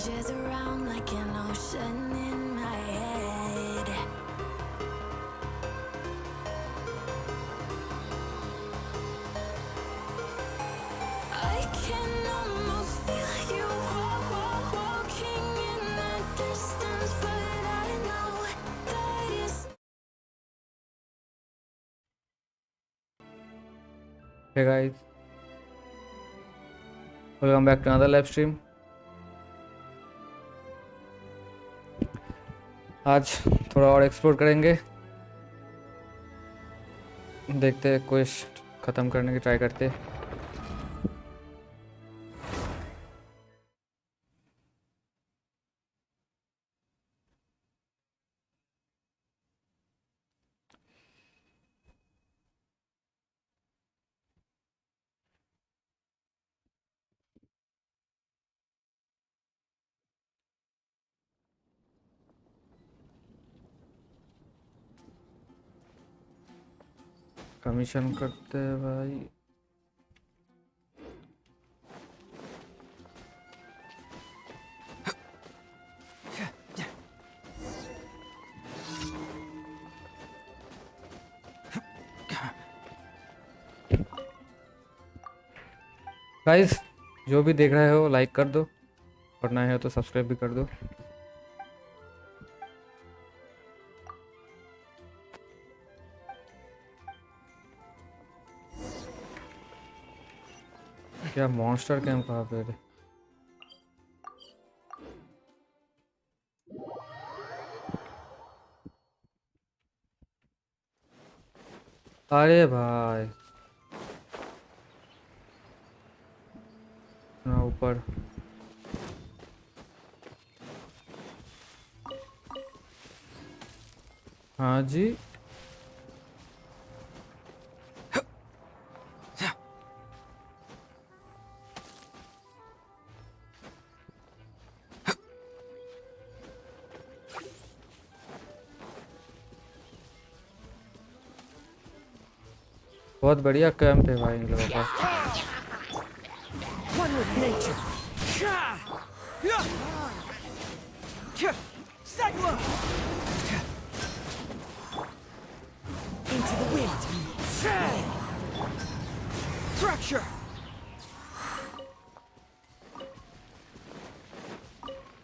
Changes around like an ocean in my head. I can almost feel you walking in the distance, but I know that it's. Hey guys, welcome back to another live stream. आज थोड़ा और explore करेंगे, देखते हैं quest ख़त्म करने की try करते हैं। कमीशन करते हैं भाई। गाइस जो भी देख रहे हो लाइक कर दो और नए हो तो सब्सक्राइब भी कर दो। क्या मॉन्स्टर कैंप कहाँ पे है? अरे भाई ना ऊपर। हाँ जी बहुत बढ़िया कैंप है भाई इन लोगों का। One with nature. Cyclone! Into the wind. Fracture!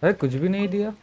अरे कुछ भी नहीं दिया।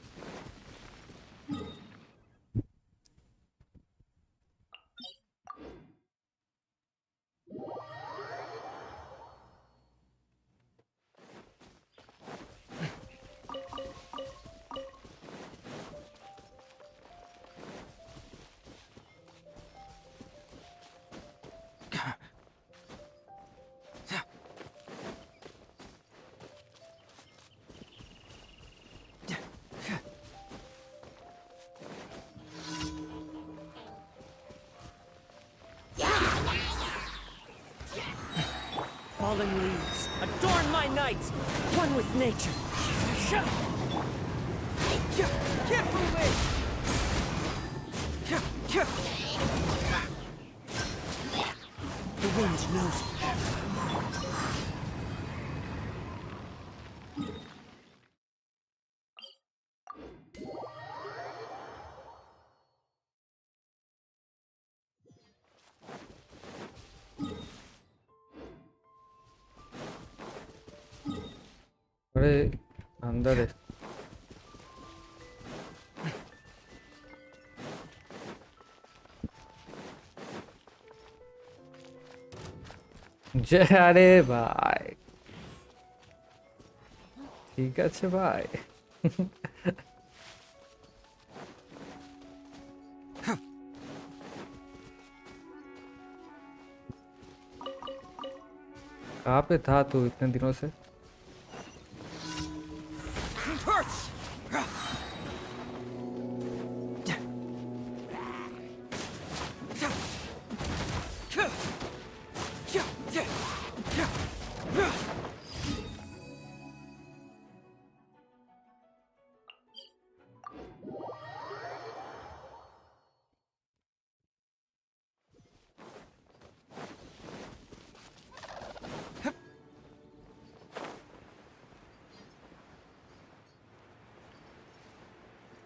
Fallen leaves, adorn my night! One with nature. Get moving! The wind knows me. अरे अंदर है। जय अरे भाई ठीक আছে ভাই। कहाँ पे था तू इतने दिनों से?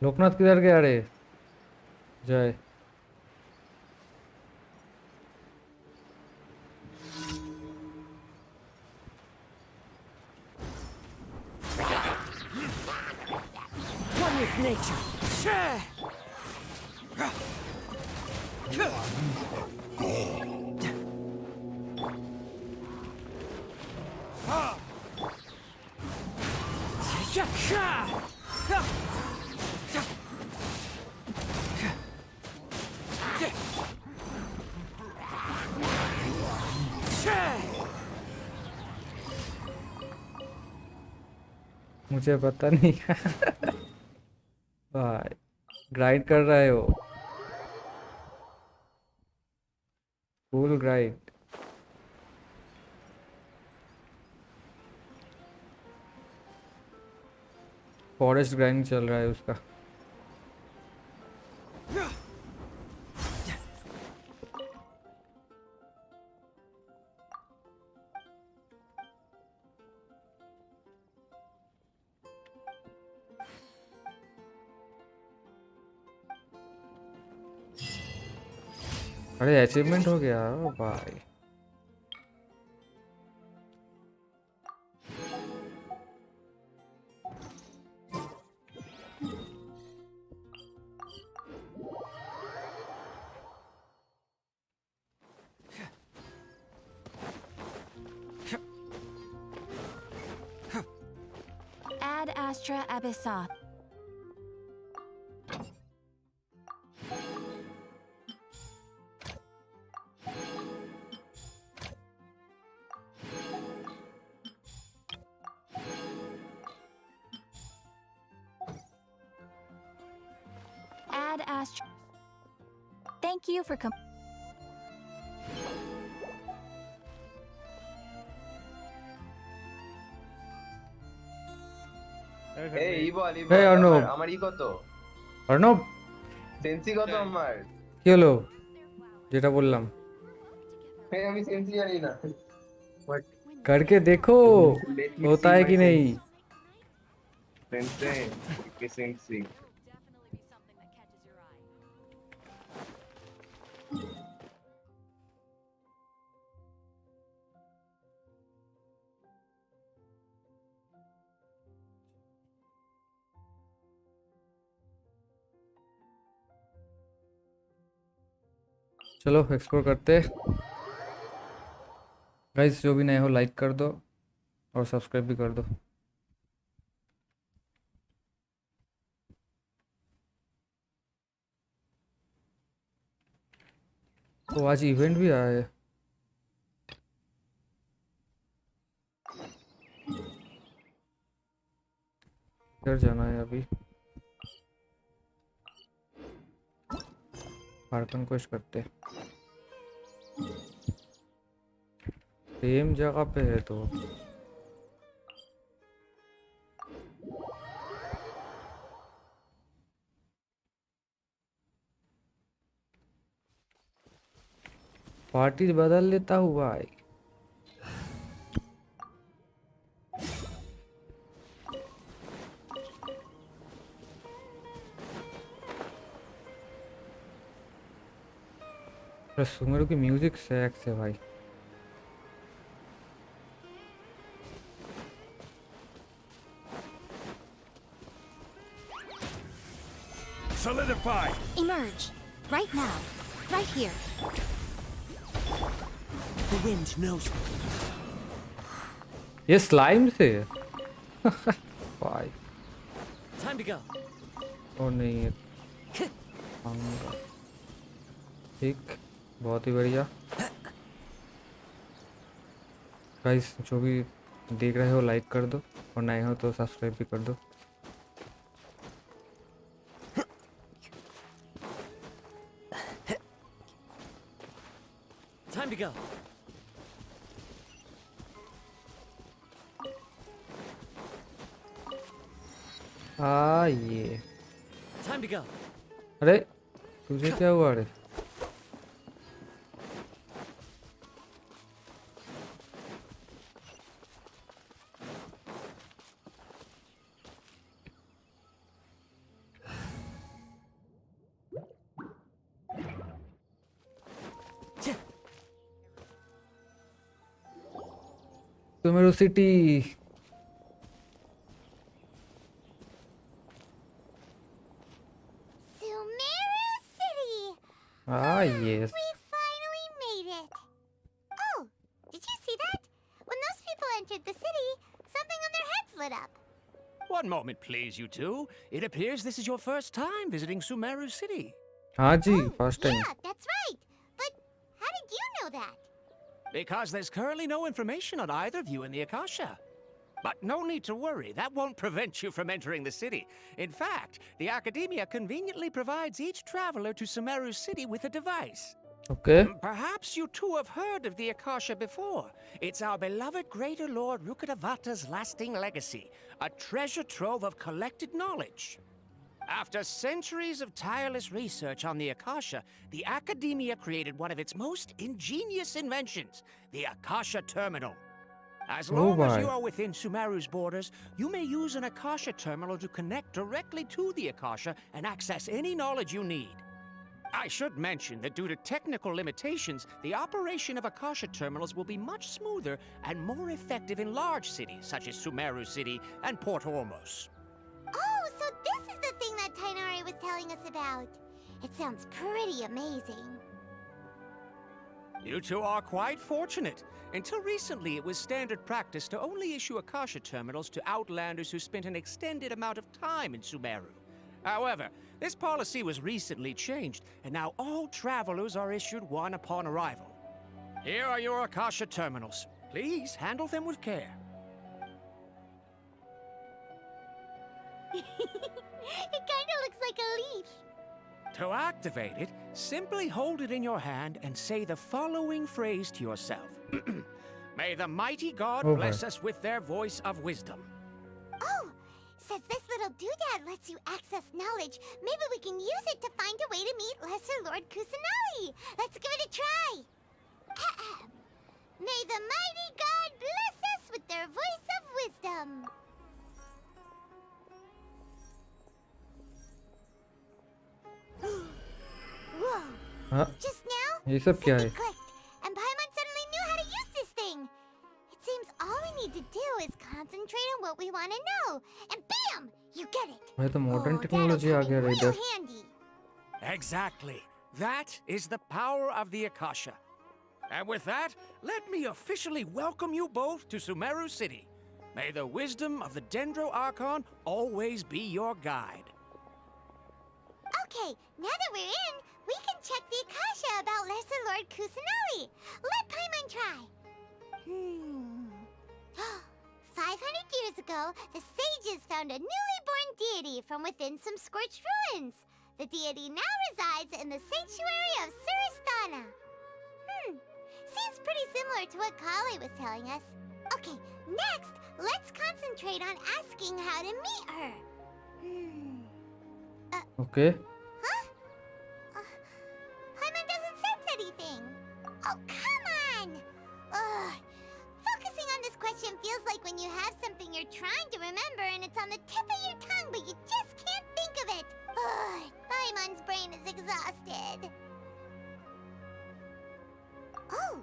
लोकनाथ किधर गया रे? जय। One with nature. मुझे पता नहीं। भाई ग्राइंड कर रहा है वो, फुल ग्राइंड। फॉरेस्ट ग्राइंड चल रहा है उसका। अरे अचीवमेंट हो गया ओ भाई। Ad Astra Abyssal. Ad Astra. Thank you for এই বল Hey, Arnab. আমার কত अर्णव সেন্সি কত আমার কি হলো? যেটা বললাম আমি সেন্সি জানি না करके देखो होता है कि नहीं। সেন্সি কি সেন্সি चलो एक्सप्लोर करते। गाइस जो भी नए हो लाइक कर दो और सब्सक्राइब भी कर दो। तो आज इवेंट भी आया है। किधर जाना है अभी? पार्कन क्वेस्ट करते। सेम जगह पे है तो पार्टी बदल लेता हूँ भाई। सुमेरु की म्यूजिक सेक्स है भाई। Solidify! emerge. Right now. Right here. The wind knows me. ये स्लाइम से है। भाई Time to go. और नहीं है पंगा। ठीक बहुत ही बढ़िया। गाइस जो भी देख रहे हो लाइक कर दो और नए हो तो सब्सक्राइब भी कर दो। Time to go. ये Time to go. अरे तुझे क्या हुआ रे? Sumeru City. Sumeru City! Ah, yes. We finally made it! Oh, did you see that? When those people entered the city, something on their heads lit up. One moment, please, you two. It appears this is your first time visiting Sumeru City. हाँ जी, Oh, first time. yeah, that's right. But how did you know that? Because there's currently no information on either of you in the Akasha. But no need to worry, that won't prevent you from entering the city. In fact, the Academia conveniently provides each traveler to Sumeru City with a device. Okay. Perhaps you two have heard of the Akasha before. It's our beloved Greater Lord Rukkhadevata's lasting legacy, a treasure trove of collected knowledge. After centuries of tireless research on the Akasha, the Academia created one of its most ingenious inventions, the Akasha Terminal. As long as my. you are within Sumeru's borders, you may use an Akasha Terminal to connect directly to the Akasha and access any knowledge you need. I should mention that due to technical limitations, the operation of Akasha Terminals will be much smoother and more effective in large cities such as Sumeru City and Port Ormos. Oh, so this is the thing that Tainari was telling us about. It sounds pretty amazing. You two are quite fortunate. Until recently, it was standard practice to only issue Akasha Terminals to outlanders who spent an extended amount of time in Sumeru. However, this policy was recently changed, and now all travelers are issued one upon arrival. Here are your Akasha Terminals. Please handle them with care. It kinda looks like a leaf. To activate it, simply hold it in your hand and say the following phrase to yourself. May the mighty God Okay. bless us with their voice of wisdom. Oh, since this little doodad lets you access knowledge, maybe we can use it to find a way to meet Lesser Lord Kusanali. Let's give it a try. Ahem. May the mighty God bless us with their voice of wisdom. Whoa. हाँ, Just now, ये सब क्या है? something clicked, and Paimon suddenly knew how to use this thing. It seems all we need to do is concentrate on what we want to know, and bam, you get it. मैं तो modern Oh, technology आ that'll गया come in इधर. real handy. Exactly. That is the power of the Akasha. And with that, let me officially welcome you both to Sumeru City. May the wisdom of the Dendro Archon always be your guide. Okay, now that we're in, we can check the Akasha about Lesser Lord Kusanali. Let Paimon try. 500 years ago, the sages found a newly born deity from within some scorched ruins. The deity now resides in the sanctuary of Suristana. Seems pretty similar to what Kali was telling us. Okay, next, let's concentrate on asking how to meet her. Okay. Huh? Paimon doesn't sense anything. Oh, come on! Ugh. Focusing on this question feels like when you have something you're trying to remember and it's on the tip of your tongue, but you just can't think of it. Ugh. Paimon's brain is exhausted. Oh,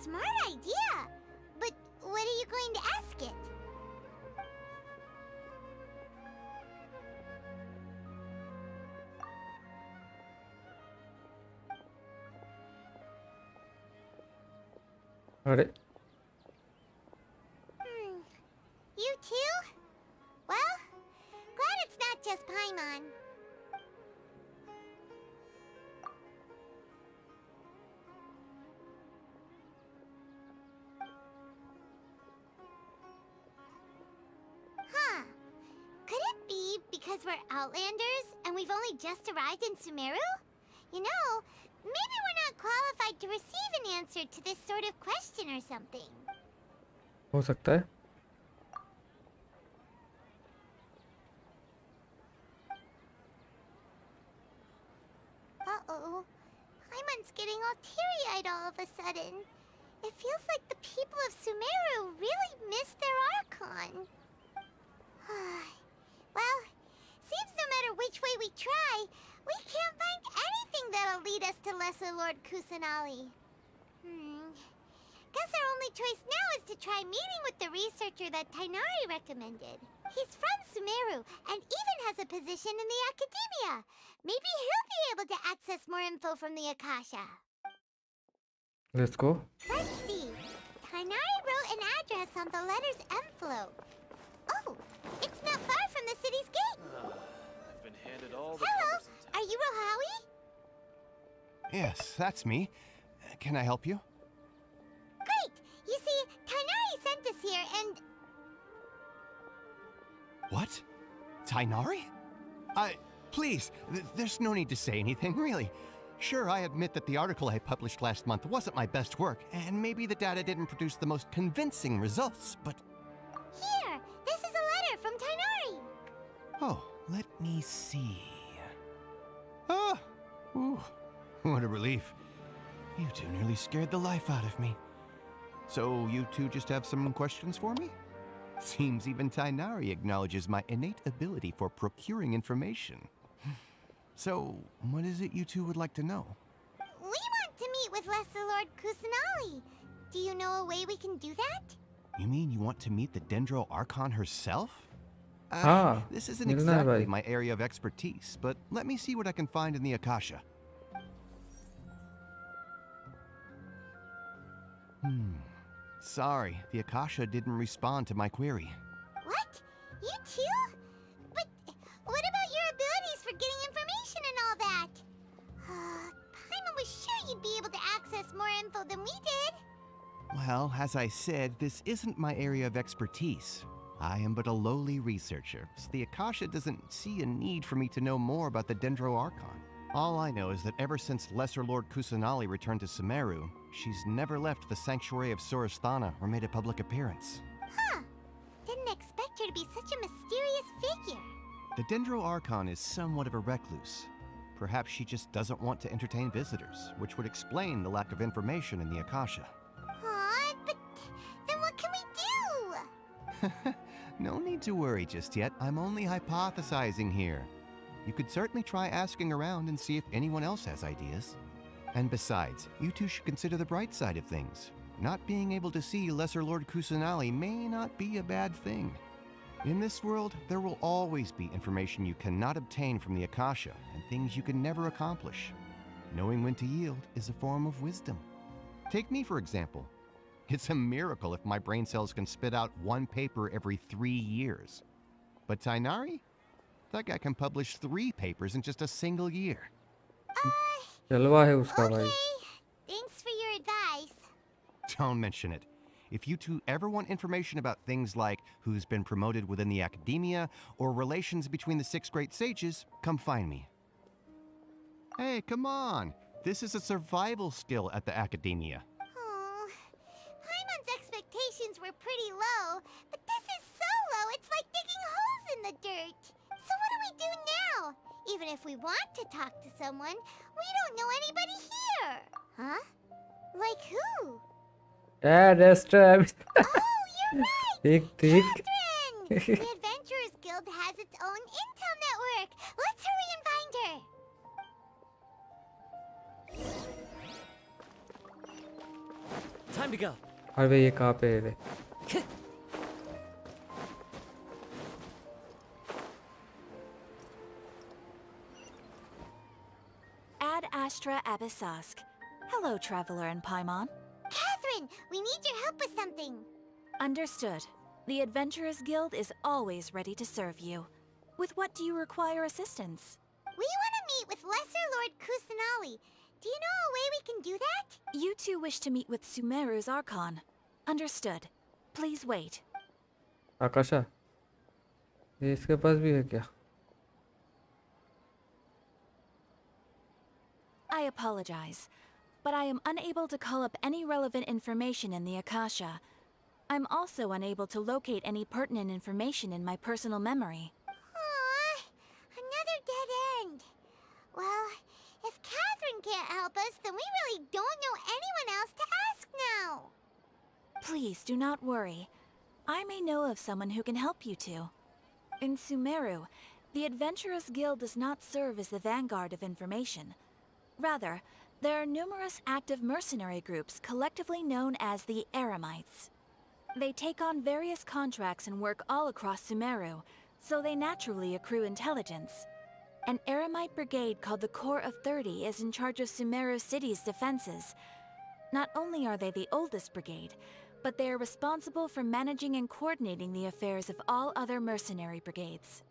smart idea. But what are you going to ask it? अरे You too? Well, glad it's not just Paimon. Huh. Could it be because we're Outlanders and we've only just arrived in Sumeru? You know, maybe we're not qualified to receive an answer to this sort of question or something. हो सकता है. Uh-oh. Paimon's getting all teary-eyed all of a sudden. It feels like the people of Sumeru really miss their Archon. Well, seems no matter which way we try, we can't find anything that'll lead us to Lesser Lord Kusanali. Guess our only choice now is to try meeting with the researcher that Tainari recommended. He's from Sumeru and even has a position in the academia. Maybe he'll be able to access more info from the Akasha. Let's go. Let's see. Tainari wrote an address on the letter's envelope. Oh, it's not far from the city's gate. I've been handed all the Hello, cumbersome are you Rohawi? Yes, that's me. Can I help you? Great! You see, Tainari sent us here and... What? Tainari? Please, there's no need to say anything, really. Sure, I admit that the article I published last month wasn't my best work, and maybe the data didn't produce the most convincing results, but... Here! This is a letter from Tainari! Oh, let me see... Oh! Ooh, what a relief. You two nearly scared the life out of me. So, you two just have some questions for me? Seems even Tainari acknowledges my innate ability for procuring information. So, what is it you two would like to know? We want to meet with Lesser Lord Kusanali. Do you know a way we can do that? You mean you want to meet the Dendro Archon herself? This isn't milna hai exactly bhai. my area of expertise, but let me see what I can find in the Akasha. Sorry, the Akasha didn't respond to my query. What? You too? But what about your abilities for getting information and all that? Paimon was sure you'd be able to access more info than we did. Well, as I said, this isn't my area of expertise. I am but a lowly researcher, so the Akasha doesn't see a need for me to know more about the Dendro Archon. All I know is that ever since Lesser Lord Kusanali returned to Sumeru, she's never left the Sanctuary of Surasthana or made a public appearance. Huh. Didn't expect her to be such a mysterious figure. The Dendro Archon is somewhat of a recluse. Perhaps she just doesn't want to entertain visitors, which would explain the lack of information in the Akasha. Aw, but then what can we do? No need to worry just yet. I'm only hypothesizing here. You could certainly try asking around and see if anyone else has ideas. And besides, you two should consider the bright side of things. Not being able to see Lesser Lord Kusanali may not be a bad thing. In this world, there will always be information you cannot obtain from the Akasha and things you can never accomplish. Knowing when to yield is a form of wisdom. Take me, for example. It's a miracle if my brain cells can spit out one paper every 3 years. But Tainari? That guy can publish 3 papers in just a single year. जलवा है उसका भाई. Okay. Thanks for your advice. Don't mention it. If you two ever want information about things like who's been promoted within the academia or relations between the 6 great sages, come find me. Hey, come on. This is a survival skill at the academia. Oh, Paimon's expectations were pretty low, but this is so low it's like digging holes in the dirt. So what do we do now? Even if we want to talk to someone, we don't know anybody here. Huh? Like who? Destroy. Oh, you're right! ठीक ठीक. Catherine! The Adventurers Guild has its own intel network. Let's hurry and find her. Time to go. अरे ये कहाँ पे है रे? Ad Astra Abyssosque. Hello, Traveler and Paimon. Catherine, we need your help with something. Understood. The Adventurers Guild is always ready to serve you. With what do you require assistance? We want to meet with Lesser Lord Kusanali. Do you know a way we can do that? You two wish to meet with Sumeru's Archon. Understood. Please wait. आकाशा, ये इसके पास भी है क्या? I apologize, but I am unable to call up any relevant information in the Akasha. I'm also unable to locate any pertinent information in my personal memory. Aww, another dead end. Well, if Catherine can't help us, then we really don't know anyone else to ask now. Please do not worry. I may know of someone who can help you two. In Sumeru, the Adventurers Guild does not serve as the vanguard of information. Rather, There are numerous active mercenary groups collectively known as the Eremites. They take on various contracts and work all across Sumeru, so they naturally accrue intelligence. An Eremite brigade called the Corps of 30 is in charge of Sumeru City's defenses. Not only are they the oldest brigade, but they are responsible for managing and coordinating the affairs of all other mercenary brigades.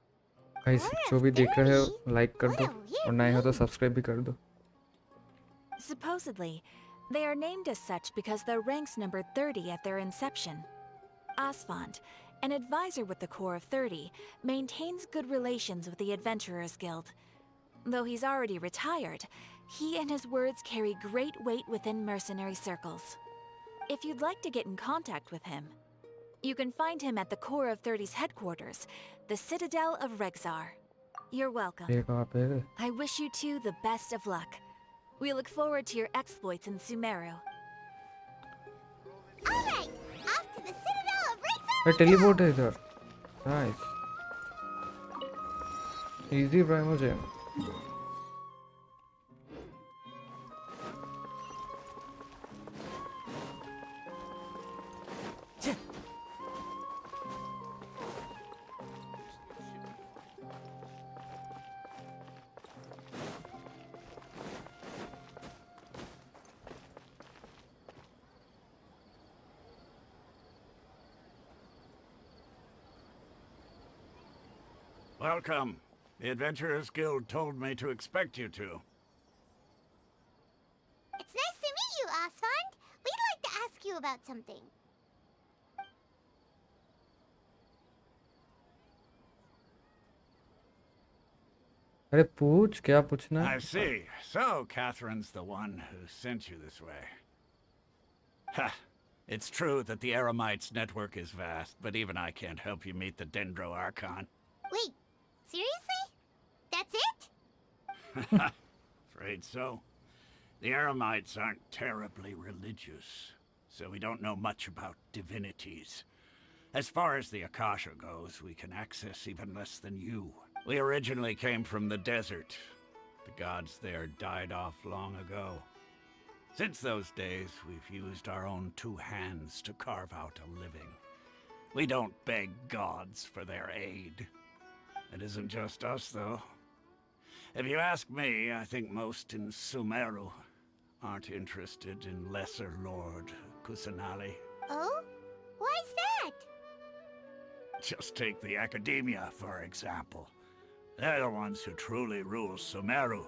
Guys जो भी देख रहे हो like कर दो और नए हो तो सब्सक्राइब भी कर दो. Supposedly, they are named as such because their ranks numbered 30 at their inception. Asfand, an advisor with the Corps of 30, maintains good relations with the Adventurers Guild. Though he's already retired, he and his words carry great weight within mercenary circles. If you'd like to get in contact with him, you can find him at the Corps of 30's headquarters, the Citadel of Rexar. You're welcome. देखो आप है. I wish you two the best of luck. We look forward to your exploits in Sumeru. Alright, off to the Citadel of Rexar! ये teleport है इधर. Nice. Easy primogem. Welcome. The Adventurers Guild told me to expect you two. It's nice to meet you, Asfand. We'd like to ask you about something. अरे पूछ क्या पूछना है? I see. So, Catherine's the one who sent you this way. Ha! It's true that the Eremites' network is vast, but even I can't help you meet the Dendro Archon. Wait, seriously? That's it? Afraid so. The Eremites aren't terribly religious, so we don't know much about divinities. As far as the Akasha goes, we can access even less than you. We originally came from the desert. The gods there died off long ago. Since those days, we've used our own two hands to carve out a living. We don't beg gods for their aid. It isn't just us, though. If you ask me, I think most in Sumeru aren't interested in Lesser Lord Kusanali. Oh? Why's that? Just take the Academia, for example. They're the ones who truly rule Sumeru.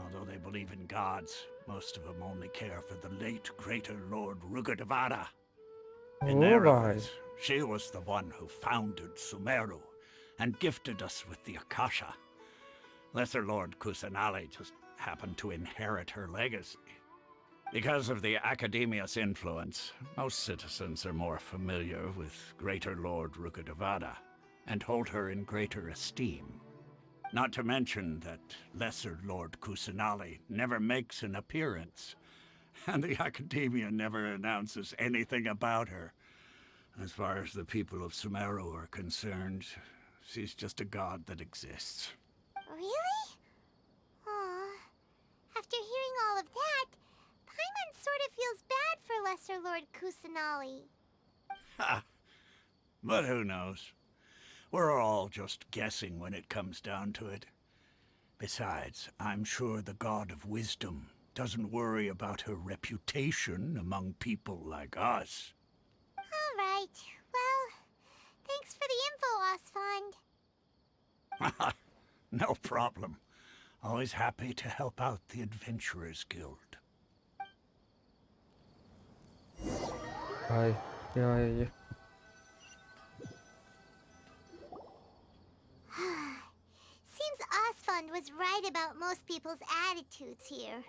Although they believe in gods, most of them only care for the late Greater Lord Rukkhadevata. In their eyes, she was the one who founded Sumeru and gifted us with the Akasha. Lesser Lord Kusanali just happened to inherit her legacy. Because of the Academia's influence, most citizens are more familiar with Greater Lord Rukkhadevata and hold her in greater esteem. Not to mention that Lesser Lord Kusanali never makes an appearance, and the Academia never announces anything about her. As far as the people of Sumeru are concerned, she's just a god that exists. Really? Aw. After hearing all of that, Paimon sort of feels bad for Lesser Lord Kusanali. Ha! But who knows? We're all just guessing when it comes down to it. Besides, I'm sure the God of Wisdom doesn't worry about her reputation among people like us. All right. Well, thanks for the info, Asfand. No problem. Always happy to help out the Adventurers Guild. भाई क्या है ये? Seems Asfand was right about most people's attitudes here.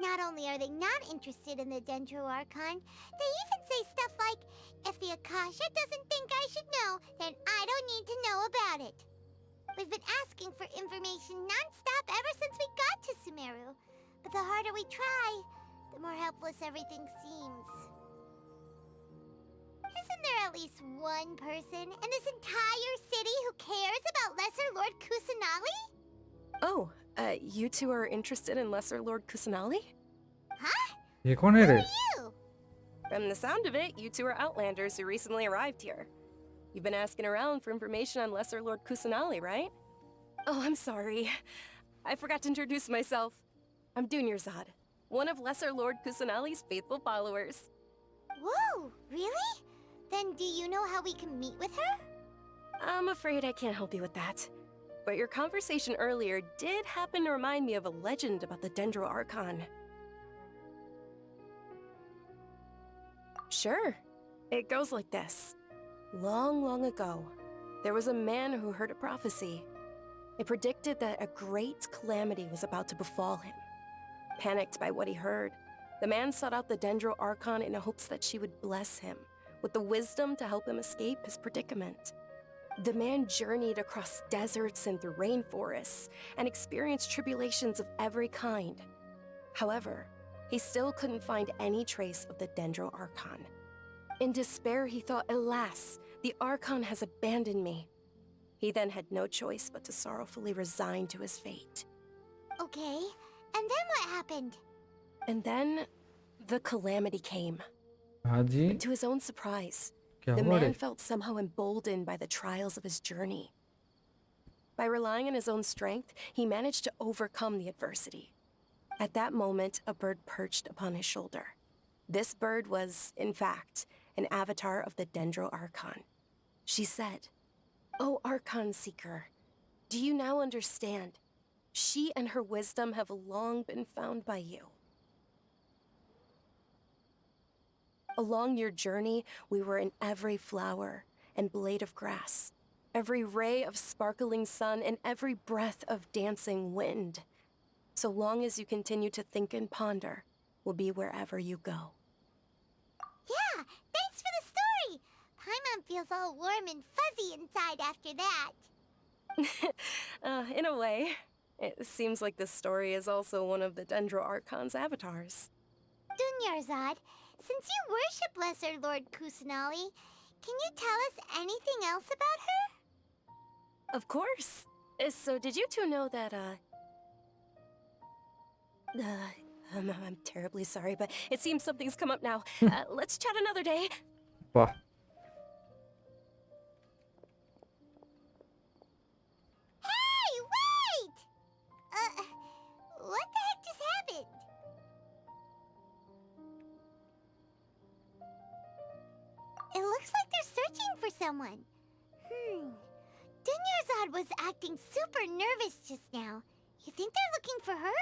Not only are they not interested in the Dendro Archon, they even say stuff like, if the Akasha doesn't think I should know, then I don't need to know about it. We've been asking for information non-stop ever since we got to Sumeru. But the harder we try, the more helpless everything seems. Isn't there at least one person in this entire city who cares about Lesser Lord Kusanali? Oh, You two are interested in Lesser Lord Kusanali? Huh? ये कौन है रे? You? From the sound of it, you two are Outlanders who recently arrived here. You've been asking around for information on Lesser Lord Kusanali, right? Oh, I'm sorry. I forgot to introduce myself. I'm Dunyarzad, one of Lesser Lord Kusanali's faithful followers. Whoa, really? Then do you know how we can meet with her? I'm afraid I can't help you with that. But your conversation earlier did happen to remind me of a legend about the Dendro Archon. Sure. It goes like this. Long, long ago, there was a man who heard a prophecy. It predicted that a great calamity was about to befall him. Panicked by what he heard, the man sought out the Dendro Archon in hopes that she would bless him with the wisdom to help him escape his predicament. The man journeyed across deserts and through rainforests and experienced tribulations of every kind. However, he still couldn't find any trace of the Dendro Archon. In despair, he thought, alas, the Archon has abandoned me. He then had no choice but to sorrowfully resign to his fate. Okay, and then what happened? And then, the calamity came. हाँ जी. To his own surprise, क्या the हुआ रे? man felt somehow emboldened by the trials of his journey. By relying on his own strength, he managed to overcome the adversity. At that moment, a bird perched upon his shoulder. This bird was, in fact, an avatar of the Dendro Archon. She said, "O Archon Seeker, do you now understand? She and her wisdom have long been found by you. Along your journey, we were in every flower and blade of grass, every ray of sparkling sun, and every breath of dancing wind. So long as you continue to think and ponder, we'll be wherever you go." Yeah, thanks for the story! Paimon feels all warm and fuzzy inside after that. In a way, it seems like this story is also one of the Dendro Archon's avatars. Dunyarzad, since you worship Lesser Lord Kusanali, can you tell us anything else about her? Of course. So did you two know that, I'm terribly sorry, but it seems something's come up now. Let's chat another day. वाह. Hey, wait! What the heck just happened? It looks like they're searching for someone. Dunyarzad was acting super nervous just now. You think they're looking for her?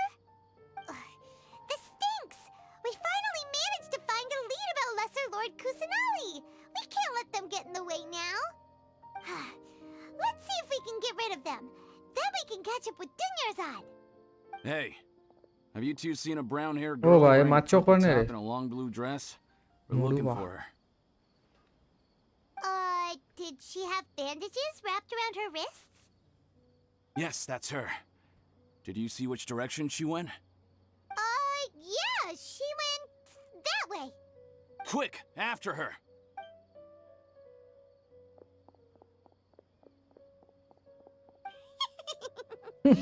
This stinks! We finally managed to find a lead about Lesser Lord Kusanali! We can't let them get in the way now! Let's see if we can get rid of them. Then we can catch up with Dunyarzad. Hey, have you two seen a brown-haired O girl भाई wearing a macho purple कौन है top रे? and a long blue dress? We're मुड़ू looking वाह. for her. Did she have bandages wrapped around her wrists? Yes, that's her. Did you see which direction she went? Yeah, she went that way. Quick, after her! That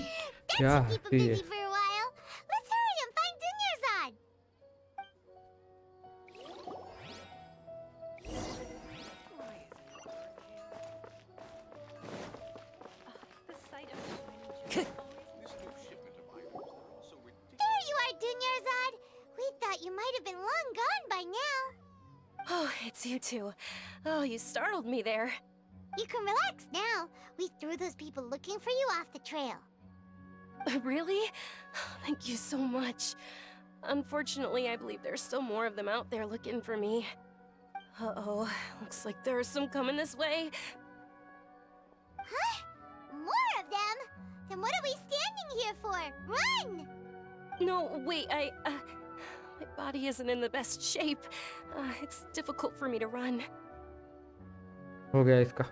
क्या should keep him हंसी है. busy for a while. Let's hurry and find Dunyarzad. There you are, Dunyarzad. We thought you might have been long gone by now. Oh, it's you two. Oh, you startled me there. You can relax now. We threw those people looking for you off the trail. Really? Thank you so much. Unfortunately, I believe there's still more of them out there looking for me. Uh-oh, looks like there are some coming this way. Huh? More of them? Then what are we standing here for? Run! No, wait, my body isn't in the best shape. It's difficult for me to run. हो गया इसका.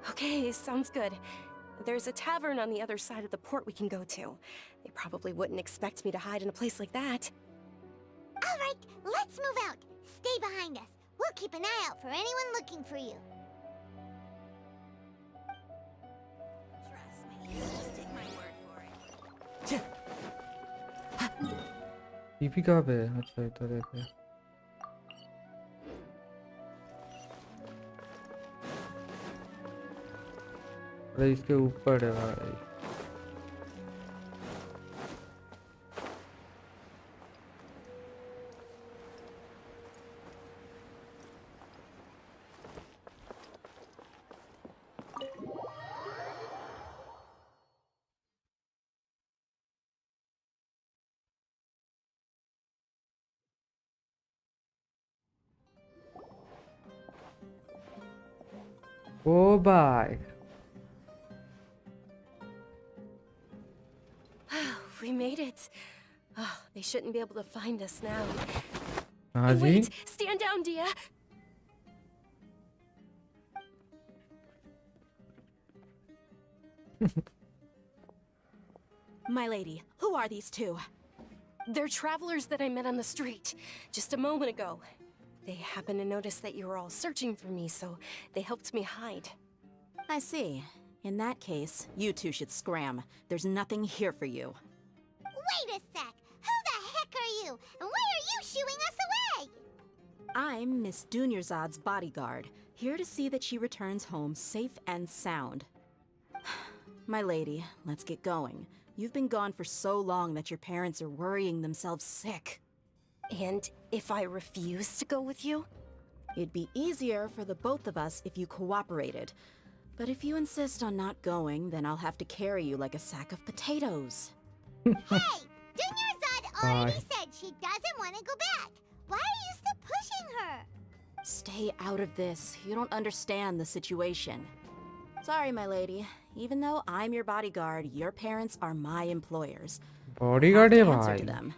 Okay, sounds good. There's a tavern on the other side of the port we can go to. They probably wouldn't expect me to hide in a place like that. All right, let's move out. Stay behind us. We'll keep an eye out for anyone looking for you. Just take my word for it. TP कहाँ पे है? अच्छा इधर है। अरे इसके ऊपर है भाई। ओ भाई We made it. Oh, they shouldn't be able to find us now. हाँ जी। Wait, stand down, Dia. My lady, who are these two? They're travelers that I met on the street just a moment ago. They happened to notice that you were all searching for me, so they helped me hide. I see. In that case, you two should scram. There's nothing here for you. Wait a sec! Who the heck are you? And why are you shooing us away? I'm Miss Dunyarzad's bodyguard, here to see that she returns home safe and sound. My lady, let's get going. You've been gone for so long that your parents are worrying themselves sick. And if I refuse to go with you? It'd be easier for the both of us if you cooperated. But if you insist on not going, then I'll have to carry you like a sack of potatoes. Hey! Dunyarzad already said she doesn't want to go back. Why are you still pushing her? Stay out of this. You don't understand the situation. Sorry, my lady. Even though I'm your bodyguard, your parents are my employers. Bodyguard I है have to answer भाई। to them.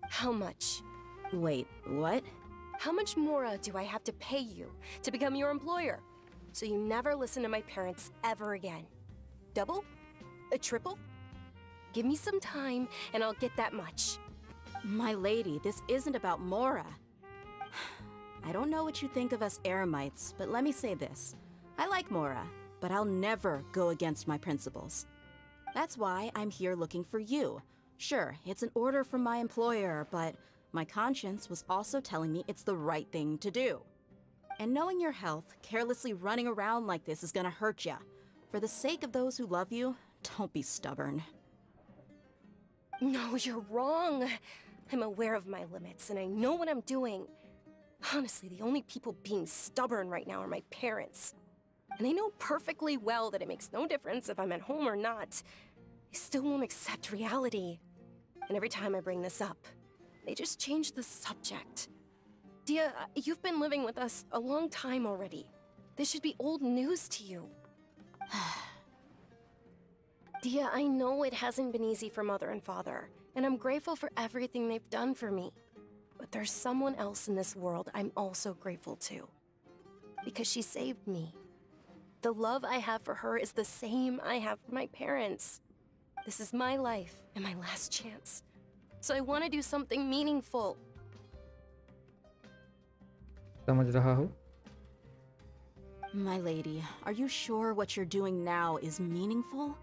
How much? Wait, what? How much more do I have to pay you to become your employer? So you never listen to my parents ever again. Double? A triple? Give me some time and I'll get that much. My lady, this isn't about Mora. I don't know what you think of us Eremites, but let me say this. I like Mora, but I'll never go against my principles. That's why I'm here looking for you. Sure, it's an order from my employer, but my conscience was also telling me it's the right thing to do. And knowing your health, carelessly running around like this is gonna hurt ya. For the sake of those who love you, don't be stubborn. No, you're wrong. I'm aware of my limits and I know what I'm doing. Honestly, the only people being stubborn right now are my parents. And they know perfectly well that it makes no difference if I'm at home or not. They still won't accept reality. And every time I bring this up, they just change the subject. Dia, you've been living with us a long time already. This should be old news to you. Dia, I know it hasn't been easy for Mother and Father, and I'm grateful for everything they've done for me. But there's someone else in this world I'm also grateful to. Because she saved me. The love I have for her is the same I have for my parents. This is my life and my last chance. So I want to do something meaningful. समझ रहा हो? My lady, are you sure what you're doing now is meaningful?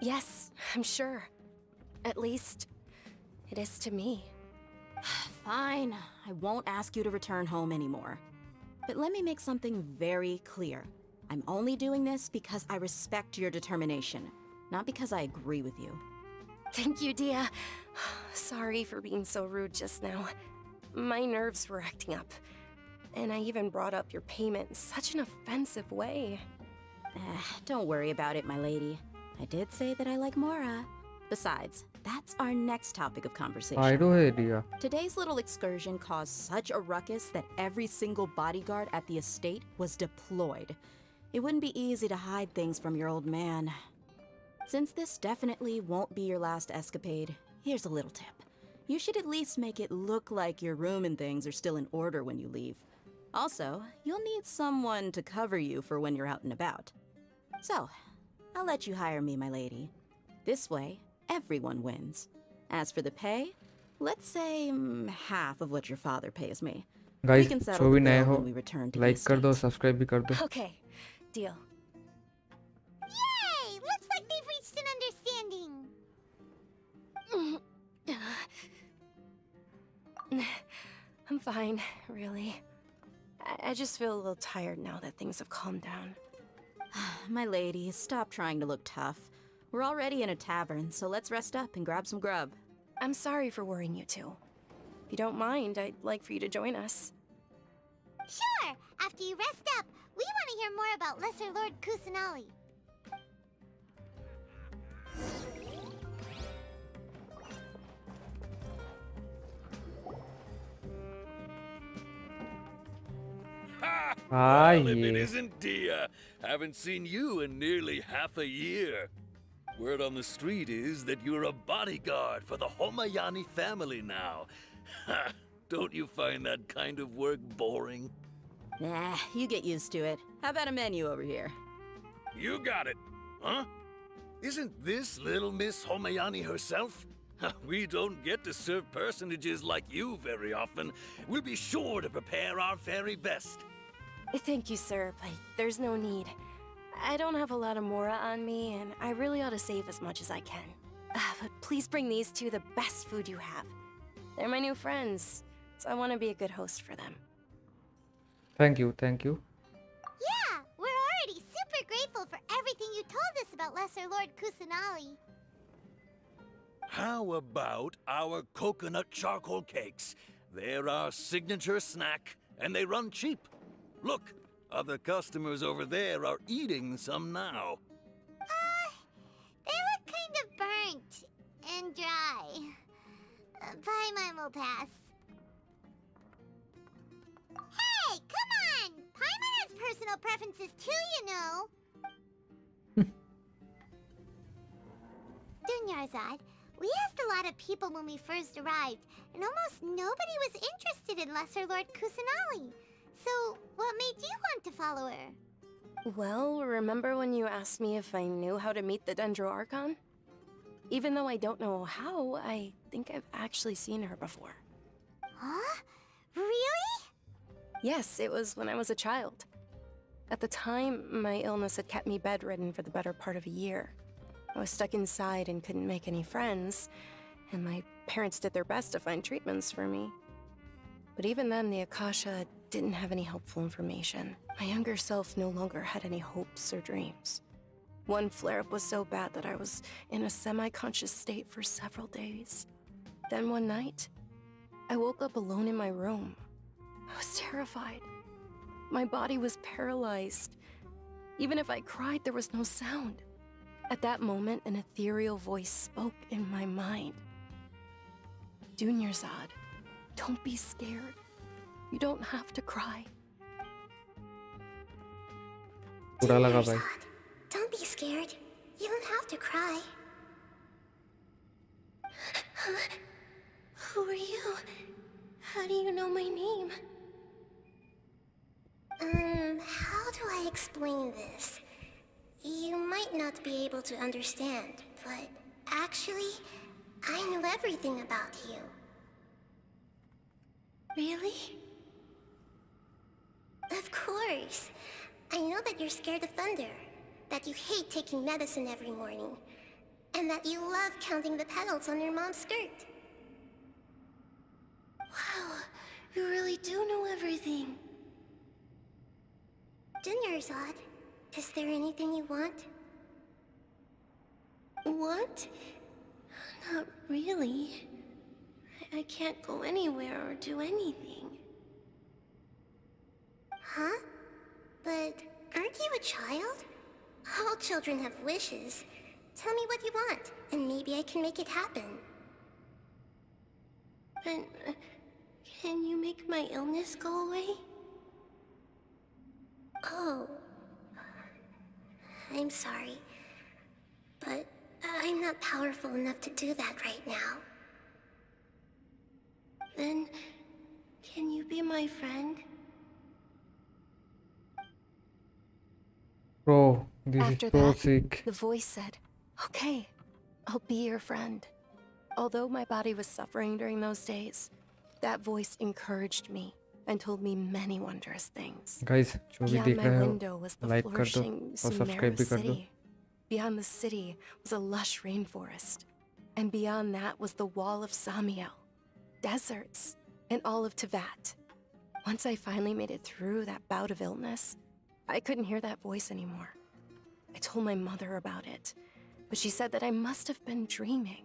Yes, I'm sure. At least, it is to me. Fine, I won't ask you to return home anymore. But let me make something very clear. I'm only doing this because I respect your determination, not because I agree with you. Thank you, Dia. Sorry for being so rude just now. My nerves were acting up. And I even brought up your payment in such an offensive way. Don't worry about it, my lady. I did say that I like Mora. Besides, that's our next topic of conversation. फायदो है दिया। Today's little excursion caused such a ruckus that every single bodyguard at the estate was deployed. It wouldn't be easy to hide things from your old man. Since this definitely won't be your last escapade, here's a little tip. You should at least make it look like your room and things are still in order when you leave. Also, you'll need someone to cover you for when you're out and about. So, I'll let you hire me, my lady. This way, everyone wins. As for the pay, let's say half of what your father pays me. Guys, We can जो settle भी the नए bill हो, when we return to like the कर दो, estate. subscribe भी कर दो। Okay, deal. Yay! Looks like they've reached I'm fine, really. I just feel a little tired now that things have calmed down. My lady, stop trying to look tough. We're already in a tavern, so let's rest up and grab some grub. I'm sorry for worrying you two. If you don't mind, I'd like for you to join us. Sure! After you rest up, we want to hear more about Lesser Lord Kusanali. Well, if it ये isn't Dia, haven't seen you in nearly half a year. Word on the street is that you're a bodyguard for the Homayani family now. Ha! Don't you find that kind of work boring? Nah, you get used to it. How about a menu over here? You got it, huh? Isn't this little Miss Homayani herself? We don't get to serve personages like you very often. We'll be sure to prepare our very best. Thank you, sir, but there's no need. I don't have a lot of Mora on me, and I really ought to save as much as I can. But please bring these two the best food you have. They're my new friends, so I want to be a good host for them. Thank you, thank you. Yeah, we're already super grateful for everything you told us about Lesser Lord Kusanali. How about our coconut charcoal cakes? They're our signature snack, and they run cheap. Look, other customers over there are eating some now. They look kind of burnt and dry. Paimon will pass. Hey, come on! Paimon has personal preferences too, you know. Dunyarzad, we asked a lot of people when we first arrived, and almost nobody was interested in Lesser Lord Kusanali. So, what made you want to follow her? Well, remember when you asked me if I knew how to meet the Dendro Archon? Even though I don't know how, I think I've actually seen her before. Huh? Really? Yes, it was when I was a child. At the time, my illness had kept me bedridden for the better part of a year. I was stuck inside and couldn't make any friends, and my parents did their best to find treatments for me. But even then, the Akasha didn't have any helpful information. My younger self no longer had any hopes or dreams. One flare-up was so bad that I was in a semi-conscious state for several days. Then one night, I woke up alone in my room. I was terrified. My body was paralyzed. Even if I cried, there was no sound. At that moment, an ethereal voice spoke in my mind. Dunyarzad, don't be scared. You don't have to cry. बुरा लगा भाई. Don't be scared. You don't have to cry. Who are you? How do you know my name? How do I explain this? You might not be able to understand, but actually, I know everything about you. Really? Of course. I know that you're scared of thunder, that you hate taking medicine every morning, and that you love counting the petals on your mom's skirt. Wow, you really do know everything. Dunyarzad, is there anything you want? Want? Not really. I can't go anywhere or do anything. Huh? But aren't you a child? All children have wishes. Tell me what you want, and maybe I can make it happen. But can you make my illness go away? Oh. I'm sorry. But I'm not powerful enough to do that right now. Then, can you be my friend? Bro, this After is so that, sick. the voice said, "Okay, I'll be your friend." Although my body was suffering during those days, that voice encouraged me and told me many wondrous things. Guys, जो भी Beyond देख my रहे हो, window was the like कर दो flourishing और subscribe Sumeru भी कर दो. city. Beyond the city was a lush rainforest. And beyond that was the wall of Samiel. Deserts. and all of Teyvat. Once I finally made it through that bout of illness, I couldn't hear that voice anymore. I told my mother about it, but she said that I must have been dreaming.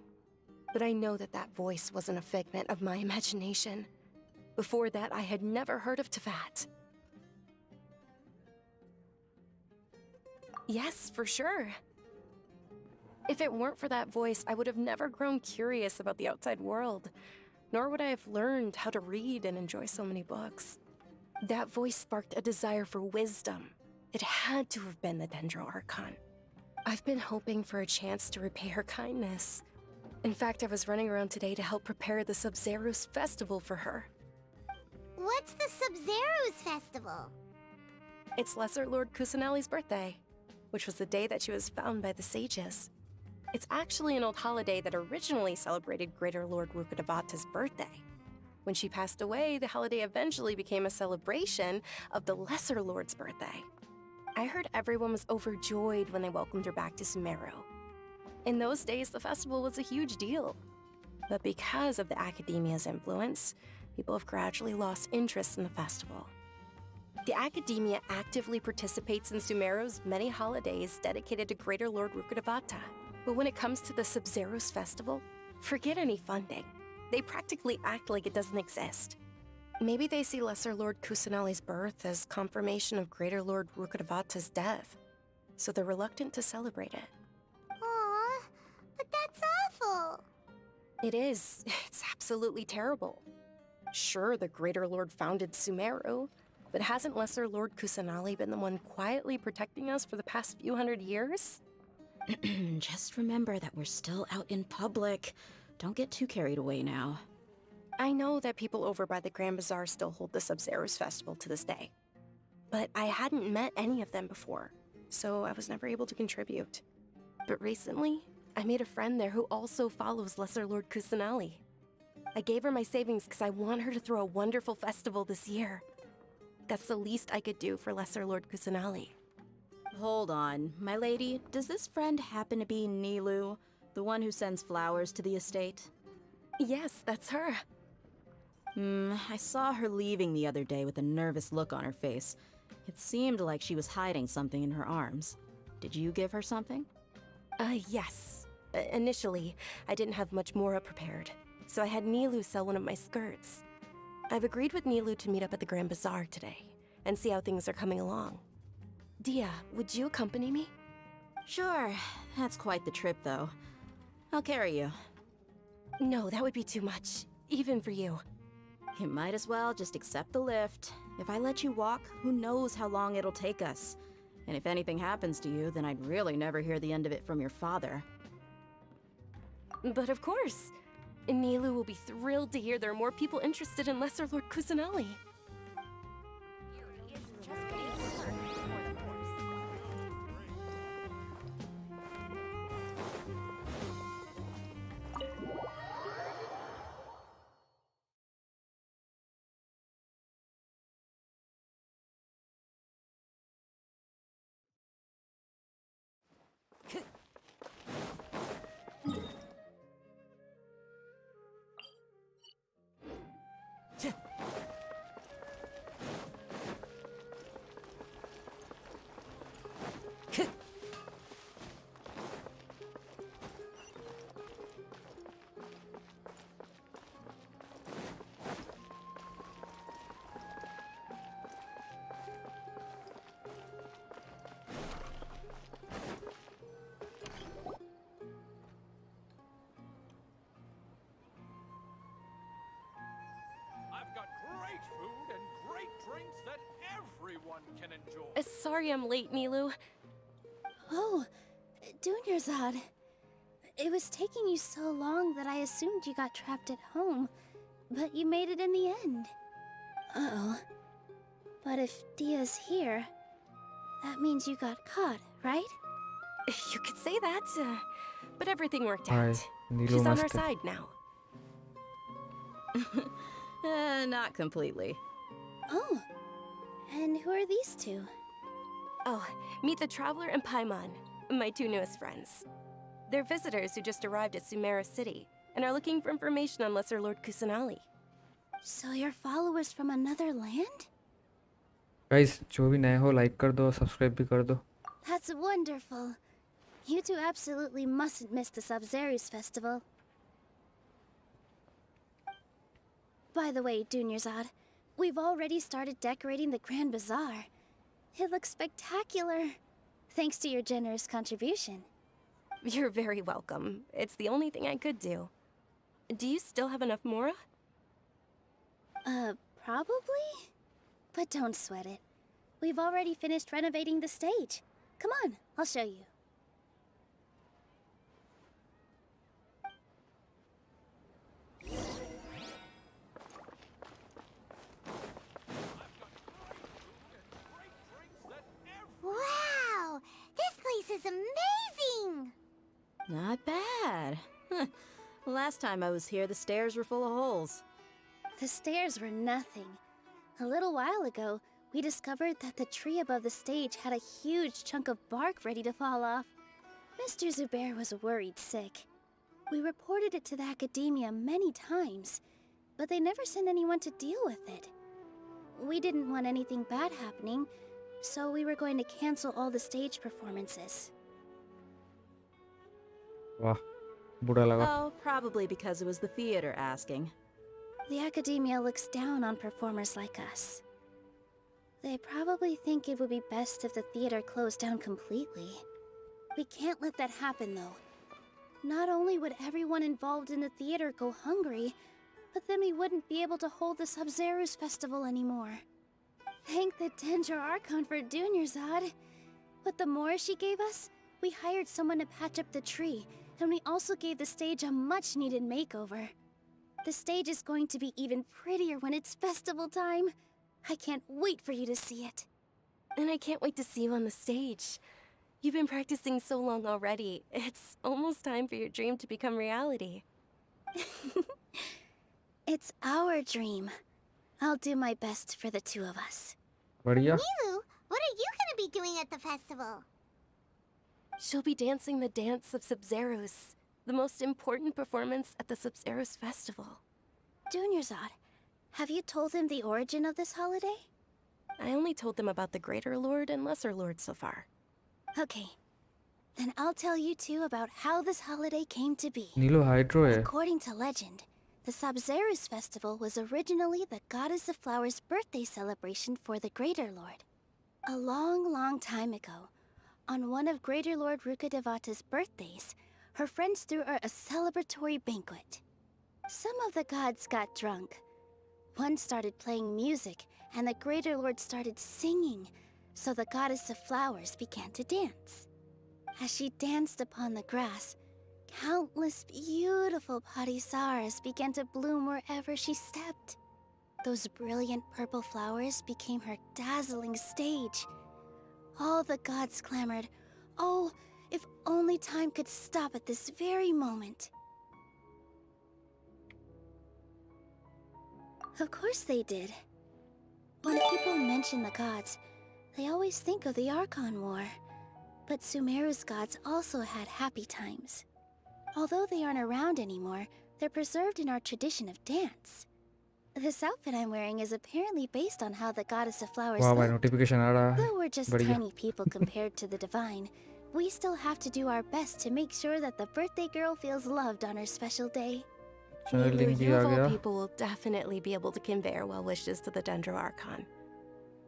But I know that that voice wasn't a figment of my imagination. Before that, I had never heard of Teyvat. Yes, for sure. If it weren't for that voice, I would have never grown curious about the outside world, nor would I have learned how to read and enjoy so many books. That voice sparked a desire for wisdom. It had to have been the Dendro Archon. I've been hoping for a chance to repay her kindness. In fact, I was running around today to help prepare the Sub-Zerus festival for her. What's the Sub-Zerus festival? It's Lesser Lord Kusanali's birthday, which was the day that she was found by the sages. It's actually an old holiday that originally celebrated Greater Lord Rukkhadevata's birthday. When she passed away, the holiday eventually became a celebration of the Lesser Lord's birthday. I heard everyone was overjoyed when they welcomed her back to Sumeru. In those days, the festival was a huge deal. But because of the Academia's influence, people have gradually lost interest in the festival. The Academia actively participates in Sumeru's many holidays dedicated to Greater Lord Rukkhadevata. But when it comes to the Sub-Zerus festival, forget any funding. They practically act like it doesn't exist. Maybe they see Lesser Lord Kusanali's birth as confirmation of Greater Lord Rukkhadevata's death, so they're reluctant to celebrate it. Aw, but that's awful. It is. It's absolutely terrible. Sure, the Greater Lord founded Sumeru, but hasn't Lesser Lord Kusanali been the one quietly protecting us for the past few hundred years? Just remember that we're still out in public. Don't get too carried away now. I know that people over by the Grand Bazaar still hold the Sub-Zerus festival to this day. But I hadn't met any of them before, so I was never able to contribute. But recently, I made a friend there who also follows Lesser Lord Kusanali. I gave her my savings because I want her to throw a wonderful festival this year. That's the least I could do for Lesser Lord Kusanali. Hold on, my lady. Does this friend happen to be Nilou, the one who sends flowers to the estate? Yes, that's her. I saw her leaving the other day with a nervous look on her face. It seemed like she was hiding something in her arms. Did you give her something? Yes. Initially, I didn't have much more prepared, so I had Nilou sell one of my skirts. I've agreed with Nilou to meet up at the Grand Bazaar today, and see how things are coming along. Dia, would you accompany me? Sure. That's quite the trip, though. I'll carry you. No, that would be too much, even for you. You might as well just accept the lift. If I let you walk, who knows how long it'll take us. And if anything happens to you, then I'd really never hear the end of it from your father. But of course. Nilou will be thrilled to hear there are more people interested in Lesser Lord Kusanali. I've got great food and great drinks that everyone can enjoy. Sorry I'm late, Nilou. Oh, Dunyarzad. It was taking you so long that I assumed you got trapped at home, but you made it in the end. Uh-oh. But if Dia's here, that means you got caught, right? You could say that, but everything worked Hi, out. Nilou She's on our Master. side now. Not completely. Oh, and who are these two? Oh, meet the Traveler and Paimon, my two newest friends. They're visitors who just arrived at Sumeru City and are looking for information on Lesser Lord Kusanali. So you're followers from another land? Guys जो भी नए हो like कर दो, subscribe भी कर दो. That's wonderful. You two absolutely mustn't miss the Sub-Zerus festival. By the way, Dunyarzad, we've already started decorating the Grand Bazaar. It looks spectacular, thanks to your generous contribution. You're very welcome. It's the only thing I could do. Do you still have enough Mora? Probably? But don't sweat it. We've already finished renovating the stage. Come on, I'll show you. Wow! This place is amazing! Not bad. Last time I was here, the stairs were full of holes. The stairs were nothing. A little while ago, we discovered that the tree above the stage had a huge chunk of bark ready to fall off. Mr. Zubair was worried sick. We reported it to the academia many times, but they never sent anyone to deal with it. We didn't want anything bad happening, so we were going to cancel all the stage performances. वाह, बुरा लगा. Oh, probably because it was the theater asking. The academia looks down on performers like us. They probably think it would be best if the theater closed down completely. We can't let that happen, though. Not only would everyone involved in the theater go hungry, but then we wouldn't be able to hold the Sub-Zerus festival anymore. Thank the Dendro Archon for Dunyarzad. With the Mora she gave us, we hired someone to patch up the tree, and we also gave the stage a much-needed makeover. The stage is going to be even prettier when it's festival time. I can't wait for you to see it. And I can't wait to see you on the stage. You've been practicing so long already. It's almost time for your dream to become reality. It's our dream. I'll do my best for the two of us. बढ़िया. Milu, what are you gonna be doing at the festival? She'll be dancing the dance of Sub-Zerus, the most important performance at the Sub-Zerus festival. Dunyarzad, have you told them the origin of this holiday? I only told them about the Greater Lord and Lesser Lord so far. Okay. Then I'll tell you two about how this holiday came to be. नीलो hydro है. According to legend, the Sub-Zerus festival was originally the Goddess of Flowers' birthday celebration for the Greater Lord. A long, long time ago, on one of Greater Lord Rukkhadevata's birthdays, her friends threw her a celebratory banquet. Some of the gods got drunk. One started playing music, and the Greater Lord started singing, so the Goddess of Flowers began to dance. As she danced upon the grass, countless beautiful parisaras began to bloom wherever she stepped. Those brilliant purple flowers became her dazzling stage. All the gods clamored, "Oh, if only time could stop at this very moment." Of course they did. When people mention the gods, they always think of the Archon War. But Sumeru's gods also had happy times. Although they aren't around anymore, they're preserved in our tradition of dance. This outfit I'm wearing is apparently based on how the Goddess of Flowers वाह भाई looked. Notification आ रहा है. Though we're just बढ़िया. tiny people compared to the divine, we still have to do our best to make sure that the birthday girl feels loved on her special day. Channel link भी आ You of गया. all people will definitely be able to convey our well wishes to the Dendro Archon.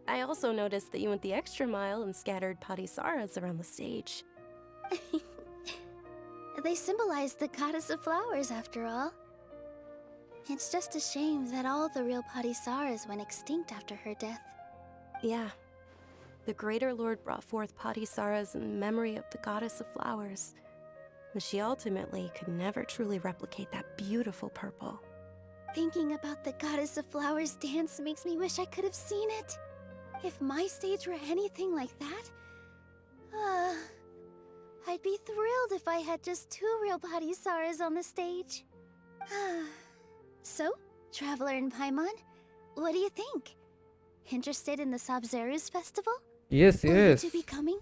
I also noticed that you went the extra mile and scattered parisaras around the stage. They symbolize the Goddess of Flowers, after all. It's just a shame that all the real parisaras went extinct after her death. Yeah. The Greater Lord brought forth parisaras in memory of the Goddess of Flowers, but she ultimately could never truly replicate that beautiful purple. Thinking about the Goddess of Flowers dance makes me wish I could have seen it. If my stage were anything like that, I'd be thrilled if I had just 2 real parisaras on the stage. So, Traveler and Paimon, what do you think? Interested in the Sub-Zerus festival? Yes, Will yes. you two be coming?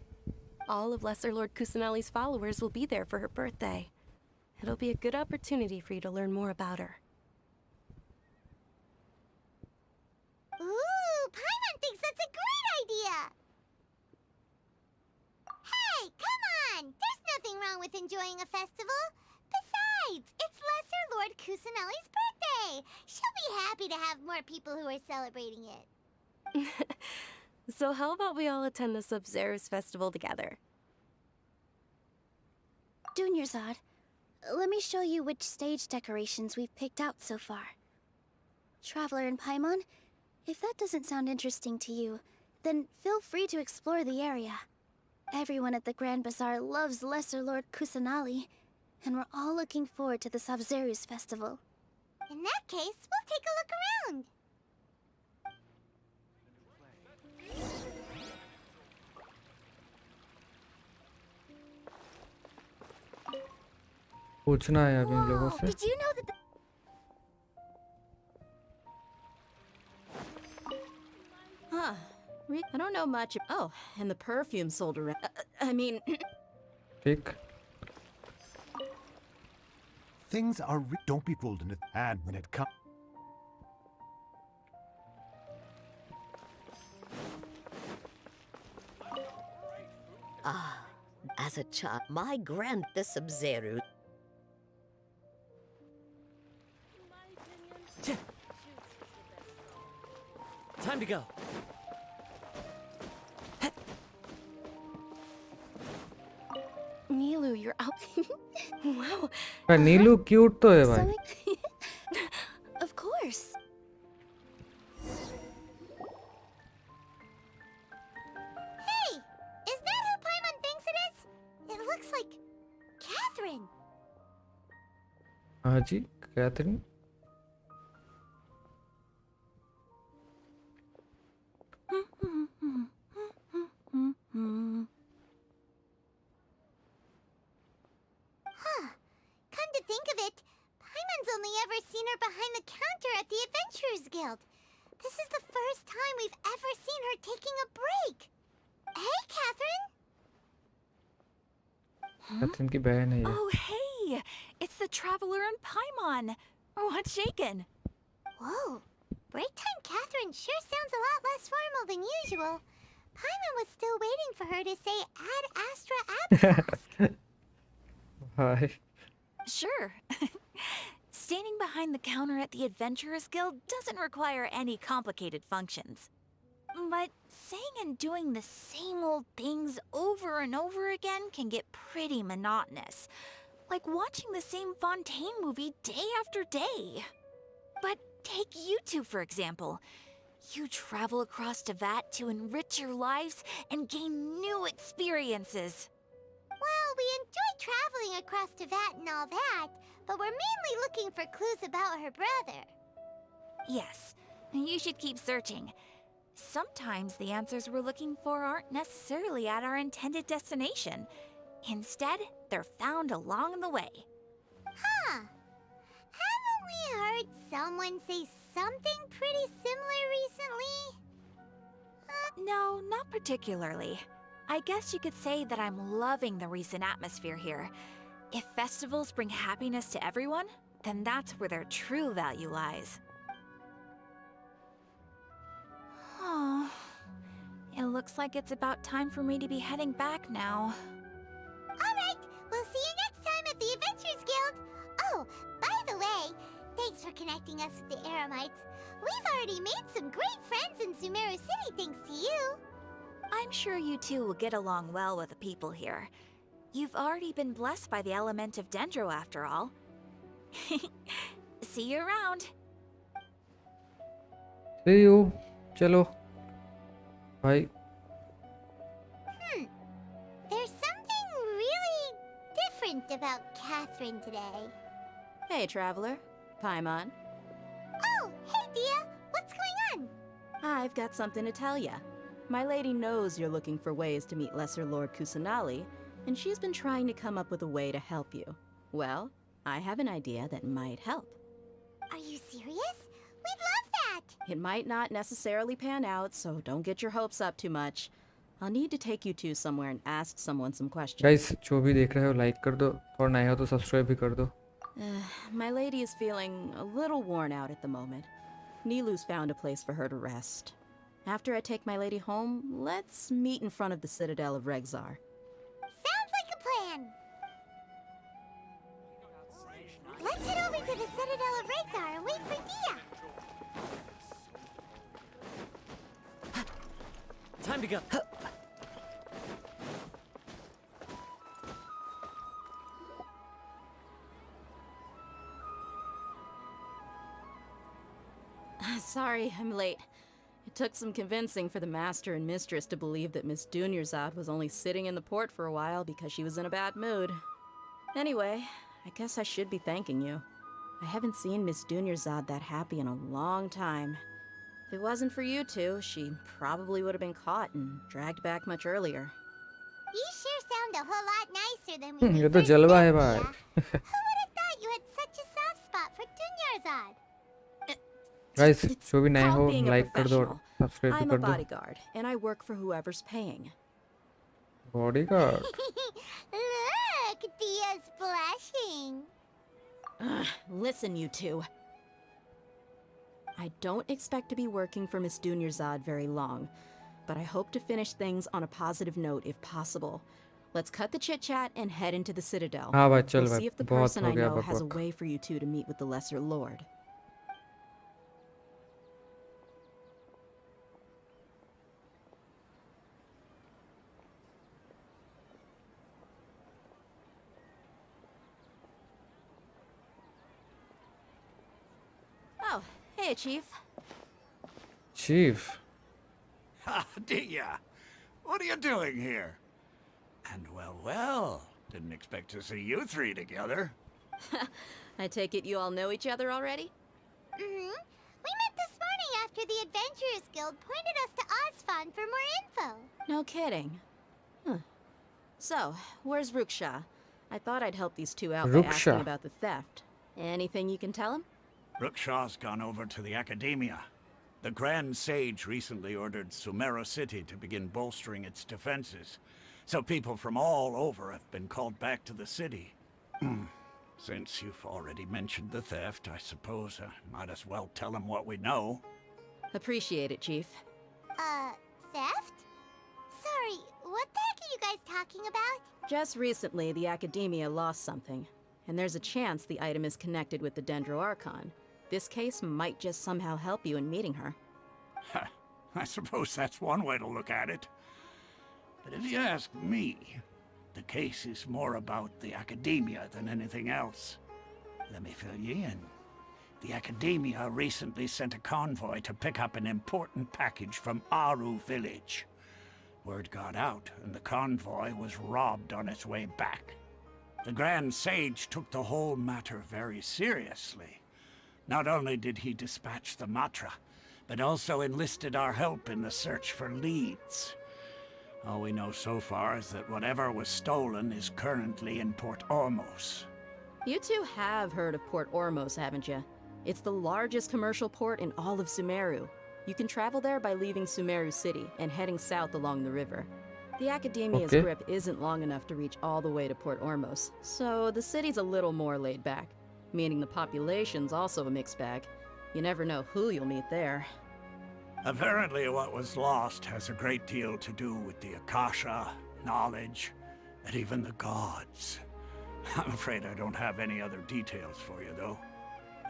All of Lesser Lord Kusanali's followers will be there for her birthday. It'll be a good opportunity for you to learn more about her. enjoying a festival. Besides, it's Lesser Lord Kusanelli's birthday. She'll be happy to have more people who are celebrating it. So how about we all attend the Sub-Zero's festival together? Dunyarzad, let me show you which stage decorations we've picked out so far. Traveler and Paimon, if that doesn't sound interesting to you, then feel free to explore the area. Everyone at the Grand Bazaar loves Lesser Lord Kusanali, and we're all looking forward to the Sub-Zero's festival. In that case, we'll take a look around. पूछना है अभी इन लोगों से। Did you know that Huh. I don't know much. Oh, and the perfume sold around. I mean. ठीक। Things are don't be pulled in it, and when it comes. Ah, as a child, my grand the Sub-Zero. Time to go. Nilu, you're out. Wow. Neelu cute तो है भाई। Of course. Hey, is that who Paimon thinks it is? It looks like Catherine. हाँ जी, Catherine. Huh. Come to think of it, Paimon's only ever seen her behind the counter at the Adventurers Guild. This is the first time we've ever seen her taking a break. Hey, Catherine. Catherine की बहन है ये। Oh, hey! It's the Traveler and Paimon. What's shaken? Whoa. Break time Catherine sure sounds a lot less formal than usual. Paimon was still waiting for her to say Ad Astra Absas. Hi. Sure. Standing behind the counter at the Adventurers Guild doesn't require any complicated functions. But saying and doing the same old things over and over again can get pretty monotonous. Like watching the same Fontaine movie day after day. But take you two, for example. You travel across Tevat to enrich your lives and gain new experiences. Well, we enjoy traveling across Tevat and all that, but we're mainly looking for clues about her brother. Yes, you should keep searching. Sometimes the answers we're looking for aren't necessarily at our intended destination. Instead, they're found along the way. Huh. Haven't we heard someone say something pretty similar recently? No, not particularly. I guess you could say that I'm loving the recent atmosphere here. If festivals bring happiness to everyone, then that's where their true value lies. Oh, it looks like it's about time for me to be heading back now. Alright, we'll see you next time at the Adventurers Guild. Oh, by the way, thanks for connecting us with the Eremites. We've already made some great friends in Sumeru City thanks to you. I'm sure you two will get along well with the people here. You've already been blessed by the element of Dendro after all. See you around. See you. चलो. Bye. There's something really different about Catherine today. Hey, Traveler. Paimon. Oh, hey Dia, what's going on? I've got something to tell ya. My lady knows you're looking for ways to meet Lesser Lord Kusanali, and she's been trying to come up with a way to help you. Well, I have an idea that might help. Are you serious? We'd love that! It might not necessarily pan out, so don't get your hopes up too much. I'll need to take you two somewhere and ask someone some questions. Guys, जो भी देख रहे हो like कर दो और नए हो तो सब्सक्राइब भी कर दो. My lady is feeling a little worn out at the moment. Nilu's found a place for her to rest. After I take my lady home, let's meet in front of the Citadel of Regzar. Sounds like a plan! Exar and wait for Dia. Time to go. Sorry, I'm late. It took some convincing for the master and mistress to believe that Miss Dunyarzad was only sitting in the port for a while because she was in a bad mood. Anyway, I guess I should be thanking you. I haven't seen Miss Dunyarzad that happy in a long time. If it wasn't for you two, she probably would have been caught and dragged back much earlier. You sure sound a whole lot nicer than when we ये तो first जलवा है met, भाई. Dia. Who would have thought you had such a soft spot for Dunyarzad? Guys, जो भी नए called हो being a like कर दो और professional. सब्सक्राइब भी I'm a कर दो. bodyguard, and I work for whoever's paying. Bodyguard. Look, Dia's blushing. Listen, you two. I don't expect to be working for Miss Dunyarzad very long, but I hope to finish things on a positive note if possible. Let's cut the chit-chat and head into the Citadel. हाँ भाई चल We'll भाई see if the बहुत person हो I गया know has a बकबक. way for you two to meet with the Lesser Lord. Oh, hey, Chief. Chief. Ah, Dia, what are you doing here? And well, didn't expect to see you three together. I take it you all know each other already? Mm-hmm. We met this morning after the Adventurers Guild pointed us to Osfond for more info. No kidding. Huh. So, where's Ruksha? I thought I'd help these two out by asking Ruksha. about the theft. Anything you can tell him? Rukshaw's gone over to the Academia. The Grand Sage recently ordered Sumeru City to begin bolstering its defenses, so people from all over have been called back to the city. Since you've already mentioned the theft, I suppose I might as well tell him what we know. Appreciate it, Chief. Theft? Sorry, what the heck are you guys talking about? Just recently, the Academia lost something, and there's a chance the item is connected with the Dendro Archon. This case might just somehow help you in meeting her. I suppose that's one way to look at it. But if you ask me, the case is more about the Academia than anything else. Let me fill you in. The Academia recently sent a convoy to pick up an important package from Aru village. Word got out, and the convoy was robbed on its way back. The Grand Sage took the whole matter very seriously. Not only did he dispatch the Matra, but also enlisted our help in the search for leads. All we know so far is that whatever was stolen is currently in Port Ormos. You two have heard of Port Ormos, haven't you? It's the largest commercial port in all of Sumeru. You can travel there by leaving Sumeru City and heading south along the river. The Academia's grip isn't long enough to reach all the way to Port Ormos, so the city's a little more laid back, meaning the population's also a mixed bag. You never know who you'll meet there. Apparently what was lost has a great deal to do with the Akasha, knowledge, and even the gods. I'm afraid I don't have any other details for you, though.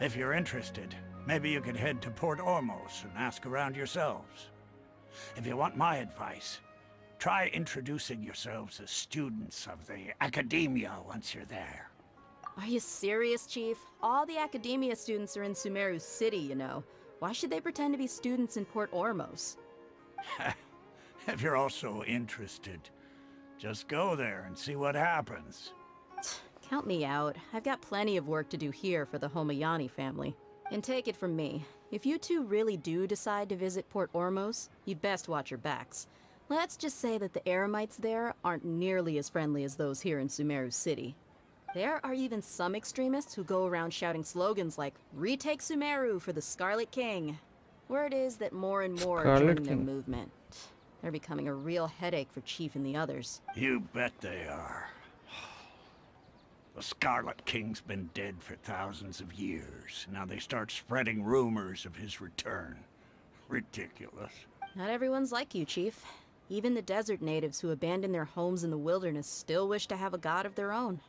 If you're interested, maybe you could head to Port Ormos and ask around yourselves. If you want my advice, try introducing yourselves as students of the Academia once you're there. Are you serious, Chief? All the Academia students are in Sumeru City, you know. Why should they pretend to be students in Port Ormos? If you're also interested, just go there and see what happens. Count me out. I've got plenty of work to do here for the Homayani family. And take it from me, if you two really do decide to visit Port Ormos, you'd best watch your backs. Let's just say that the Eremites there aren't nearly as friendly as those here in Sumeru City. There are even some extremists who go around shouting slogans like, "Retake Sumeru for the Scarlet King." Word is that more and more are joining their movement. They're becoming a real headache for Chief and the others. You bet they are. The Scarlet King's been dead for thousands of years. Now they start spreading rumors of his return. Ridiculous. Not everyone's like you, Chief. Even the desert natives who abandoned their homes in the wilderness still wish to have a god of their own.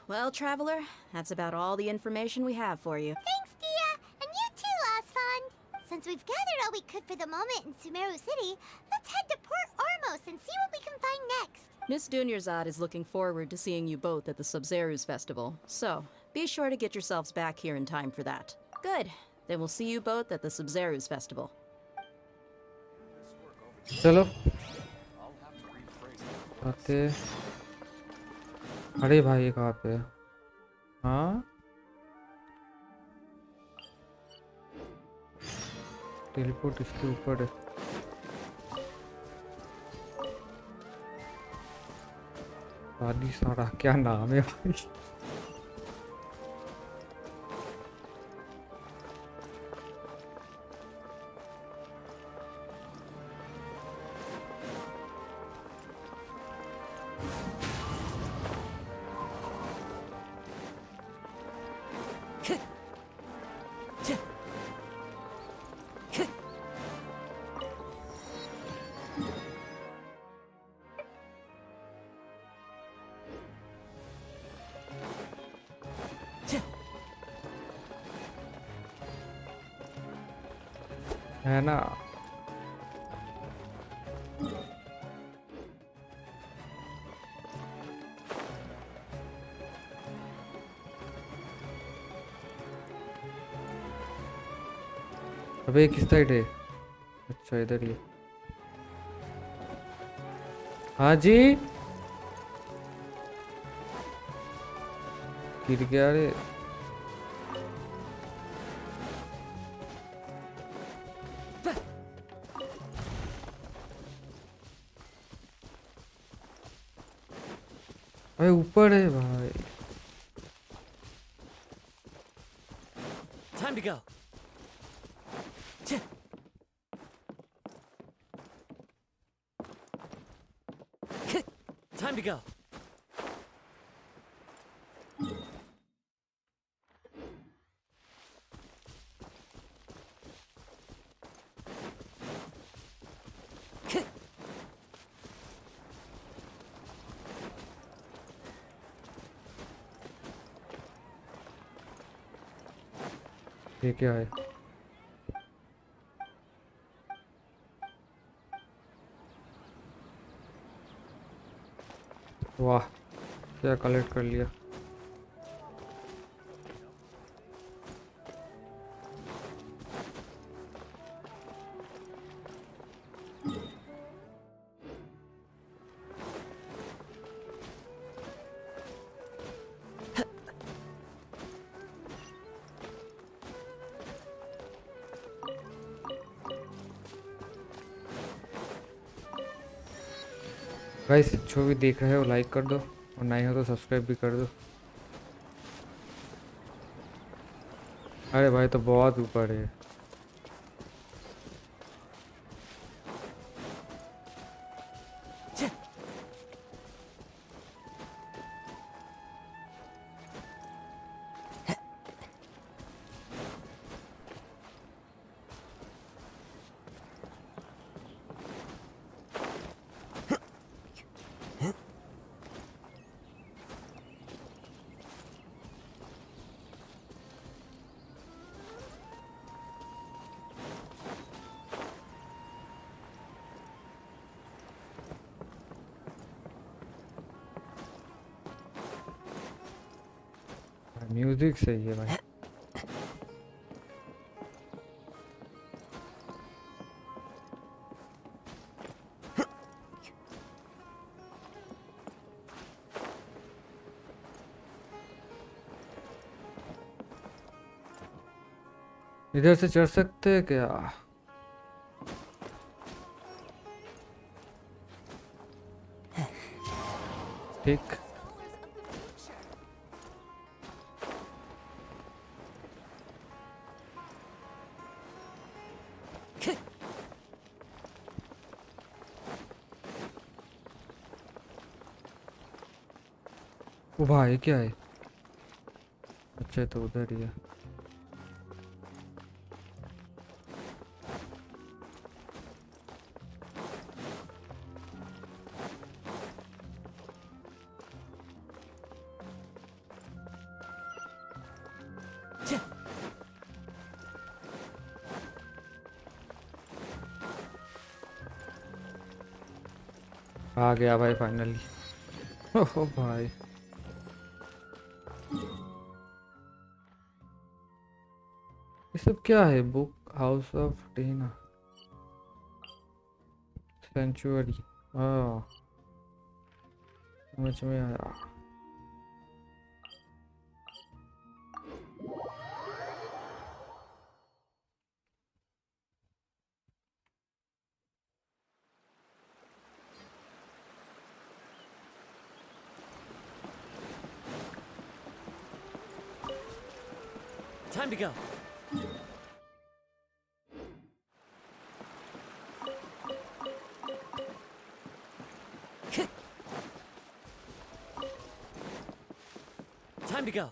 Well, traveler, that's about all the information we have for you. Thanks, Dia! And you too, Osfond! Since we've gathered all we could for the moment in Sumeru City, let's head to Port Ormos and see what we can find next. Miss Dunyarzad is looking forward to seeing you both at the Sub-Zeru's festival, so be sure to get yourselves back here in time for that. Good. Then we'll see you both at the Sub-Zeru's festival. चलो आते। अरे भाई ये कहाँ पे है? हाँ teleport इसके ऊपर है। वादी सारा क्या नाम है भाई? है ना? अबे किस साइड है? अच्छा इधर ही। हाँ जी गिर गया रे। अरे ऊपर है भाई। Time to go. Time to go. ये क्या है? वाह क्या कलेक्ट कर लिया। गाइस जो भी देख रहे हो लाइक कर दो और नहीं हो तो सब्सक्राइब भी कर दो। अरे भाई तो बहुत ऊपर है। म्यूजिक सही है भाई। इधर से चढ़ सकते हैं क्या? ठीक वो भाई क्या है? अच्छा तो उधर ही है। आ गया भाई फाइनली। ओह भाई ये सब क्या है? Book house of Tina century. हाँ समझ में आया। Time to go. Time to go.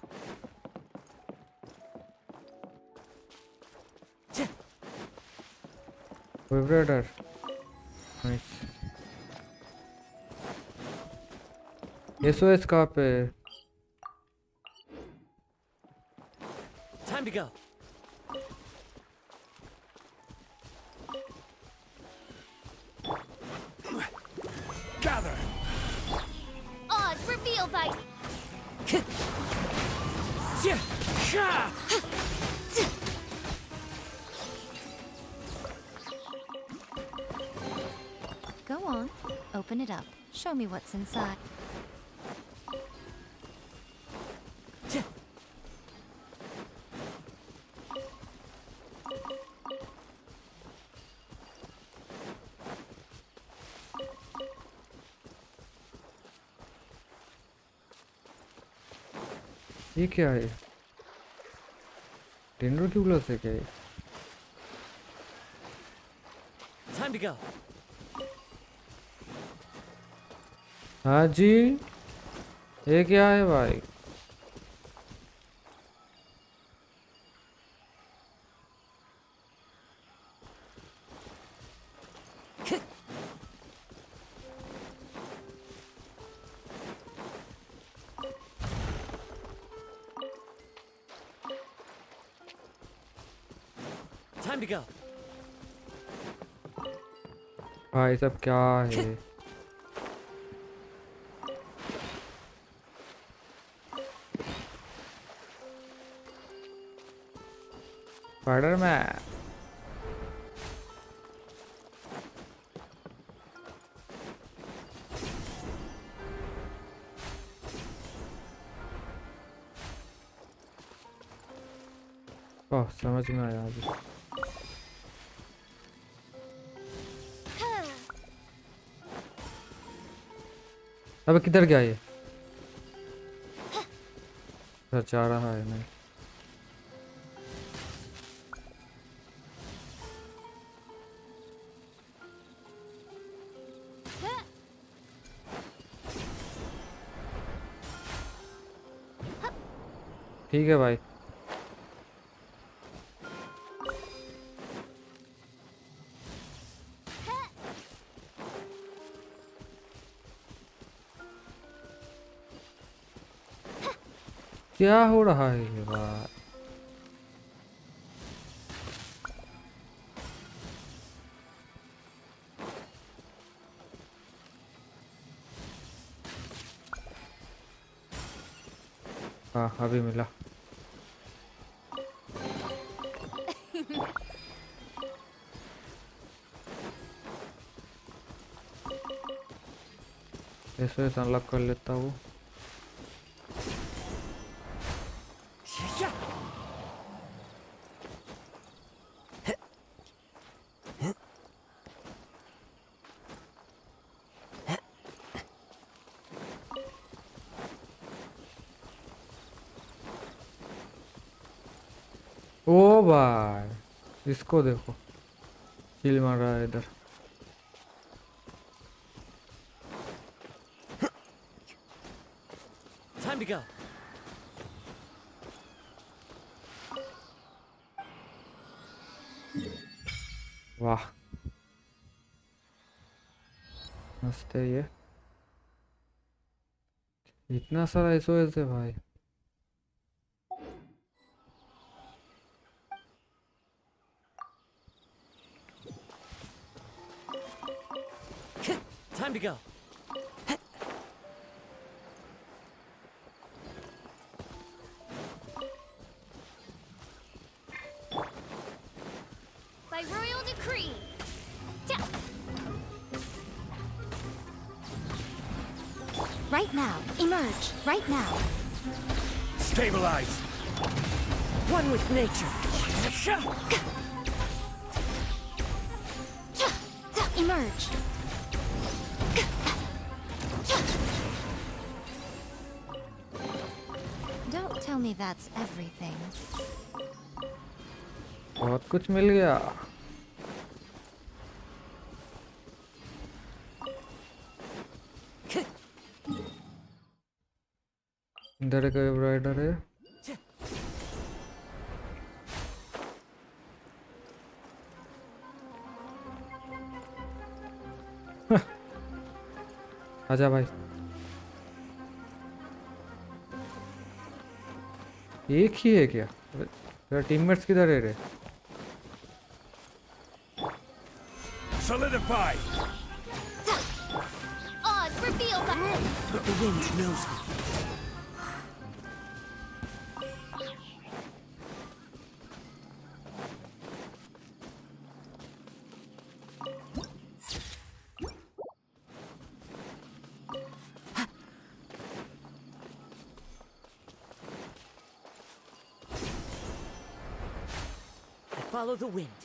Vibrator. Nice. SOS कहाँ पे? Time to go. Gather! Oz, reveal thy... Go on, open it up. Show me what's inside. ये क्या है? टेंडर क्यों ब्लॉस है क्या ये? Time to go. हाँ जी ये क्या है भाई? Time to go. भाई सब क्या है? स्पाइडरमैन। ओह समझ में आया अभी। अब किधर गया ये? इधर जा रहा है नहीं। ठीक है भाई। क्या हो रहा है ये बात? हाँ अभी मिला। ऐसे अनलॉक कर लेता हूँ। ओ भाई इसको देखो चिल मार रहा है इधर। Time to go. वाह मस्त है ये। इतना सारा एसओएस है भाई। Time to go. by royal decree. Right now. Emerge. Right now. Stabilize! One with nature. Emerge. Don't tell me that's everything. बहुत कुछ मिल गया. इधर एक राइडर है. आजा भाई. एक ही है क्या? तेरा टीममेट्स किधर है रे? Solidify! Oz, reveal that. The wind knows me. Follow the wind.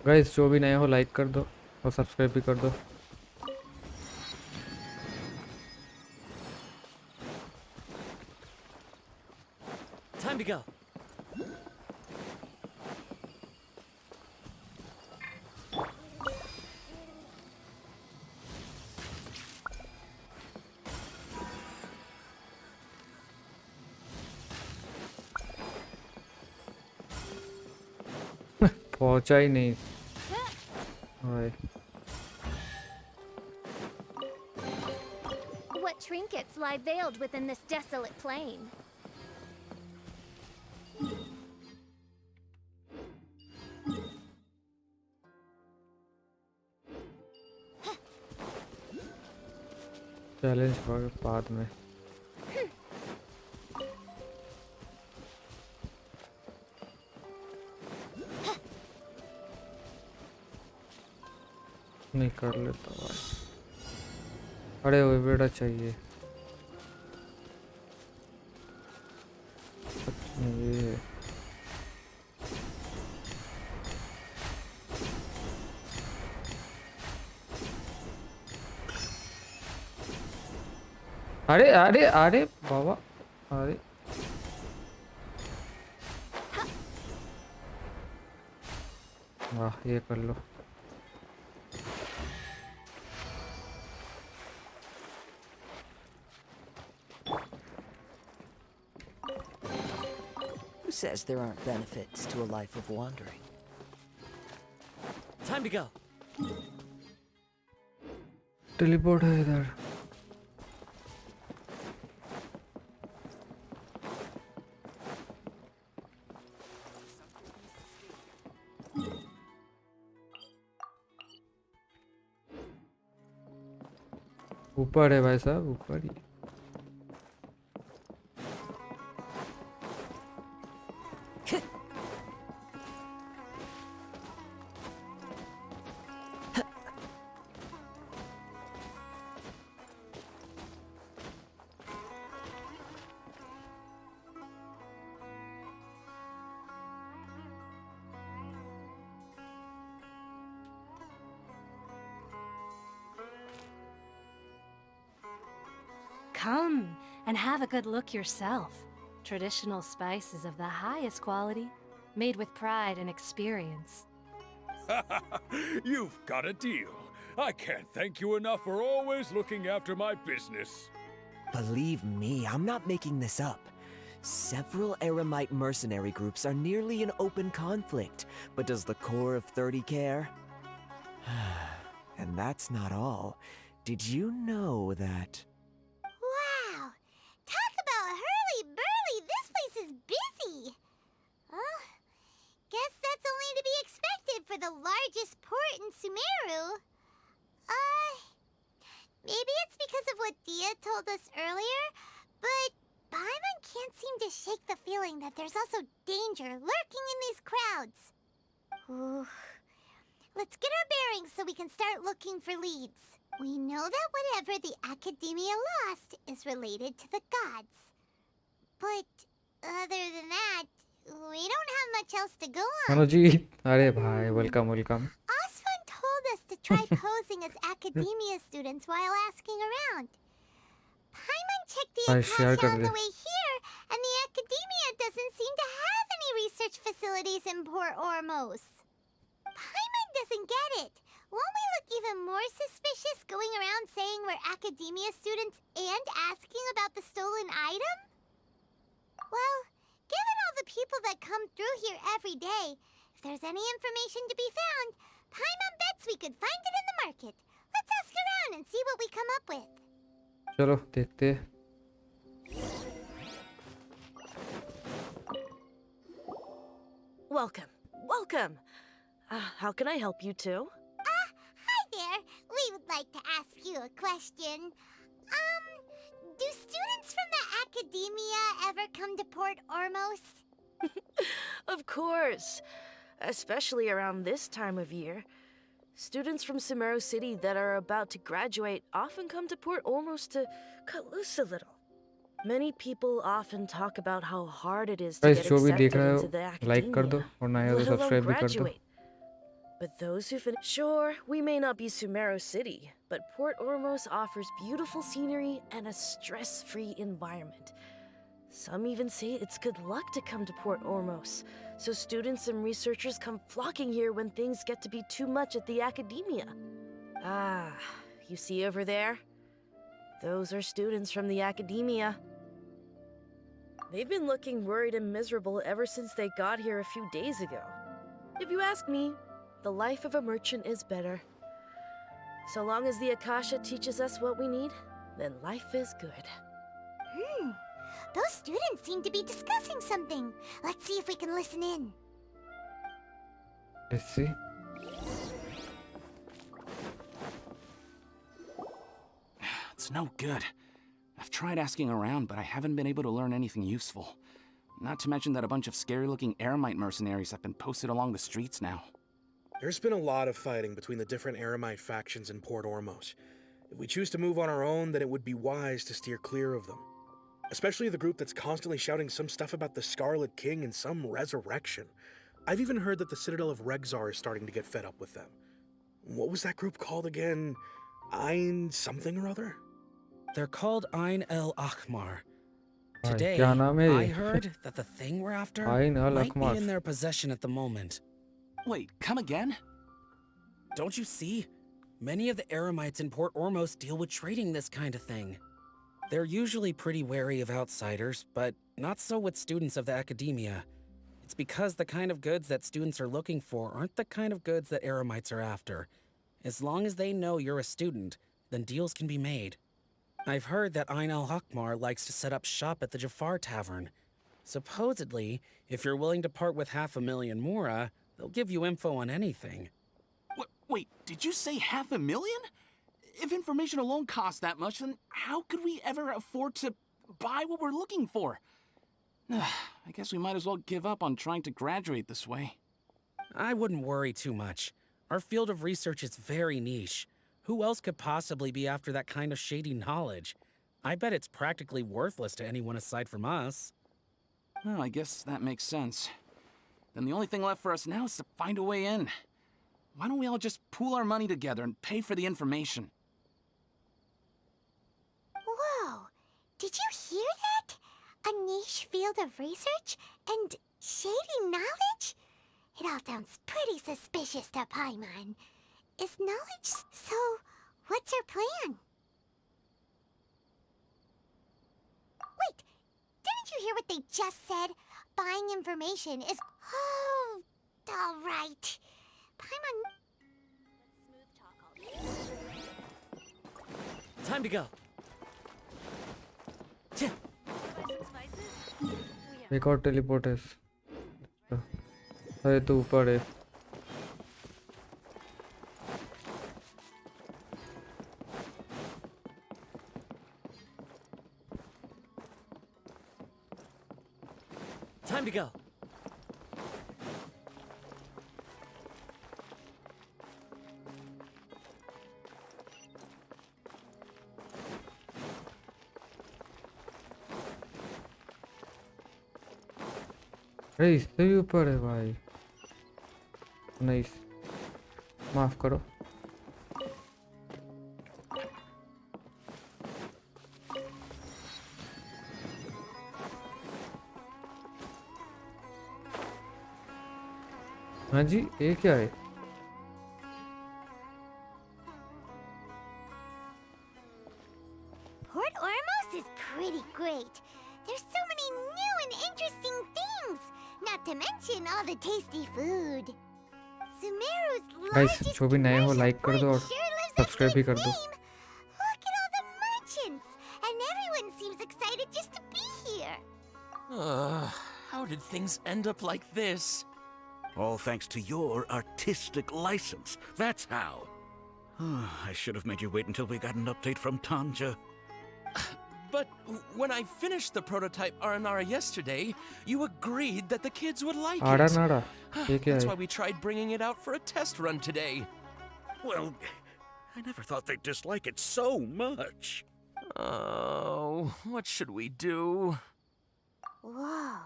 Guys जो भी नए हो लाइक कर दो और सब्सक्राइब भी कर दो. Time to go. पहुंचा ही नहीं. ओए. What trinkets lie veiled within this desolate plain? Challenge बाद में. नहीं कर लेता भाई. अरे वो बेटा चाहिए. ये अरे अरे अरे बाबा. अरे वाह ये कर लो. Who says there aren't benefits to a life of wandering? Time to go. Teleport है इधर. ऊपर है भाई साहब, ऊपर ही. Come and have a good look yourself. Traditional spices of the highest quality, made with pride and experience. You've got a deal. I can't thank you enough for always looking after my business. Believe me, I'm not making this up. Several Eremite mercenary groups are nearly in open conflict, but does the core of 30 care? And that's not all. Did you know that... Wow! Talk about hurly-burly! This place is busy! Oh, guess that's only to be expected for the largest port in Sumeru. Maybe it's because of what Dia told us earlier, but Paimon can't seem to shake the feeling that there's also danger lurking in these crowds. Ooh. Let's get our bearings so we can start looking for leads. We know that whatever the Academia lost is related to the gods. But other than that, we don't have much else to go on. Manojit, अरे भाई, welcome. Osfun told us to try posing as Academia students while asking around. Paimon checked the भाई share Akasha कर on they. the way here, and the Academia doesn't seem to have any research facilities in Port Ormos. Paimon doesn't get it. Won't we look even more suspicious going around saying we're Academia students and asking about the stolen item? Well, given all the people that come through here every day, if there's any information to be found, Paimon bets we could find it in the market. Let's ask around and see what we come up with. चलो देखते हैं. Welcome. How can I help you too? Hi there. We would like to ask you a question. Do students from the Academia ever come to Port Ormos? Of course. Especially around this time of year. Students from Sumeru City that are about to graduate often come to Port Ormos to cut loose a little. Many people often talk about how hard it is to Guys, get जो भी देख accepted रहे into हो the Academia, like कर दो और नया हो तो let alone subscribe भी कर दो. graduate. But those who finish... Sure, we may not be Sumeru City, but Port Ormos offers beautiful scenery and a stress-free environment. Some even say it's good luck to come to Port Ormos, so students and researchers come flocking here when things get to be too much at the Academia. Ah, you see over there? Those are students from the Academia. They've been looking worried and miserable ever since they got here a few days ago. If you ask me, the life of a merchant is better. So long as the Akasha teaches us what we need, then life is good. Those students seem to be discussing something. Let's see if we can listen in. Let's see. It's no good. I've tried asking around, but I haven't been able to learn anything useful. Not to mention that a bunch of scary-looking Eremite mercenaries have been posted along the streets now. There's been a lot of fighting between the different Eremite factions in Port Ormos. If we choose to move on our own, then it would be wise to steer clear of them. Especially the group that's constantly shouting some stuff about the Scarlet King and some resurrection. I've even heard that the Citadel of Regzar is starting to get fed up with them. What was that group called again? Ein something or other? They're called Ein El Akhmar. भाई, Today, क्या नाम है I ये? heard that the thing we're after Ein El might be Akhmar. in their possession at the moment. Wait, come again? Don't you see? Many of the Eremites in Port Ormos deal with trading this kind of thing. They're usually pretty wary of outsiders, but not so with students of the Academia. It's because the kind of goods that students are looking for aren't the kind of goods that Eremites are after. As long as they know you're a student, then deals can be made. I've heard that Ein El Hakmar likes to set up shop at the Jafar Tavern. Supposedly, if you're willing to part with 500,000 Mora, they'll give you info on anything. Wait, did you say 500,000? If information alone costs that much, then how could we ever afford to buy what we're looking for? I guess we might as well give up on trying to graduate this way. I wouldn't worry too much. Our field of research is very niche. Who else could possibly be after that kind of shady knowledge? I bet it's practically worthless to anyone aside from us. Well, I guess that makes sense. Then the only thing left for us now is to find a way in. Why don't we all just pool our money together and pay for the information? Whoa! Did you hear that? A niche field of research and shady knowledge? It all sounds pretty suspicious to Paimon. Is knowledge so? What's her plan? Wait! Didn't you hear what they just said? Buying information is... Oh, all right. Paimon... Time to go. एक और teleport है. अरे तो ऊपर है. अरे इससे भी ऊपर है भाई। नाइस, माफ करो। हाँ जी, ये क्या है? Port Ormos is pretty great. There's so many new and interesting things, not to mention all the tasty food. Sumeru's guys largest जो भी नए हो लाइक कर दो और sure lives up सब्सक्राइब भी कर दो। Look at all the merchants, and everyone seems excited just to be here. How did things end up like this? All thanks to your artistic license. That's how. I should have made you wait until we got an update from Tanja. But when I finished the prototype Aranara yesterday, you agreed that the kids would like it. Aranara, ये क्या That's है? why we tried bringing it out for a test run today. Well, I never thought they'd dislike it so much. Oh, what should we do? Whoa.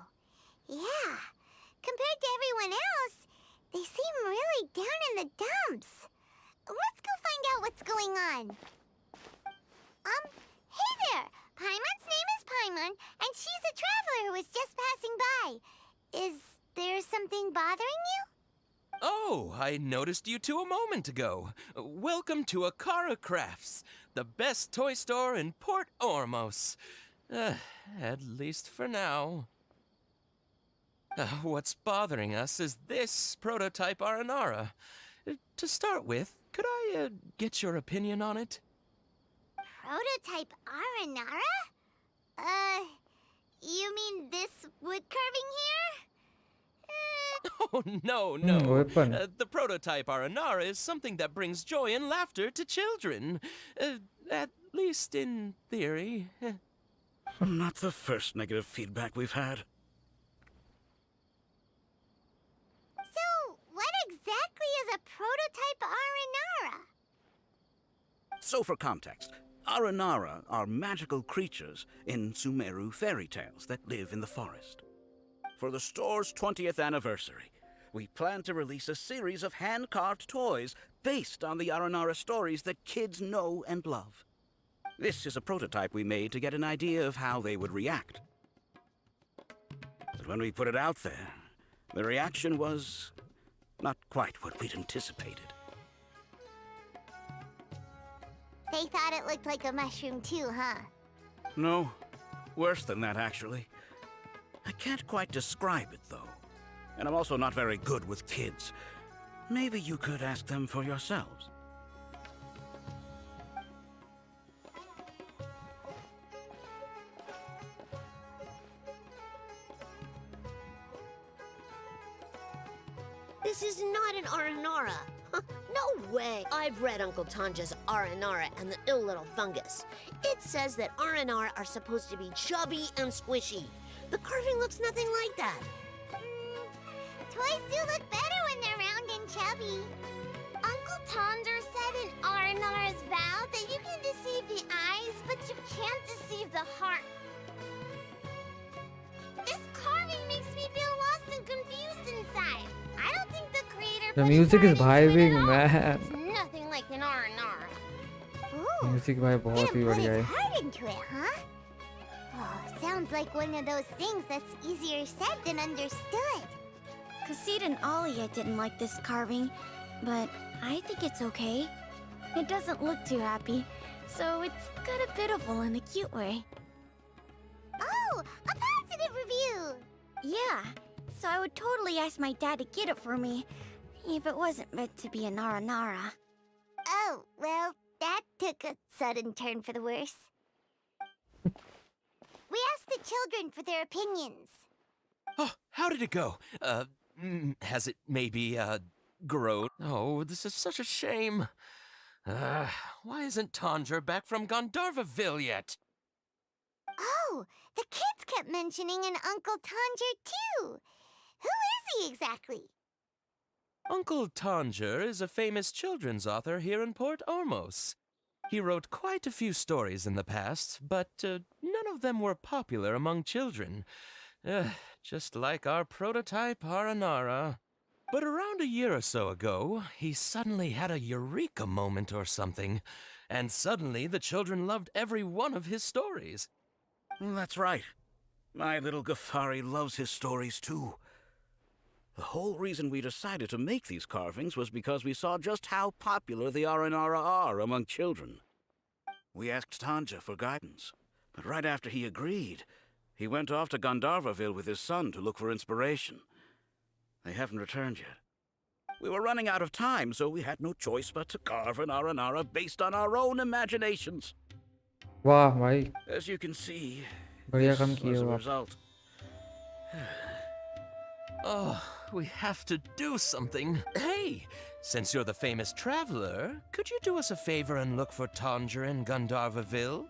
Yeah. Compared to everyone else, they seem really down in the dumps. Let's go find out what's going on. Hey there! Paimon's name is Paimon, and she's a traveler who was just passing by. Is there something bothering you? Oh, I noticed you two a moment ago. Welcome to Akara Crafts, the best toy store in Port Ormos. At least for now. What's bothering us is this prototype Aranara. To start with, could I get your opinion on it? Prototype Aranara? You mean this wood carving here? Oh, no. weapon. The prototype Aranara is something that brings joy and laughter to children. At least in theory. Not the first negative feedback we've had. So, what exactly is a prototype Aranara? So for context, Aranara are magical creatures in Sumeru fairy tales that live in the forest. For the store's 20th anniversary, we plan to release a series of hand-carved toys based on the Aranara stories that kids know and love. This is a prototype we made to get an idea of how they would react. But when we put it out there, the reaction was not quite what we'd anticipated. They thought it looked like a mushroom too, huh? No, worse than that, actually. I can't quite describe it, though. And I'm also not very good with kids. Maybe you could ask them for yourselves. This is not an Aranara. No way. I've read Uncle Tanja's Aranara and the ill little fungus. It says that Aranara are supposed to be chubby and squishy. The carving looks nothing like that. Toys do look better when they're round and chubby. Uncle Tonder said in Aranara's vow that you can deceive the eyes, but you can't deceive the heart. This carving makes me feel lost and confused inside. I don't think the creator The put music his is heart into it vibing, at all. man. It's nothing like an Aranara. Ooh, music भाई बहुत ही didn't put बढ़िया his है। heart into it, huh? Oh, sounds like one of those things that's easier said than understood. Kassid and Alia didn't like this carving, but I think it's okay. It doesn't look too happy, so it's kind of pitiful in a cute way. Oh, a positive review! Yeah, so I would totally ask my dad to get it for me, if it wasn't meant to be a Nara. Oh, well, that took a sudden turn for the worse. We asked the children for their opinions. Oh, how did it go? Has it maybe, grown? Oh, this is such a shame. Why isn't Tanger back from Gandharvaville yet? Oh, the kids kept mentioning an Uncle Tanger, too. Who is he exactly? Uncle Tanger is a famous children's author here in Port Ormos. He wrote quite a few stories in the past, but none of them were popular among children. Just like our prototype Aranara. But around a year or so ago, he suddenly had a eureka moment or something, and suddenly the children loved every one of his stories. That's right. My little Ghaffari loves his stories too. The whole reason we decided to make these carvings was because we saw just how popular the Aranara are among children. We asked Tanja for guidance, but right after he agreed, he went off to Gandharvaville with his son to look for inspiration. They haven't returned yet. We were running out of time, so we had no choice but to carve an Aranara based on our own imaginations. वाह भाई As you can see, बढ़िया this काम was किए the हो आप result. Oh, we have to do something. Hey, since you're the famous traveler, could you do us a favor and look for Tanger in Gandharvaville?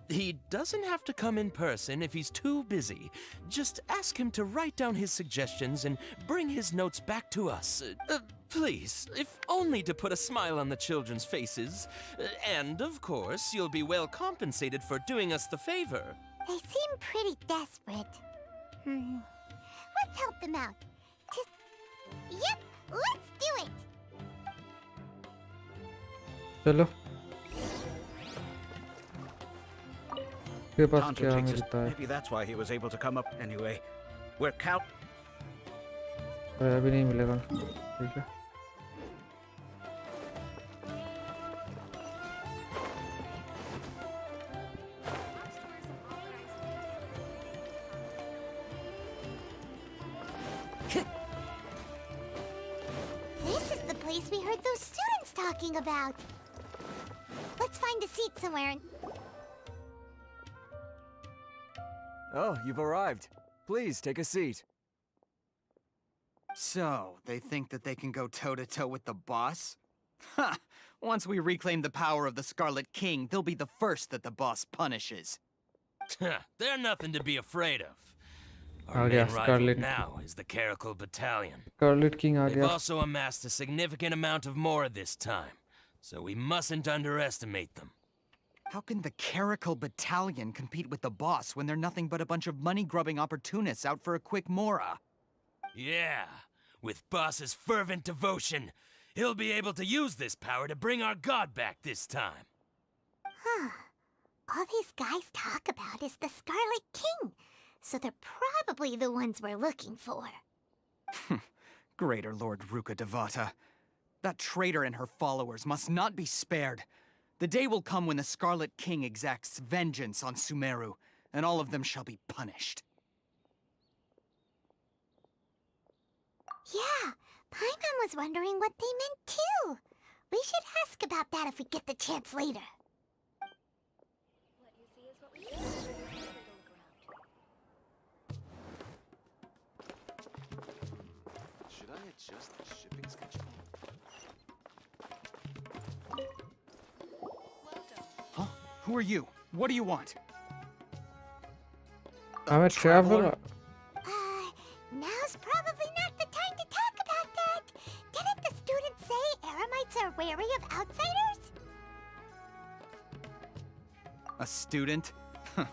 He doesn't have to come in person if he's too busy. Just ask him to write down his suggestions and bring his notes back to us. Please, if only to put a smile on the children's faces. And, of course, you'll be well compensated for doing us the favor. They seem pretty desperate. Let's help them out. Yep, let's do it. चलो के पास Tanja क्या takes us- मिलता है Maybe that's why he was able to come up anyway. We're count. अभी नहीं मिलेगा ठीक है This is the place we heard those students talking about. Let's find a seat somewhere and... Oh, you've arrived. Please take a seat. So, they think that they can go toe-to-toe with the boss? Ha! Once we reclaim the power of the Scarlet King, they'll be the first that the boss punishes. They're nothing to be afraid of. Uh Our गया main rival Scarlet now is the Caracal Battalion. Scarlet King uh They've गया also amassed a significant amount of more this time, so we mustn't underestimate them. How can the Caracal Battalion compete with the boss when they're nothing but a bunch of money-grubbing opportunists out for a quick mora? Yeah, with Boss's fervent devotion, he'll be able to use this power to bring our god back this time. Huh. All these guys talk about is the Scarlet King, so they're probably the ones we're looking for. Greater Lord Ruka Devata. That traitor and her followers must not be spared. The day will come when the Scarlet King exacts vengeance on Sumeru, and all of them shall be punished. Yeah, Paimon was wondering what they meant too. We should ask about that if we get the chance later. Should I adjust the shipping schedule? Huh? Who are you? What do you want? I'm a traveler Now's probably not the time to talk about that. Didn't the students say Eremites are wary of outsiders? A student? Huh.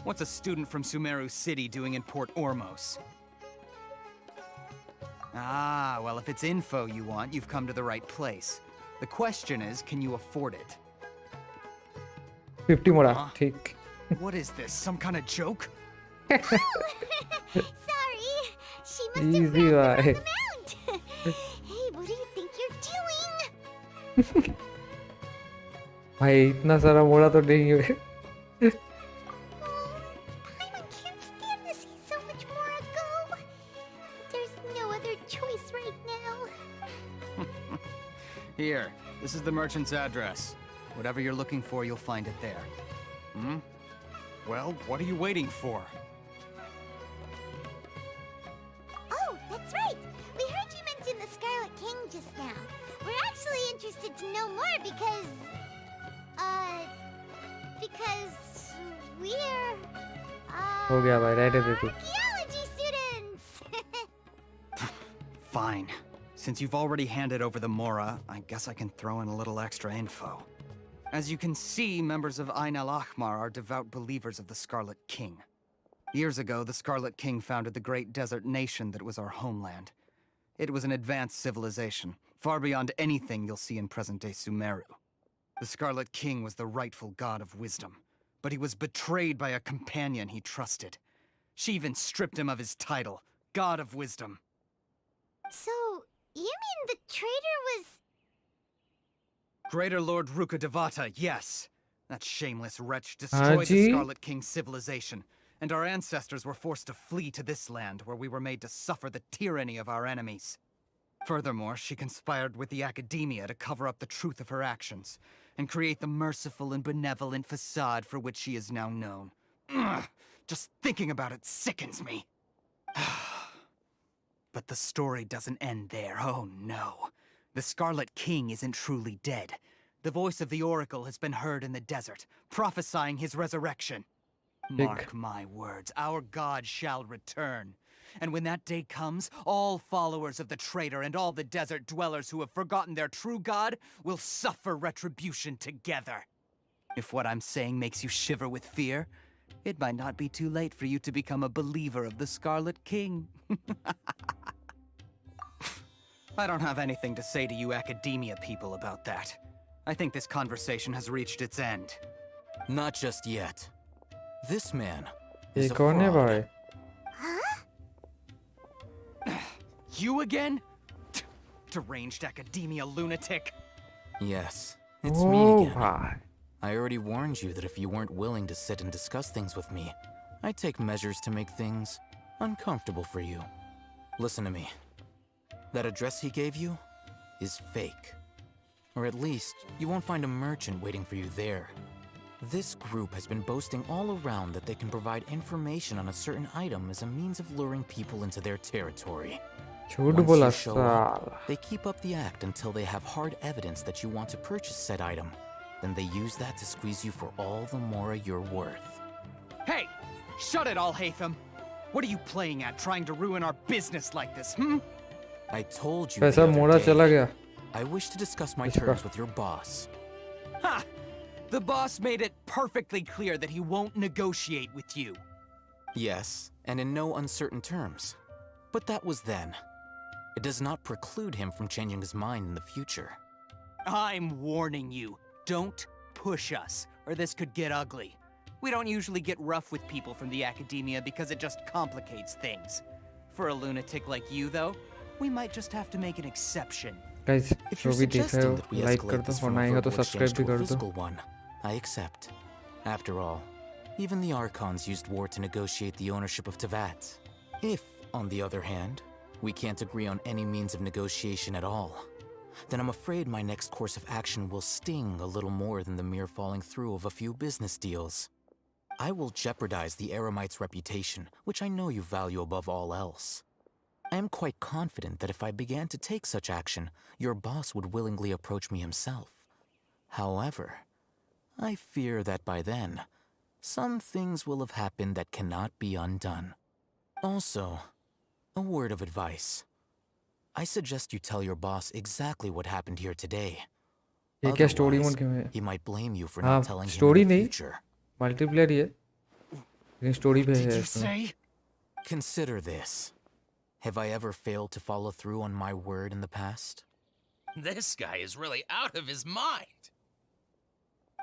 What's a student from Sumeru City doing in Port Ormos? Ah, well, if it's info you want, you've come to the right place. The question is, can you afford it? 50 मोड़ा Huh? ठीक What is this, some kind of joke? Sorry, she must have easy rounded भाई on the amount. Hey, what do you think you're doing? भाई इतना सारा मोड़ा तो नहीं है Paimon can't stand to see so much more go. But there's no other choice right now. Here, this is the merchant's address. Whatever you're looking for, you'll find it there. Hmm? Well, what are you waiting for? Oh, that's right. We heard you mention the Scarlet King just now. We're actually interested to know more because we're हो गया भाई रहने दे तू archaeology students. Fine. Since you've already handed over the Mora, I guess I can throw in a little extra info. As you can see, members of Ain al-Ahmar are devout believers of the Scarlet King. Years ago, the Scarlet King founded the great desert nation that was our homeland. It was an advanced civilization, far beyond anything you'll see in present-day Sumeru. The Scarlet King was the rightful god of wisdom, but he was betrayed by a companion he trusted. She even stripped him of his title, God of Wisdom. So, you mean the traitor was... Greater Lord Rukkhadevata, yes. That shameless wretch destroyed the Scarlet King's civilization, and our ancestors were forced to flee to this land where we were made to suffer the tyranny of our enemies. Furthermore, she conspired with the Academia to cover up the truth of her actions, and create the merciful and benevolent facade for which she is now known. Ugh, just thinking about it sickens me. But the story doesn't end there, oh no. The Scarlet King isn't truly dead. The voice of the Oracle has been heard in the desert, prophesying his resurrection. Mark my words, our god shall return. And when that day comes, all followers of the traitor and all the desert dwellers who have forgotten their true god will suffer retribution together. If what I'm saying makes you shiver with fear, it might not be too late for you to become a believer of the Scarlet King. I don't have anything to say to you Academia people about that. I think this conversation has reached its end. Not just yet. This man ये is a कौन है fraud. भाई? You again? Deranged Academia lunatic. Yes, it's Oh, me again. भाई. I already warned you that if you weren't willing to sit and discuss things with me, I'd take measures to make things uncomfortable for you. Listen to me. That address he gave you is fake. Or at least, you won't find a merchant waiting for you there. This group has been boasting all around that they can provide information on a certain item as a means of luring people into their territory. झूठ Once बोला you show up, साला. they keep up the act until they have hard evidence that you want to purchase said item. Then they use that to squeeze you for all the more you're worth. Hey! Shut it all, Hatham! What are you playing at, trying to ruin our business like this, hmm? I told you पैसा the other मोड़ा day, चला गया. I wish to discuss my इसका. terms with your boss. Ha! The boss made it perfectly clear that he won't negotiate with you. Yes, and in no uncertain terms. But that was then. It does not preclude him from changing his mind in the future. I'm warning you. Don't push us, or this could get ugly. We don't usually get rough with people from the Academia because it just complicates things. For a lunatic like you, though, we might just have to make an exception. Guys, If जो you're भी देख रहे suggesting हो that we like कर escalate दो this और from ना a ही हो तो verbal सब्सक्राइब exchange भी to a कर दो. physical one, I accept. After all, even the Archons used war to negotiate the ownership of Tevat. If, on the other hand, we can't agree on any means of negotiation at all, then I'm afraid my next course of action will sting a little more than the mere falling through of a few business deals. I will jeopardize the Eremite's reputation, which I know you value above all else. I am quite confident that if I began to take such action, your boss would willingly approach me himself. However, I fear that by then, some things will have happened that cannot be undone. Also, a word of advice. I suggest you tell your boss exactly what happened here today. ये क्या story mode Otherwise, क्यों है? he might blame you for हाँ, not telling him story in the नहीं, future. Multiplayer ही है. लेकिन story पे है इसमें. Say? Consider this. Have I ever failed to follow through on my word in the past? This guy is really out of his mind.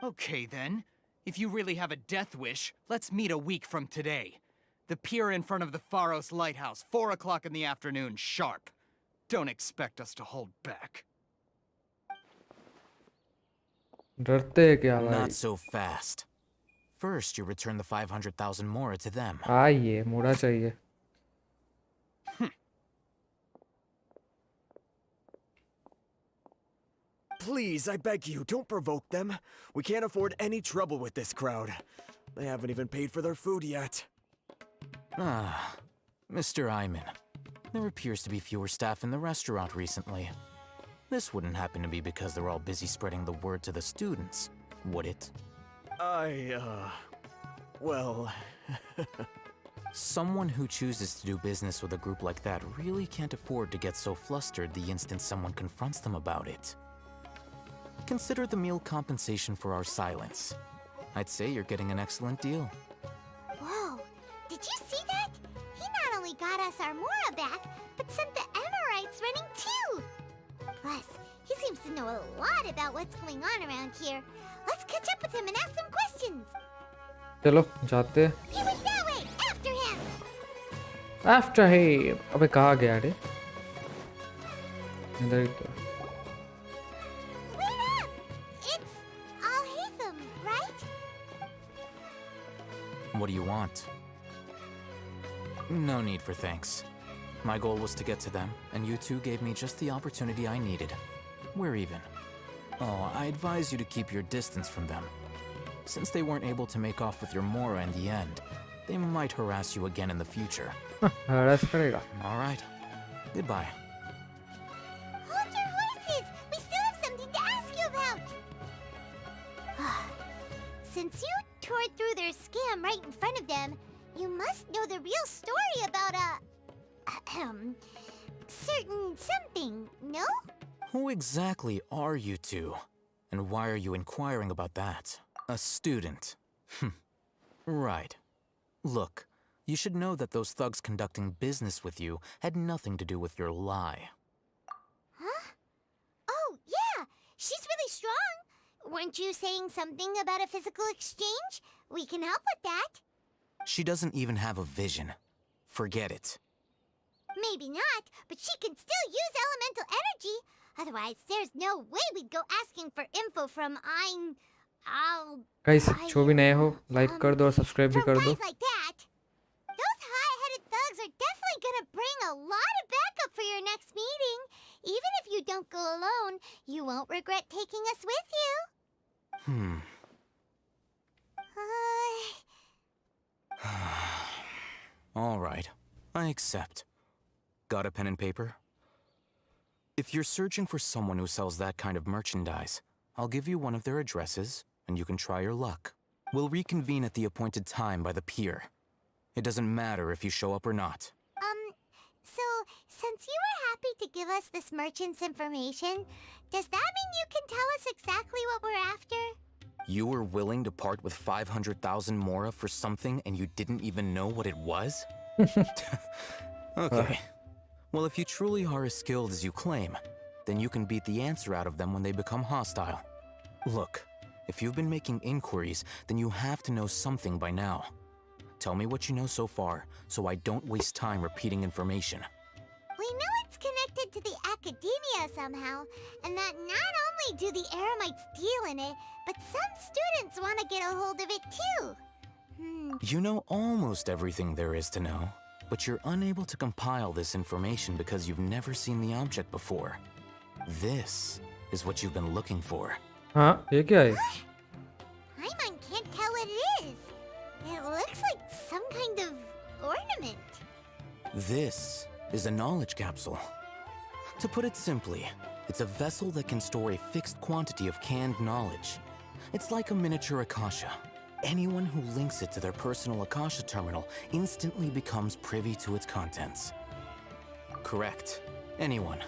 Okay, then. If you really have a death wish, let's meet a week from today. The pier in front of the Pharos Lighthouse, 4 o'clock in the afternoon, sharp. Don't expect us to hold back. डरते हैं क्या भाई? Not so fast. First, you return the 500,000 mora to them. आइए, मोड़ा चाहिए. Please, I beg you, don't provoke them. We can't afford any trouble with this crowd. They haven't even paid for their food yet. Ah, Mr. Iman. There appears to be fewer staff in the restaurant recently. This wouldn't happen to be because they're all busy spreading the word to the students, would it? Well... Someone who chooses to do business with a group like that really can't afford to get so flustered the instant someone confronts them about it. Consider the meal compensation for our silence. I'd say you're getting an excellent deal. Whoa, did Did you see that? He not only got us our Mora back, but sent the Emirites running too. Plus, he seems to know a lot about what's going on around here. Let's catch up with him and ask some questions. चलो जाते हैं. He went that way. After him. After him. अबे कहाँ गया रे? इधर ही तो. Wait up! It's Al-Haytham, right? What do you want? No need for thanks. My goal was to get to them, and you two gave me just the opportunity I needed. We're even. Oh, I advise you to keep your distance from them. Since they weren't able to make off with your Mora in the end, they might harass you again in the future. Harass करेगा. All right. Goodbye. Hold your horses! We still have something to ask you about! Since you tore through their scam right in front of them, you must know the real story about certain something, no? Who exactly are you two? And why are you inquiring about that? A student. Right. Look, you should know that those thugs conducting business with you had nothing to do with your lie. Huh? Oh, yeah! She's really strong! Weren't you saying something about a physical exchange? We can help with that. She doesn't even have a vision. Forget it. Maybe not, but she can still use elemental energy. Otherwise, there's no way we'd go asking for info from Guys, जो भी नए हो, like कर दो और subscribe भी कर दो. guys like that. Those hot-headed thugs are definitely gonna bring a lot of backup for your next meeting. Even if you don't go alone, you won't regret taking us with you. All right, I accept. Got a pen and paper? If you're searching for someone who sells that kind of merchandise, I'll give you one of their addresses, and you can try your luck. We'll reconvene at the appointed time by the pier. It doesn't matter if you show up or not. So, since you were happy to give us this merchant's information, does that mean you can tell us exactly what we're after? You were willing to part with 500,000 Mora for something and you didn't even know what it was? Okay. Well, if you truly are as skilled as you claim, then you can beat the answer out of them when they become hostile. Look, if you've been making inquiries, then you have to know something by now. Tell me what you know so far, so I don't waste time repeating information. We know it's connected to the academia somehow, and that not only do the Eremites deal in it, but some students want to get a hold of it too. You know almost everything there is to know, but you're unable to compile this information because you've never seen the object before. This is what you've been looking for. हाँ, ये क्या है? Paimon can't tell what it is. It looks like some kind of ornament. This is a knowledge capsule. To put it simply, it's a vessel that can store a fixed quantity of canned knowledge. It's like a miniature Akasha. Anyone who links it to their personal Akasha terminal instantly becomes privy to its contents. Correct. Anyone.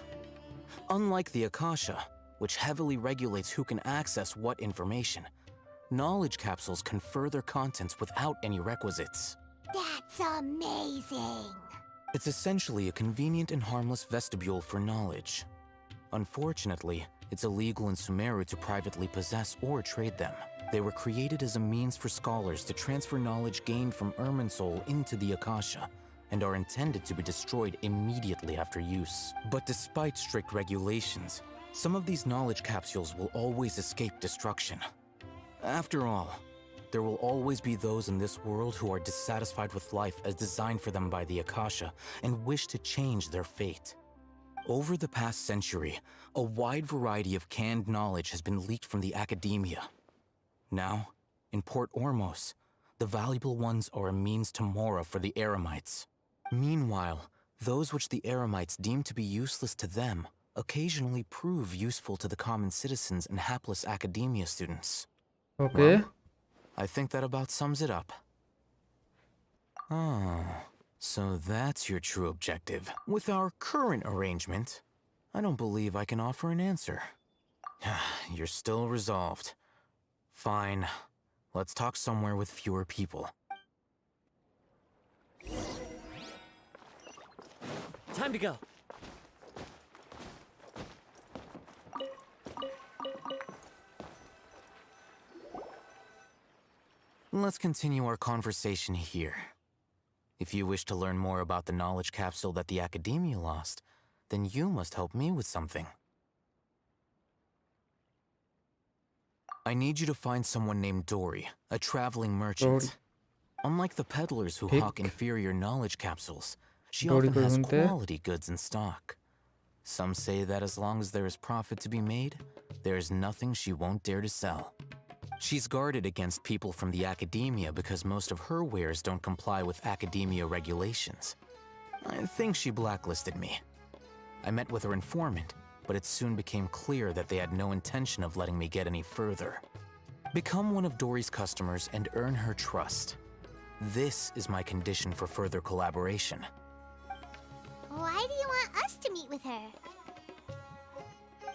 Unlike the Akasha, which heavily regulates who can access what information, knowledge capsules confer their contents without any requisites. That's amazing. It's essentially a convenient and harmless vestibule for knowledge. Unfortunately, it's illegal in Sumeru to privately possess or trade them. They were created as a means for scholars to transfer knowledge gained from Irminsul into the Akasha, and are intended to be destroyed immediately after use. But despite strict regulations, some of these knowledge capsules will always escape destruction. After all, there will always be those in this world who are dissatisfied with life as designed for them by the Akasha and wish to change their fate. Over the past century, a wide variety of canned knowledge has been leaked from the academia. Now, in Port Ormos, the valuable ones are a means to Mora for the Eremites. Meanwhile, those which the Eremites deem to be useless to them occasionally prove useful to the common citizens and hapless academia students. Okay. Well, I think that about sums it up. Ah, so that's your true objective. With our current arrangement, I don't believe I can offer an answer. You're still resolved. Fine. Let's talk somewhere with fewer people. Time to go. Let's continue our conversation here. If you wish to learn more about the knowledge capsule that the Academia lost, then you must help me with something. I need you to find someone named Dory, a traveling merchant. Dory. Unlike the peddlers who Pick. hawk inferior knowledge capsules, she Dory often को has ढूंढते हैं। quality goods in stock. Some say that as long as there is profit to be made, there is nothing she won't dare to sell. She's guarded against people from the Academia because most of her wares don't comply with Academia regulations. I think she blacklisted me. I met with her informant, but it soon became clear that they had no intention of letting me get any further. Become one of Dory's customers and earn her trust. This is my condition for further collaboration. Why do you want us to meet with her?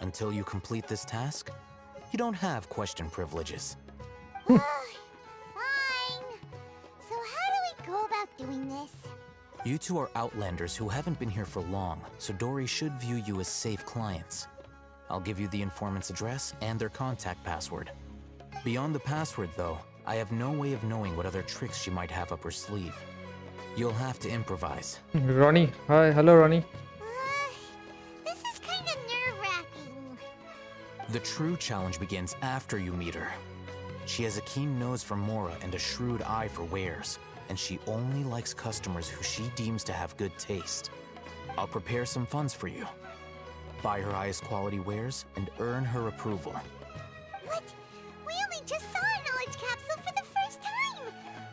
Until you complete this task, you don't have question privileges. Fine. So how do we go about doing this? You two are Outlanders who haven't been here for long, so Dory should view you as safe clients. I'll give you the informant's address and their contact password. Beyond the password, though, I have no way of knowing what other tricks she might have up her sleeve. You'll have to improvise. Ronnie. Hi. Hello, Ronnie. This is kind of nerve-wracking. The true challenge begins after you meet her. She has a keen nose for Mora and a shrewd eye for wares, and she only likes customers who she deems to have good taste. I'll prepare some funds for you. Buy her highest quality wares and earn her approval. But we only just saw a knowledge capsule for the first time.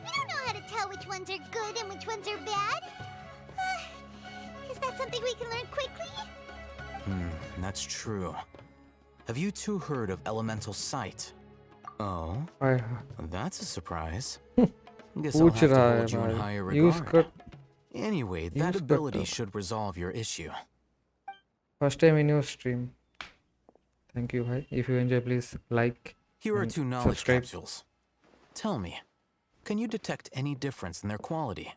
We don't know how to tell which ones are good and which ones are bad. Is that something we can learn quickly? That's true. Have you two heard of elemental sight? Oh, that's a surprise. Guess I'll have to hold you in higher regard. Anyway, that ability should resolve your issue. First time in your stream. Thank you, bhai. If you enjoy, please like. Here are and 2 knowledge subscribe. capsules. Tell me, can you detect any difference in their quality?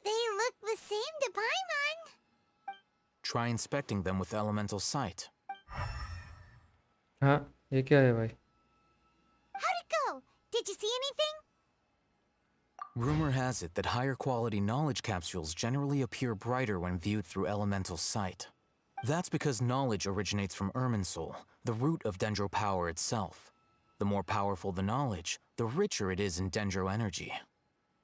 They look the same to Paimon. Try inspecting them with elemental sight. हाँ, ये क्या है भाई? How'd it go? Did you see anything? Rumor has it that higher quality knowledge capsules generally appear brighter when viewed through elemental sight. That's because knowledge originates from Irminsul, the root of Dendro power itself. The more powerful the knowledge, the richer it is in Dendro energy.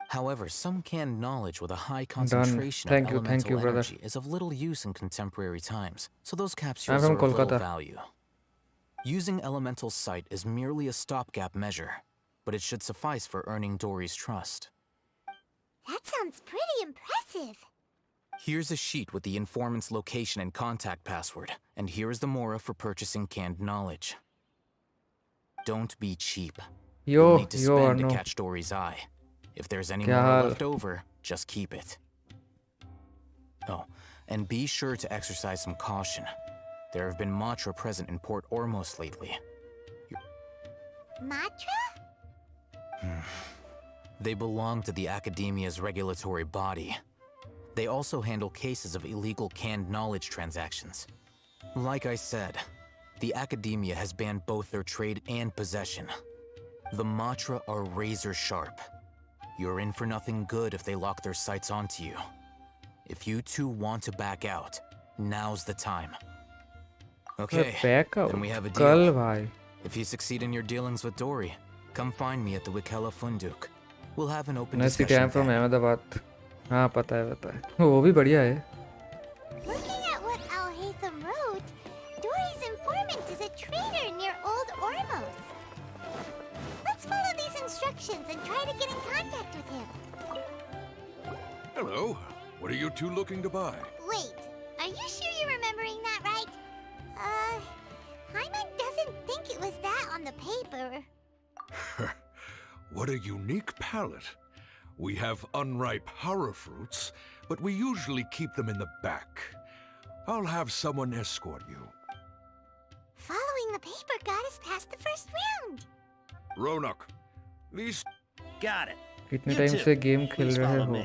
However, some canned knowledge with a high concentration of elemental energy is of little use in contemporary times, so those capsules are of little value. Using elemental sight is merely a stopgap measure, but it should suffice for earning Dory's trust. That sounds pretty impressive. Here's a sheet with the informant's location and contact password, and here is the Mora for purchasing canned knowledge. Don't be cheap. You'll need to spend to catch Dory's eye. If there's any more left over, just keep it. Oh, and be sure to exercise some caution. There have been Matra present in Port Ormos lately. Matra? They belong to the Academia's regulatory body. They also handle cases of illegal canned knowledge transactions. Like I said, the Academia has banned both their trade and possession. The Matra are razor sharp. You're in for nothing good if they lock their sights onto you. If you two want to back out, now's the time. Okay, then we have a deal. If you succeed in your dealings with Dory, come find me at the Wikela Funduk. We'll have an open discussion. I'm from Ahmedabad. हाँ पता है वो भी बढ़िया है. Looking at what Al-Haytham wrote, Dory's informant is a trader near Old Ormos. Let's follow these instructions and try to get in contact with him. Hello. What are you two looking to buy? Wait, are you sure you're remembering that right? Hyman doesn't think it was that on the paper. What a unique palate. We have unripe horror fruits, but we usually keep them in the back. I'll have someone escort you. Following the paper got us past the first round. Ronak, these Got it. कितने You time too. से game खेल Please रहे follow हो? me.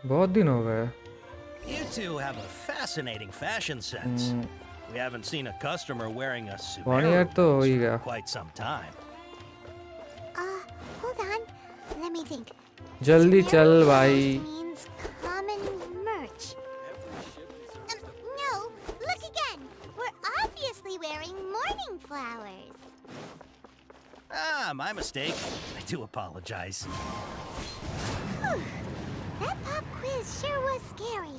बहुत दिन हो गए. You two have a fascinating fashion sense. We haven't seen a customer wearing a 1 year Sumeru तो हो ही for गया. quite some time. Hold on. Let me think. जल्दी चल Sumeru भाई. means common merch. No, look again. We're obviously wearing morning flowers. Ah, my mistake. I do apologize. Whew. That pop quiz sure was scary.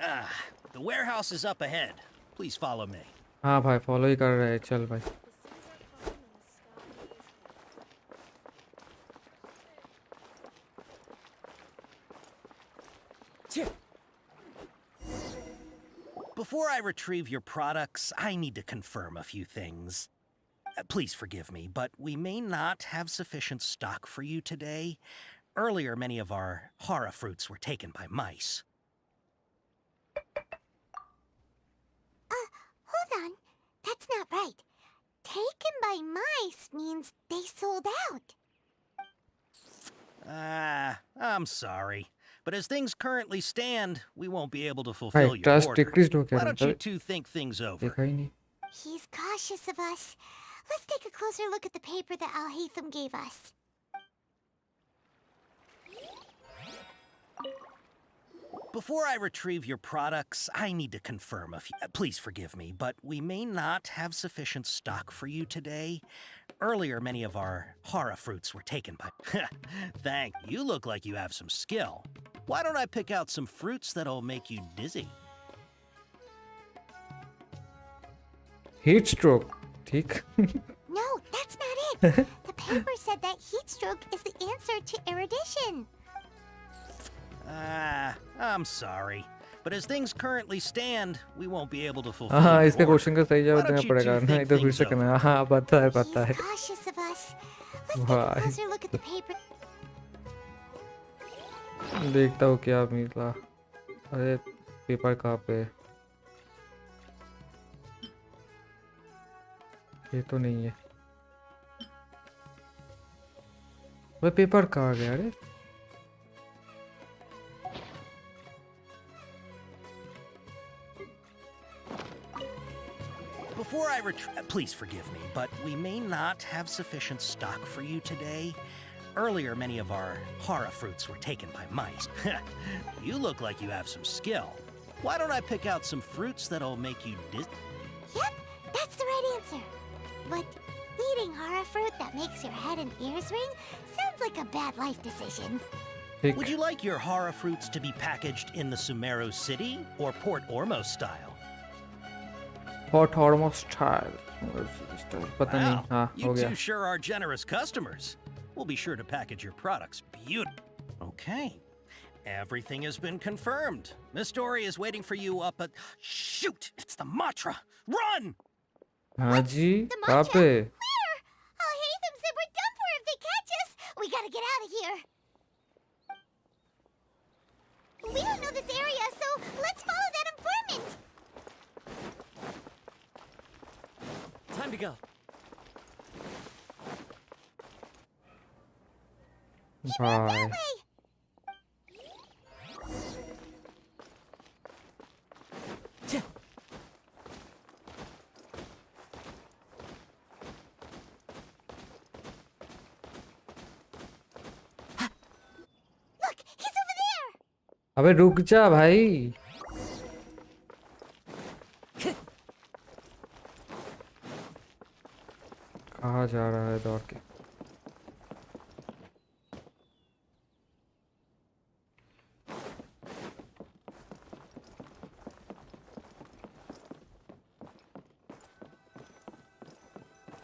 Ah, the warehouse is up ahead. Please follow me. हाँ भाई follow ही कर रहे हैं. चल भाई. Before I retrieve your products, I need to confirm a few things. Please forgive me, but we may not have sufficient stock for you today. Earlier, many of our hara fruits were taken by mice. Hold on. That's not right. Taken by mice means they sold out. Ah, I'm sorry. But as things currently stand, we won't be able to भाई fulfill your trust order. Decrease हो Why क्या? don't you two think things over? देखा ही नहीं. He's cautious of us. Let's take a closer look at the paper that Al-Haytham gave us. Before I retrieve your products, I need to confirm a few. Please forgive me, but we may not have sufficient stock for you today. Earlier, many of our hara fruits were taken by. Thank you. Look like you have some skill. Why don't I pick out some fruits that'll make you dizzy? Heat stroke. ठीक. No, that's not it. The paper said that heat stroke is the answer to erudition. Ah, I'm sorry. But as things currently stand, we won't be able to fulfill हाँ your इसके order. Question का सही Why जवाब don't देना you पड़ेगा two ना. think इधर फिर things से over? करना. हाँ पता है पता है. Cautious of us. Let's take a भाई closer look at the paper. देखता हूँ क्या मिला. अरे पेपर कहाँ पे? ये तो नहीं है. वो पेपर कहाँ गया रे? Before I please forgive me, but we may not have sufficient stock for you today. Earlier, many of our hara fruits were taken by mice. You look like you have some skill. Why don't I pick out some fruits that'll make you dizzy? Yep, that's the right answer. But eating hara fruit that makes your head and ears ring sounds like a bad life decision. Would you like your hara fruits to be packaged in the Sumeru City or Port Ormos style? Hot hormone style. पता नहीं. Wow, हाँ you हो गया. two sure are generous customers. We'll be sure to package your products beautifully. Okay. Everything has been confirmed. Miss Dory is waiting for you up at... Shoot! It's the Matra! Run! हाँ जी कहाँ पे? Where? Al-Haytham said we're done for if they catch us. We gotta get out of here. We don't know this area, so let's follow that informant. Time to go. भाई. Look, he's over there. अबे रुक जा भाई. कहाँ जा रहा है दौड़ के?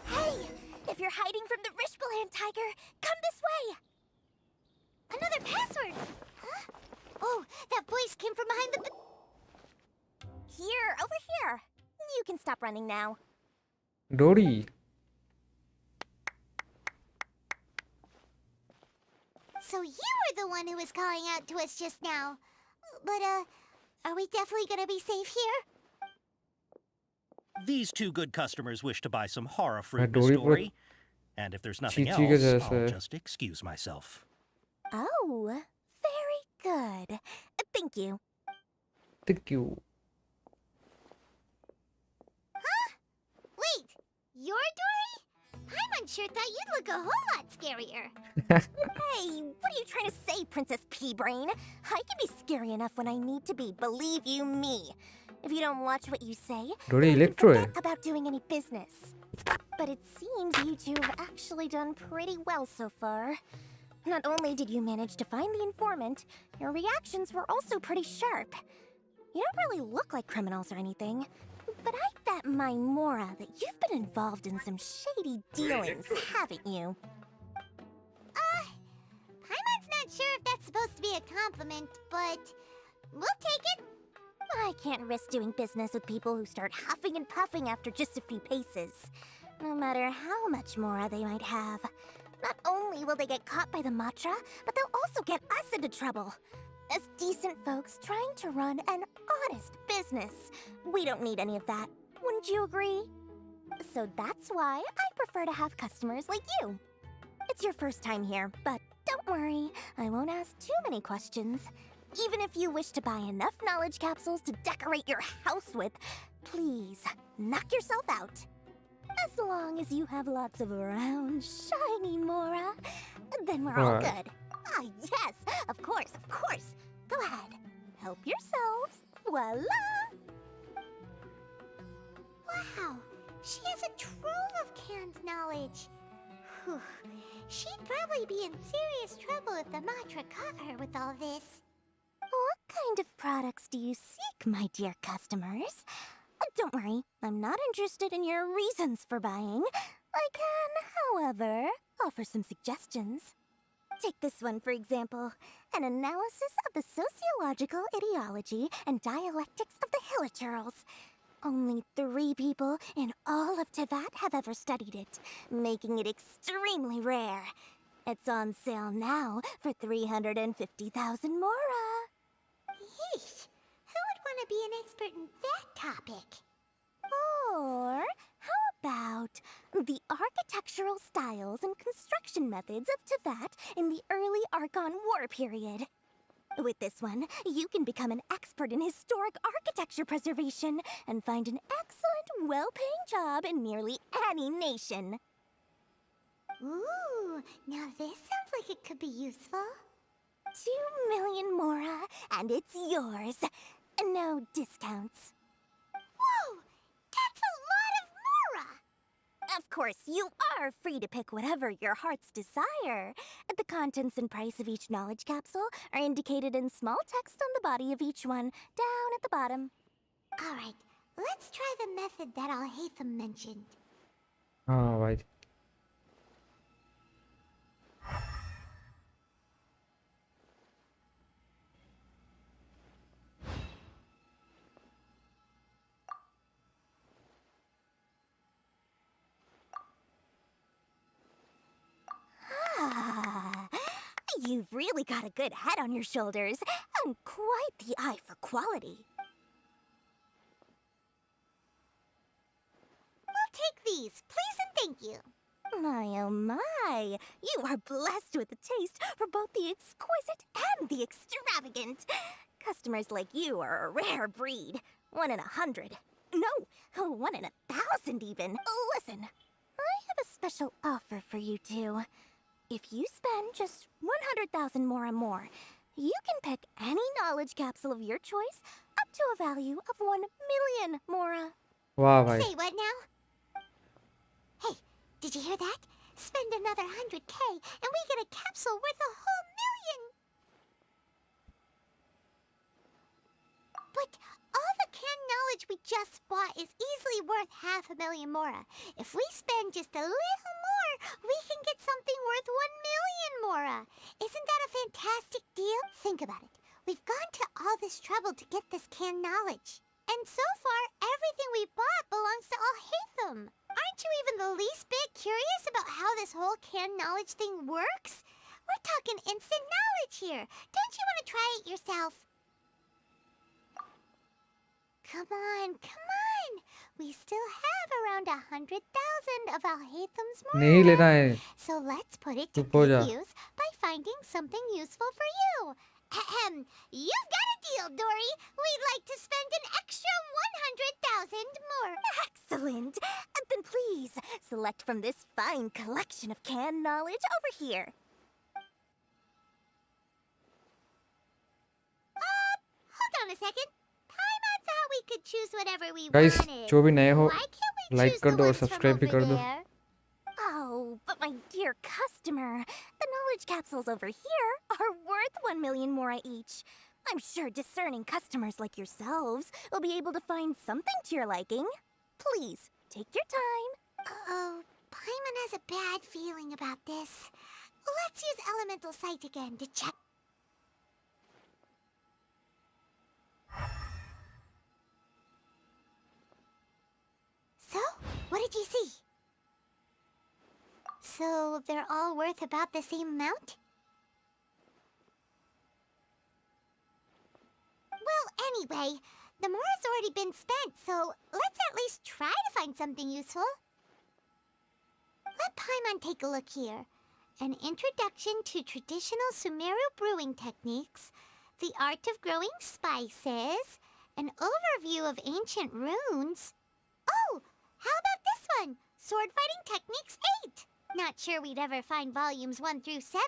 Hey, if you're hiding from the Rishbaland tiger, come this way. Another password. Huh? Oh, that voice came from behind the... Here, over here. You can stop running now. डोरी. So you were the one who was calling out to us just now. But, are we definitely gonna be safe here? These two good customers wish to buy some hara fruit, Miss Dory Dory. And if there's nothing Chichi के else, I'll जैसे just excuse myself. Oh, very good. Thank you. thank you. Wait, you're Dory? Paimon sure thought you'd look a whole lot scarier. Hey, what are you trying to say, Princess Pea-Brain? I can be scary enough when I need to be, believe you me. If you don't watch what you say, Dory then you Electro है. forget about doing any business. But it seems you two have actually done pretty well so far. Not only did you manage to find the informant, your reactions were also pretty sharp. You don't really look like criminals or anything, but I bet my Mora that you've been involved in some shady dealings, haven't you? Paimon's not sure if that's supposed to be a compliment, but we'll take it. I can't risk doing business with people who start huffing and puffing after just a few paces. No matter how much Mora they might have. Not only will they get caught by the Matra, but they'll also get us into trouble. As decent folks trying to run an honest business, we don't need any of that. Wouldn't you agree? So that's why I prefer to have customers like you. It's your first time here, but don't worry, I won't ask too many questions. Even if you wish to buy enough knowledge capsules to decorate your house with, please, knock yourself out. As long as you have lots of round, shiny Mora, then we're all Alright. good. Ah, yes, of course, of course. Go ahead, help yourselves. Voila! Wow, she has a trove of canned knowledge. Whew. She'd probably be in serious trouble if the Matra caught her with all this. What kind of products do you seek, my dear customers? Don't worry, I'm not interested in your reasons for buying. I can, however, offer some suggestions. Take this one, for example. An analysis of the sociological ideology and dialectics of the Hilichurls. Only 3 people in all of Teyvat have ever studied it, making it extremely rare. It's on sale now for 350,000 Mora. Yeesh, who would want to be an expert in that topic? Or how about the architectural styles and construction methods of Teyvat in the early Archon War period? With this one, you can become an expert in historic architecture preservation and find an excellent, well-paying job in nearly any nation. Ooh, now this sounds like it could be useful. 2 million Mora, and it's yours. No discounts. Whoa, that's a lot of Mora! Of course, you are free to pick whatever your heart's desire. The contents and price of each knowledge capsule are indicated in small text on the body of each one, down at the bottom. Alright, let's try the method that Al-Haytham mentioned. हाँ भाई. Ah, you've really got a good head on your shoulders, and quite the eye for quality. We'll take these, please and thank you. My oh my, you are blessed with a taste for both the exquisite and the extravagant. Customers like you are a rare breed. 1 in 100. No, 1 in 1,000 even. Listen, I have a special offer for you two. If you spend just 100,000 more and more, you can pick any knowledge capsule of your choice up to a value of 1 million Mora. वाह भाई. Say what now? Hey, did you hear that? Spend another 100K and we get a capsule worth a whole million! But all the canned knowledge we just bought is easily worth 500,000 Mora. If we spend just a little more, we can get something worth 1 million Mora. Isn't that a fantastic deal? Think about it. We've gone to all this trouble to get this canned knowledge. And so far, everything we bought belongs to Al-Haytham. Aren't you even the least bit curious about how this whole canned knowledge thing works? We're talking instant knowledge here. Don't you want to try it yourself? Come on, come on. We still have around 100,000 of Alhaitham's नहीं more. लेना है. So let's put it to चुप हो good जा. use by finding something useful for you. Ahem. You've got a deal, Dory. We'd like to spend an extra 100,000 more. Excellent. Then please, select from this fine collection of canned knowledge over here. Hold on a second. Paimon thought we could choose whatever we Guys, wanted. जो भी नए हो, Why can't we like choose कर the दो और ones from subscribe भी over कर दो. there? Oh, but my dear customer, the knowledge capsules over here are worth 1 million more each. I'm sure discerning customers like yourselves will be able to find something to your liking. Please, take your time. Oh, Paimon has a bad feeling about this. Let's use Elemental Sight again to check. So, what did you see? So, they're all worth about the same amount? Well, anyway, the more has already been spent, so let's at least try to find something useful. Let Paimon take a look here. An introduction to traditional Sumeru brewing techniques, the art of growing spices, an overview of ancient runes. Oh, how about this one? Sword Fighting Techniques 8. Not sure we'd ever find volumes 1 through 7,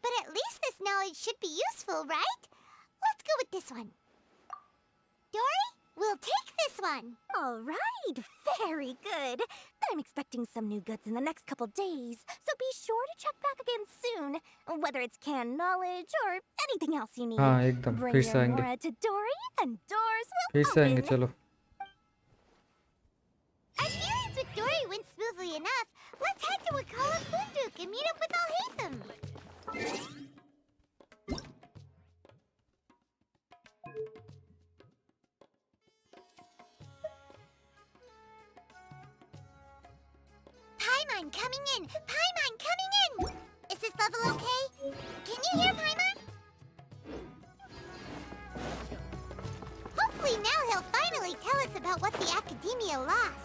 but at least this knowledge should be useful, right? Let's go with this one. Dory, we'll take this one. All right, very good. I'm expecting some new goods in the next couple days, so be sure to check back again soon. Whether it's canned knowledge or anything else you need. हाँ एकदम Bring फिर your से आएंगे. Mora to Dory and doors will फिर से आएंगे open. चलो. Our dealings with Dory went smoothly enough. Let's head to Wakala Funduk and meet up with Alhaitham. Paimon coming in! Paimon coming in! Is this level okay? Can you hear Paimon? Hopefully now he'll finally tell us about what the Academia lost.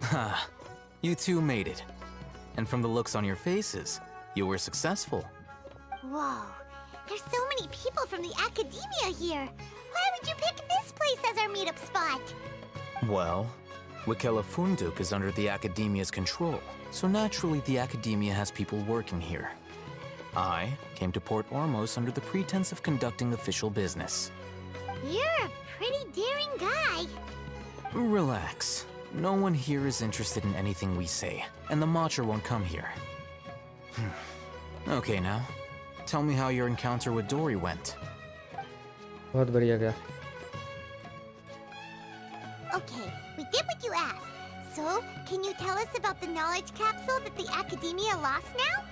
Ha! You two made it. And from the looks on your faces, you were successful. Whoa, there's so many people from the Academia here. Why would you pick this place as our meetup spot? Well, Wakela Funduk is under the Academia's control, so naturally the Academia has people working here. I came to Port Ormos under the pretense of conducting official business. You're a pretty daring guy. Relax. No one here is interested in anything we say, and the Matcha won't come here. Okay now, tell me how your encounter with Dory went. बहुत बढ़िया गया. Okay, we did what you asked. So, can you tell us about the knowledge capsule that the Academia lost now?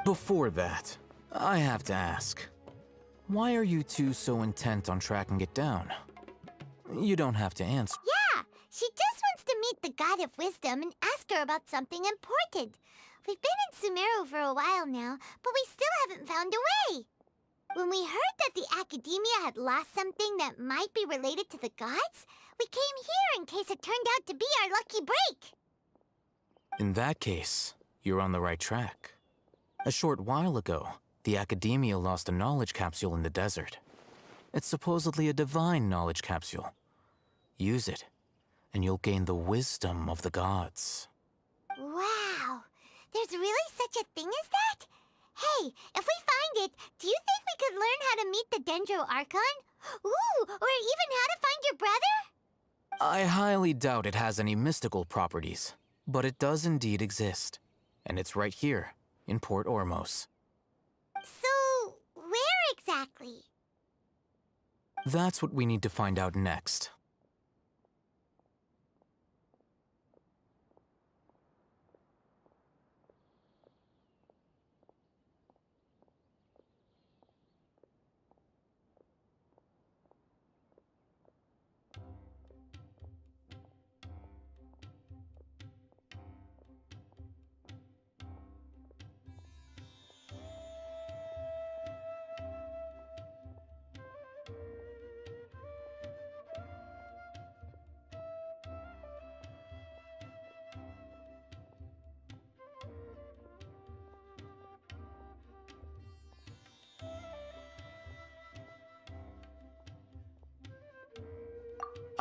Before that, I have to ask. Why are you two so intent on tracking it down? You don't have to answer. Yeah, she just wants to meet the God of Wisdom and ask her about something important. We've been in Sumeru for a while now, but we still haven't found a way. When we heard that the Academia had lost something that might be related to the gods, we came here in case it turned out to be our lucky break. In that case, you're on the right track. A short while ago, the Academia lost a knowledge capsule in the desert. It's supposedly a divine knowledge capsule. Use it, and you'll gain the wisdom of the gods. Wow, there's really such a thing as that? Hey, if we find it, do you think we could learn how to meet the Dendro Archon? Ooh, or even how to find your brother? I highly doubt it has any mystical properties, but it does indeed exist. And it's right here, in Port Ormos. So, where exactly? That's what we need to find out next.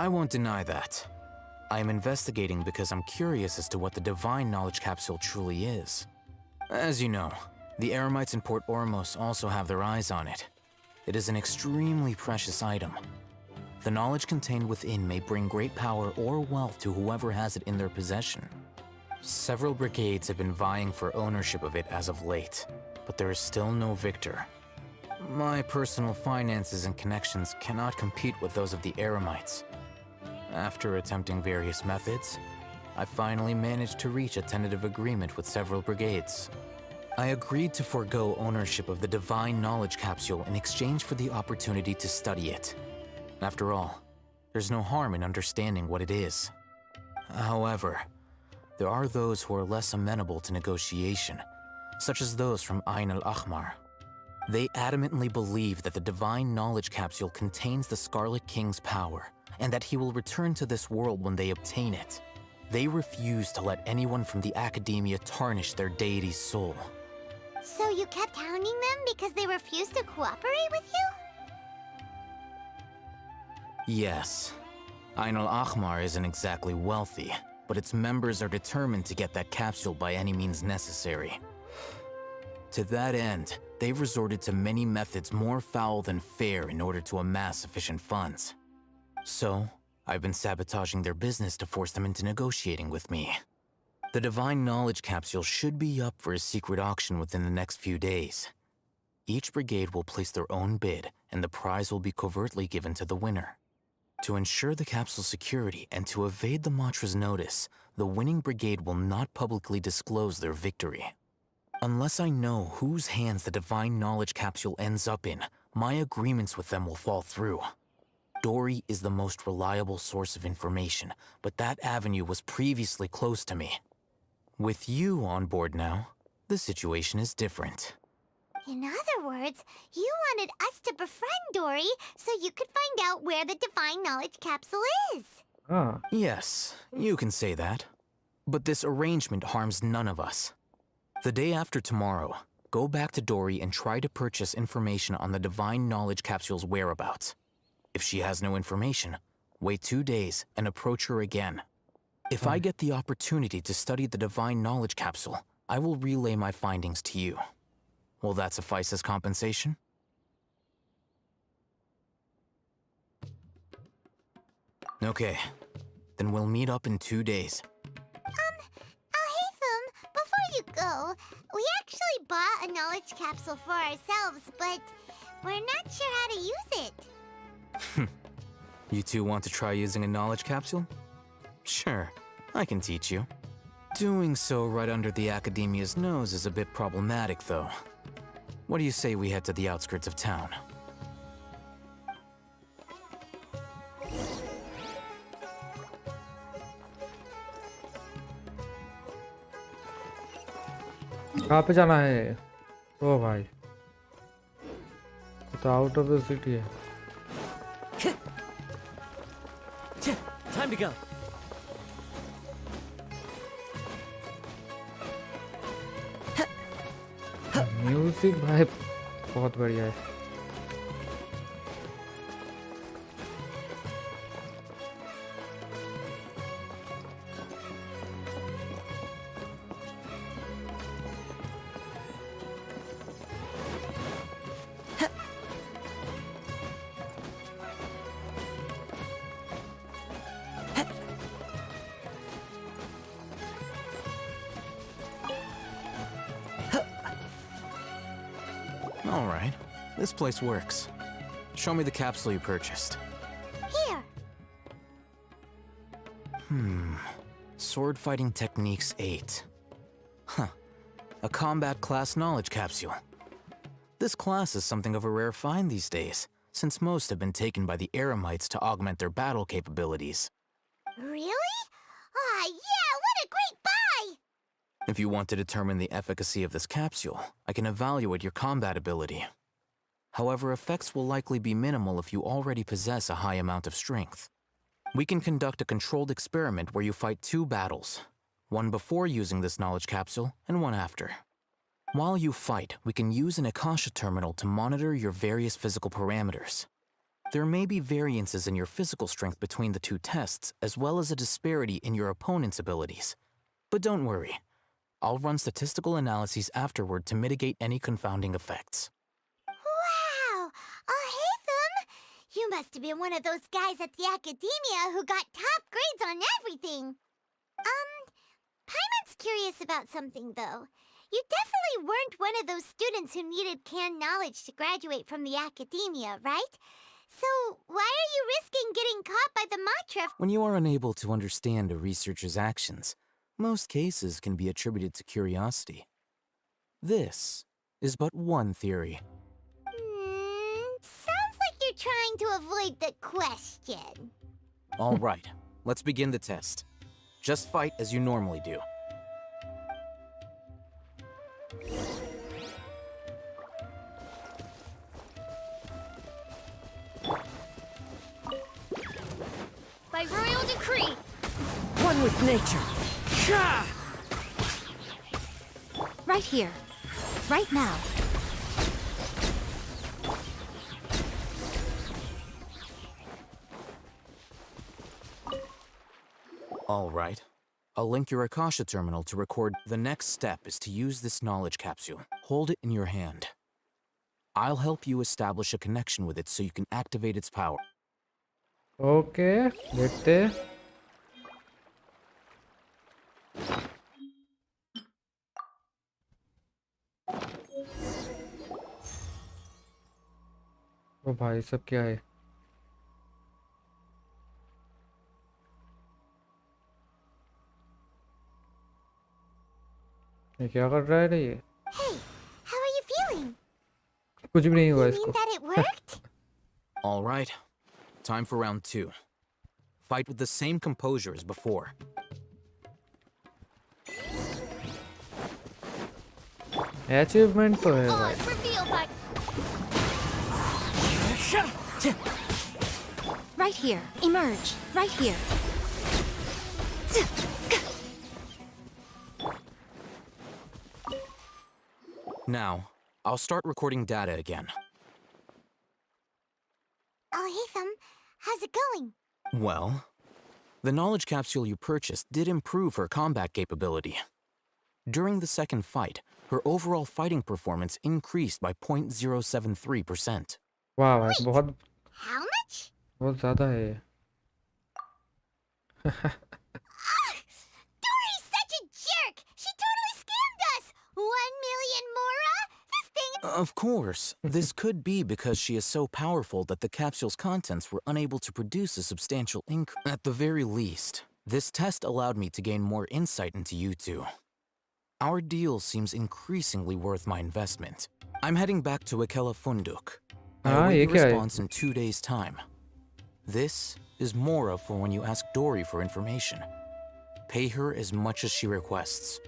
I won't deny that. I am investigating because I'm curious as to what the Divine Knowledge Capsule truly is. As you know, the Eremites in Port Ormos also have their eyes on it. It is an extremely precious item. The knowledge contained within may bring great power or wealth to whoever has it in their possession. Several brigades have been vying for ownership of it as of late, but there is still no victor. My personal finances and connections cannot compete with those of the Eremites. After attempting various methods, I finally managed to reach a tentative agreement with several brigades. I agreed to forego ownership of the Divine Knowledge Capsule in exchange for the opportunity to study it. After all, there's no harm in understanding what it is. However, there are those who are less amenable to negotiation, such as those from Ain al-Ahmar. They adamantly believe that the Divine Knowledge Capsule contains the Scarlet King's power, and that he will return to this world when they obtain it. They refuse to let anyone from the Academia tarnish their deity's soul. So you kept hounding them because they refused to cooperate with you? Yes. Ain al-Ahmar isn't exactly wealthy, but its members are determined to get that capsule by any means necessary. To that end, they've resorted to many methods more foul than fair in order to amass sufficient funds. So, I've been sabotaging their business to force them into negotiating with me. The Divine Knowledge Capsule should be up for a secret auction within the next few days. Each brigade will place their own bid, and the prize will be covertly given to the winner. To ensure the capsule's security and to evade the Matra's notice, the winning brigade will not publicly disclose their victory. Unless I know whose hands the Divine Knowledge Capsule ends up in, my agreements with them will fall through. Dory is the most reliable source of information, but that avenue was previously closed to me. With you on board now, the situation is different. In other words, you wanted us to befriend Dory so you could find out where the Divine Knowledge Capsule is. Yes, you can say that. But this arrangement harms none of us. The day after tomorrow, go back to Dory and try to purchase information on the Divine Knowledge Capsule's whereabouts. If she has no information, wait 2 days and approach her again. If I get the opportunity to study the Divine Knowledge Capsule, I will relay my findings to you. Will that suffice as compensation? Okay, then we'll meet up in 2 days. Alhaitham, before you go, we actually bought a knowledge capsule for ourselves, but we're not sure how to use it. You two want to try using a knowledge capsule? Sure, I can teach you. Doing so right under the Academia's nose is a bit problematic, though. What do you say we head to the outskirts of town? कहाँ पे जाना है? ओ भाई, तो out of the city है. Time to go. Music भाई बहुत बढ़िया है. All right, this place works. Show me the capsule you purchased. Here. Sword Fighting Techniques 8. Huh. A combat class knowledge capsule. This class is something of a rare find these days, since most have been taken by the Eremites to augment their battle capabilities. Really? Ah, yeah, what a great buy! If you want to determine the efficacy of this capsule, I can evaluate your combat ability. However, effects will likely be minimal if you already possess a high amount of strength. We can conduct a controlled experiment where you fight 2 battles, one before using this knowledge capsule and one after. While you fight, we can use an Akasha terminal to monitor your various physical parameters. There may be variances in your physical strength between the two tests, as well as a disparity in your opponent's abilities. But don't worry. I'll run statistical analyses afterward to mitigate any confounding effects. Wow! Haytham! You must have been one of those guys at the academia who got top grades on everything. Paimon's curious about something, though. You definitely weren't one of those students who needed canned knowledge to graduate from the academia, right? So why are you risking getting caught by the Matra? When you are unable to understand a researcher's actions, most cases can be attributed to curiosity. This is but one theory. Sounds like you're trying to avoid the question. All right, let's begin the test. Just fight as you normally do. By royal decree. One with nature. Sha! Right here. Right now. All right. I'll link your Akasha terminal to record. The next step is to use this knowledge capsule. Hold it in your hand. I'll help you establish a connection with it so you can activate its power. Okay, देखते हैं। ओ भाई सब क्या है? ये क्या कर रहा है ये? Hey, how are you feeling? कुछ भी नहीं हुआ You इसको। mean that it worked? All right. Time for round 2. Fight with the same composure as before. Achievement तो है Oh, भाई। it's revealed by. Right here. Emerge. Right here. Now, I'll start recording data again. Haytham, how's it going? Well, the knowledge capsule you purchased did improve her combat capability. During the second fight, her overall fighting performance increased by 0.073%. वाह भाई बहुत How much? बहुत ज़्यादा है ये। Dory's such a jerk! She totally scammed us! 1 million Mora? This thing... Of course, this could be because she is so powerful that the capsule's contents were unable to produce a substantial increase. At the very least, this test allowed me to gain more insight into you two. Our deal seems increasingly worth my investment. I'm heading back to Akela Funduk. I await ये your क्या है? response in 2 days' time. This is Mora for when you ask Dory for information. Pay her as much as she requests.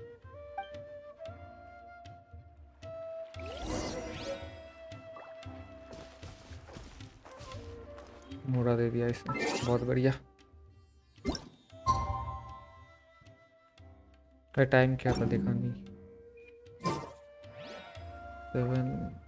मोड़ा दे दिया इसने। बहुत बढ़िया। Time क्या था देखा नहीं। 7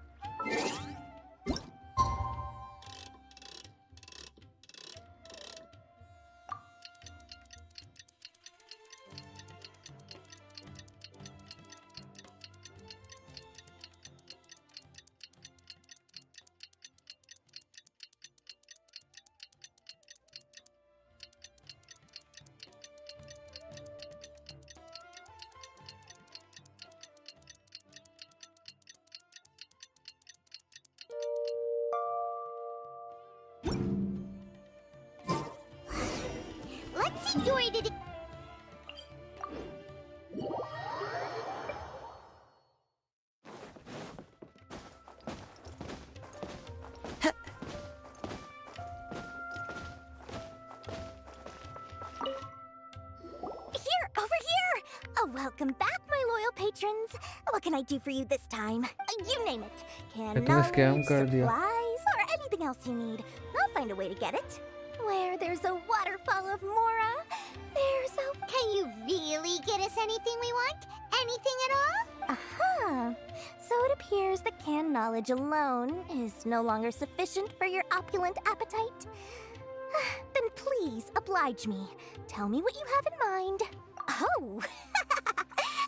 Let's see Dory did it... Here, over here! Oh, welcome back, my loyal patrons. What can I do for you this time? You name it. Canned तुमने scam knowledge, कर दिया। supplies, or anything else you need. I'll find a way to get it. Where there's a waterfall of Mora, there's a... Can you really get us anything we want? Anything at all? Aha! So it appears that canned knowledge alone is no longer sufficient for your opulent appetite? Then please oblige me. Tell me what you have in mind. Oh!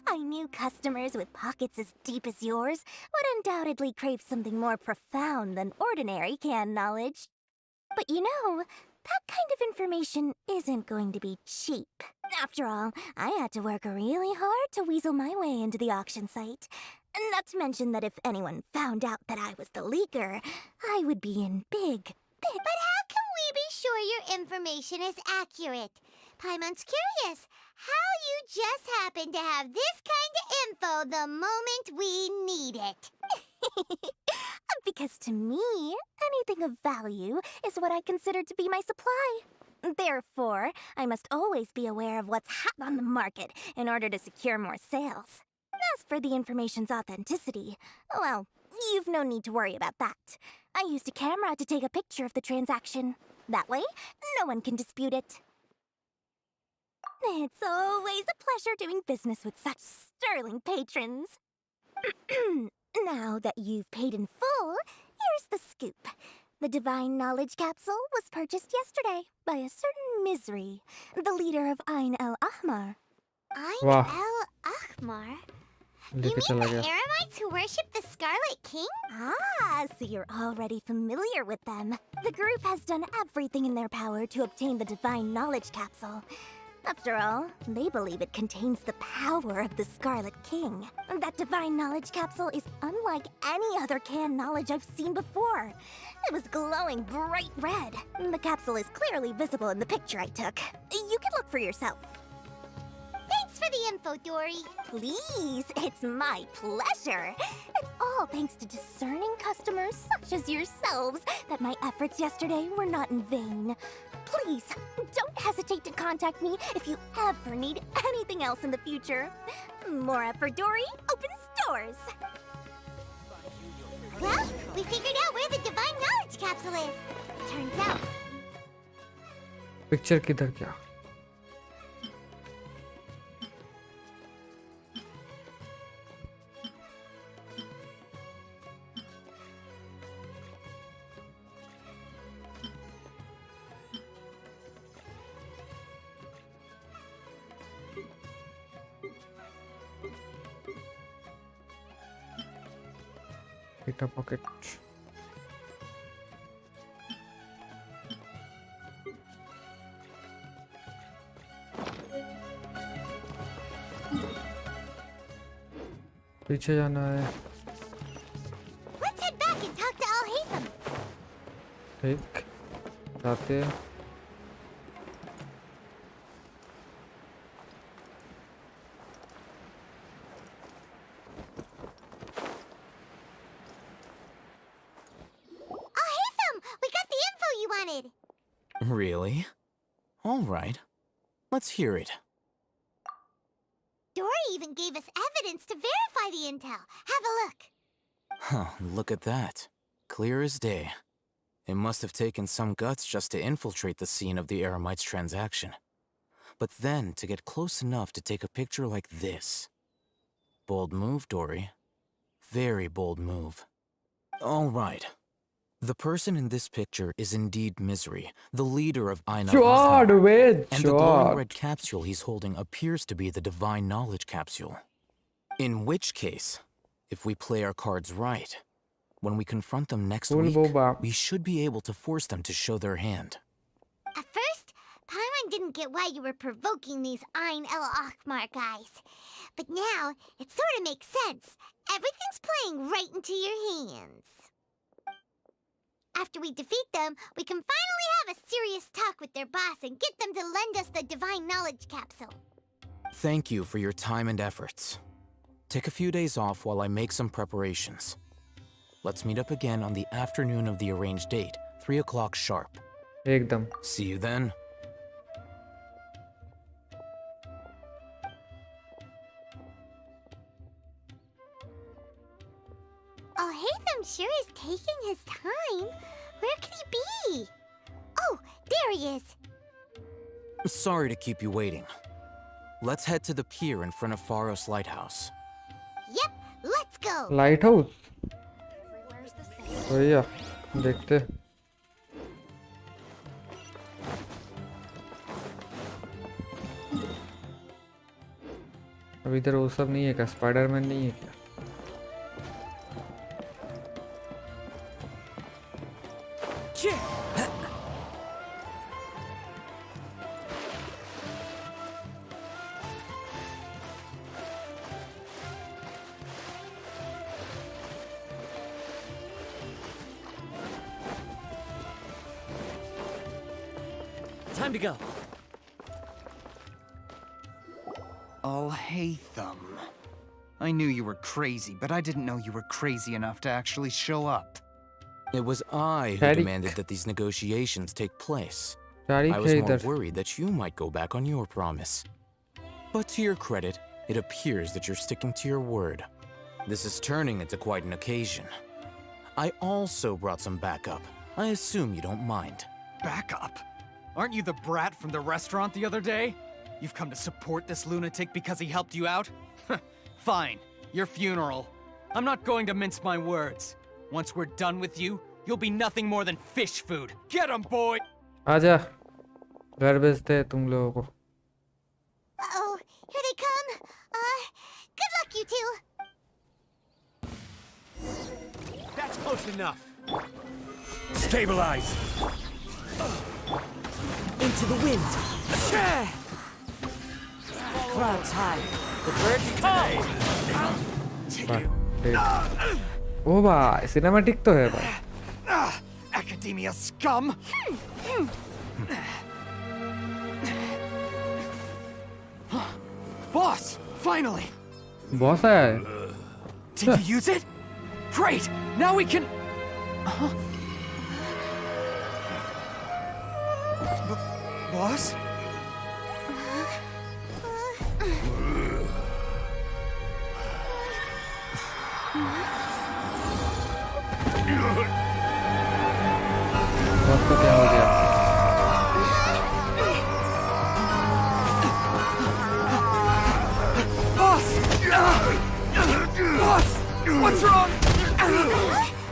I knew customers with pockets as deep as yours would undoubtedly crave something more profound than ordinary canned knowledge. But you know, that kind of information isn't going to be cheap. After all, I had to work really hard to weasel my way into the auction site. Not to mention that if anyone found out that I was the leaker, I would be in big. But how can we be sure your information is accurate? Paimon's curious how you just happen to have this kind of info the moment we need it. Because to me, anything of value is what I consider to be my supply. Therefore, I must always be aware of what's hot on the market in order to secure more sales. As for the information's authenticity, well, you've no need to worry about that. I used a camera to take a picture of the transaction. That way, no one can dispute it. It's always a pleasure doing business with such sterling patrons. Now that you've paid in full, here's the scoop. The Divine Knowledge Capsule was purchased yesterday by a certain Misery, the leader of Ain el-Ahmar. Ain Wow. el-Ahmar? You लेके mean चला the गया. Eremites who worship the Scarlet King? Ah, so you're already familiar with them. The group has done everything in their power to obtain the Divine Knowledge Capsule. After all, they believe it contains the power of the Scarlet King. That Divine Knowledge Capsule is unlike any other canned knowledge I've seen before. It was glowing bright red. The capsule is clearly visible in the picture I took. You can look for yourself. Thanks for the info, Dory. Please, it's my pleasure. It's all thanks to discerning customers such as yourselves that my efforts yesterday were not in vain. Please, don't hesitate to contact me if you ever need anything else in the future. More effort, Dory, opens doors. Well, we figured out where the Divine Knowledge Capsule is. Turns out. Picture किधर क्या? Data pocket. पीछे जाना है. Let's head back and talk to Al-Haytham. ठीक. जाते हैं. Al-Haytham, we got the info you wanted. Really? All right. Let's hear it. Dory even gave us evidence to verify the intel. Have a look. Huh, look at that. Clear as day. It must have taken some guts just to infiltrate the scene of the Eremites transaction. But then to get close enough to take a picture like this. Bold move, Dory. Very bold move. All right. The person in this picture is indeed Misery, the leader of Ain Chord, al-Ahmar. wait, And the glowing chord. red capsule he's holding appears to be the Divine Knowledge Capsule. In which case, if we play our cards right, when we confront them next Cool, week, Boba. we should be able to force them to show their hand. At first, Paimon didn't get why you were provoking these Ain el-Ahmar guys. But now, it sort of makes sense. Everything's playing right into your hands. After we defeat them, we can finally have a serious talk with their boss and get them to lend us the Divine Knowledge Capsule. Thank you for your time and efforts. Take a few days off while I make some preparations. Let's meet up again on the afternoon of the arranged date, 3 o'clock sharp. एकदम. See you then. Al-Haytham sure is taking his time. Where could he be? Oh, there he is. Sorry to keep you waiting. Let's head to the pier in front of Pharos Lighthouse. Yep, let's go. Light house भैया देखते अभी इधर वो सब नहीं है क्या Spiderman नहीं है क्या Time to go. Oh, Hatham. I knew you were crazy, but I didn't know you were crazy enough to actually show up. It was I who demanded that these negotiations take place. I was more worried that you might go back on your promise. But to your credit, it appears that you're sticking to your word. This is turning into quite an occasion. I also brought some backup. I assume you don't mind. Backup? Aren't you the brat from the restaurant the other day? You've come to support this lunatic because he helped you out? Fine, your funeral. I'm not going to mince my words. Once we're done with you, you'll be nothing more than fish food. Get 'em, boy! आजा घर भेजते हैं तुम लोगों को Uh-oh, here they come. Good luck, you two. That's close enough. Stabilize. Into the wind. Clouds high. The birds call. ओ भाई cinematic तो है भाई Academia scum! Boss! Finally! Boss आया है Did you use it? Great! Now we can... Boss? Boss को क्या हो गया Boss! Boss! What's wrong?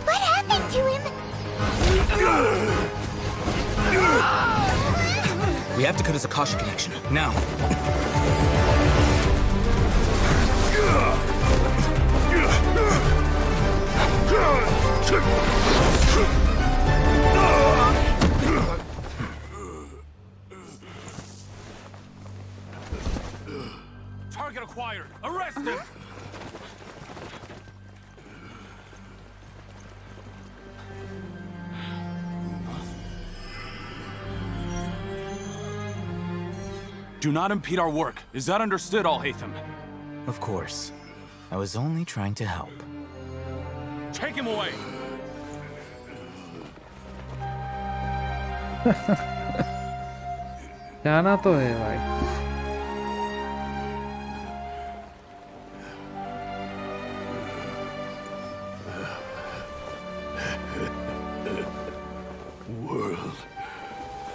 What happened to him? We have to cut his Akasha connection, now. Target acquired. Arrest him. Do not impede our work. Is that understood, Al-Haytham? Of course. I was only trying to help. Take him away. जाना तो है भाई World,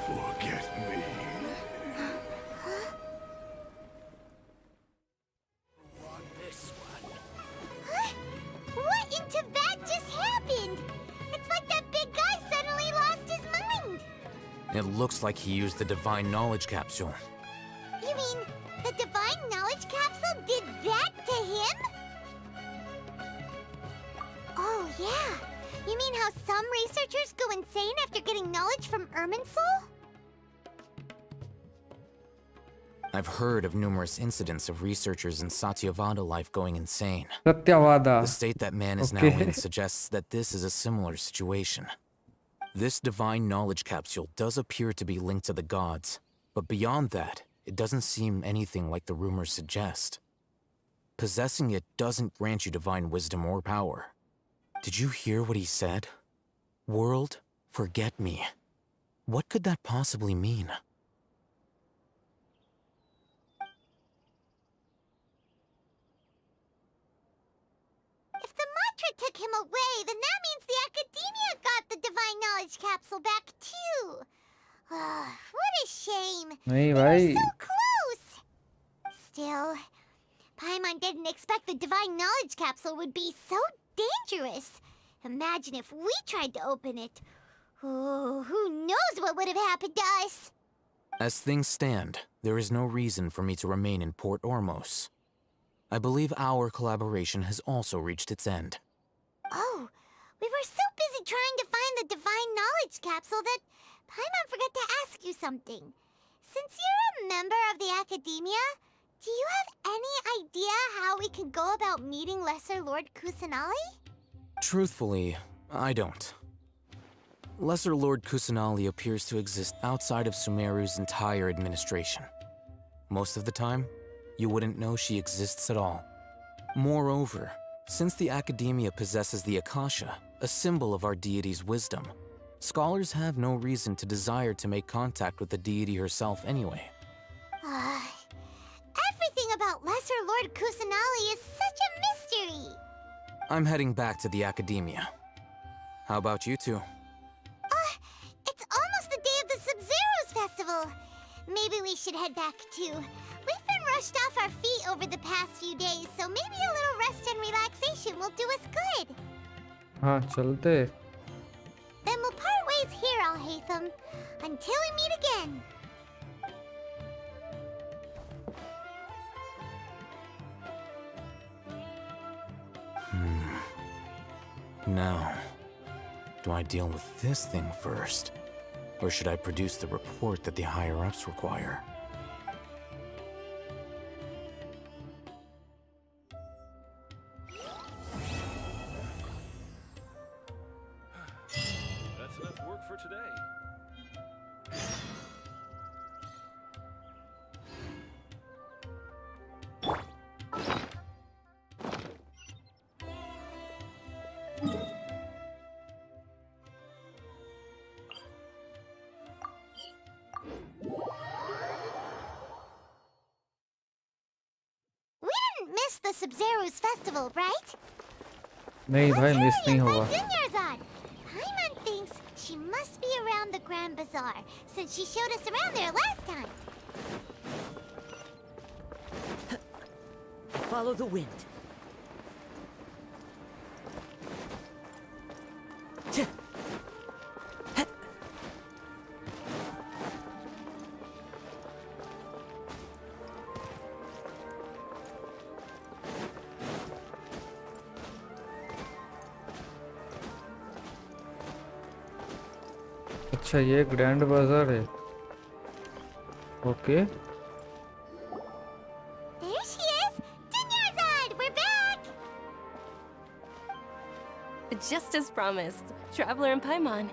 forget me. What in Tibet just happened? It's like that big guy suddenly lost his mind. It looks like he used the Divine Knowledge Capsule. You mean the Divine Knowledge Capsule did that to him? Oh, yeah. You mean how some researchers go insane after getting knowledge from Irminsul? I've heard of numerous incidents of researchers in Satyavada life going insane. Satyavada. The state that man is now in suggests that this is a similar situation. This divine knowledge capsule does appear to be linked to the gods, but beyond that, it doesn't seem anything like the rumors suggest. Possessing it doesn't grant you divine wisdom or power. Did you hear what he said? World, forget me. What could that possibly mean? If the mantra took him away, then that means the Academia got the Divine Knowledge Capsule back too. What a shame. नहीं We भाई were so close. Still, Paimon didn't expect the Divine Knowledge Capsule would be so dangerous. Imagine if we tried to open it. Oh, who knows what would have happened to us? As things stand, there is no reason for me to remain in Port Ormos. I believe our collaboration has also reached its end. Oh, we were so busy trying to find the Divine Knowledge Capsule that Paimon forgot to ask you something. Since you're a member of the Academia, do you have any idea how we can go about meeting Lesser Lord Kusanali? Truthfully, I don't. Lesser Lord Kusanali appears to exist outside of Sumeru's entire administration. Most of the time, you wouldn't know she exists at all. Moreover, since the Academia possesses the Akasha, a symbol of our deity's wisdom, scholars have no reason to desire to make contact with the deity herself anyway. Everything about Lesser Lord Kusanali is such a mystery! I'm heading back to the Academia. How about you two? It's almost the day of the Sub-Zero's festival. Maybe we should head back too. We've been rushed off our feet over the past few days, so maybe a little rest and relaxation will do us good. हाँ चलते. Then we'll part ways here, Alhaitham, until we meet again. Now, do I deal with this thing first? Or should I produce the report that the higher-ups require? That's enough work for today. We didn't miss the Sub-Zero's festival, right? नहीं भाई miss नहीं होगा. Dunyarzad! Paimon thinks she must be around the Grand Bazaar, since she showed us around there last time. Follow the wind. अच्छा ये grand बाजार है. Okay. There she is! Dunyarzad! We're back! Just as promised, Traveler and Paimon.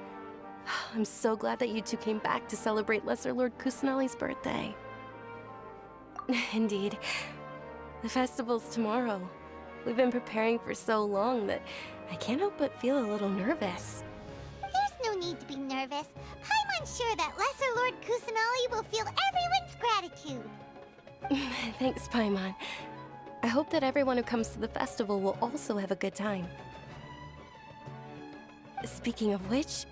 I'm so glad that you two came back to celebrate Lesser Lord Kusanali's birthday. Indeed. The festival's tomorrow. We've been preparing for so long that I can't help but feel a little nervous. There's no need to be nervous. Paimon's sure that Lesser Lord Kusanali will feel everyone's gratitude. Thanks, Paimon. I hope that everyone who comes to the festival will also have a good time. Speaking of which,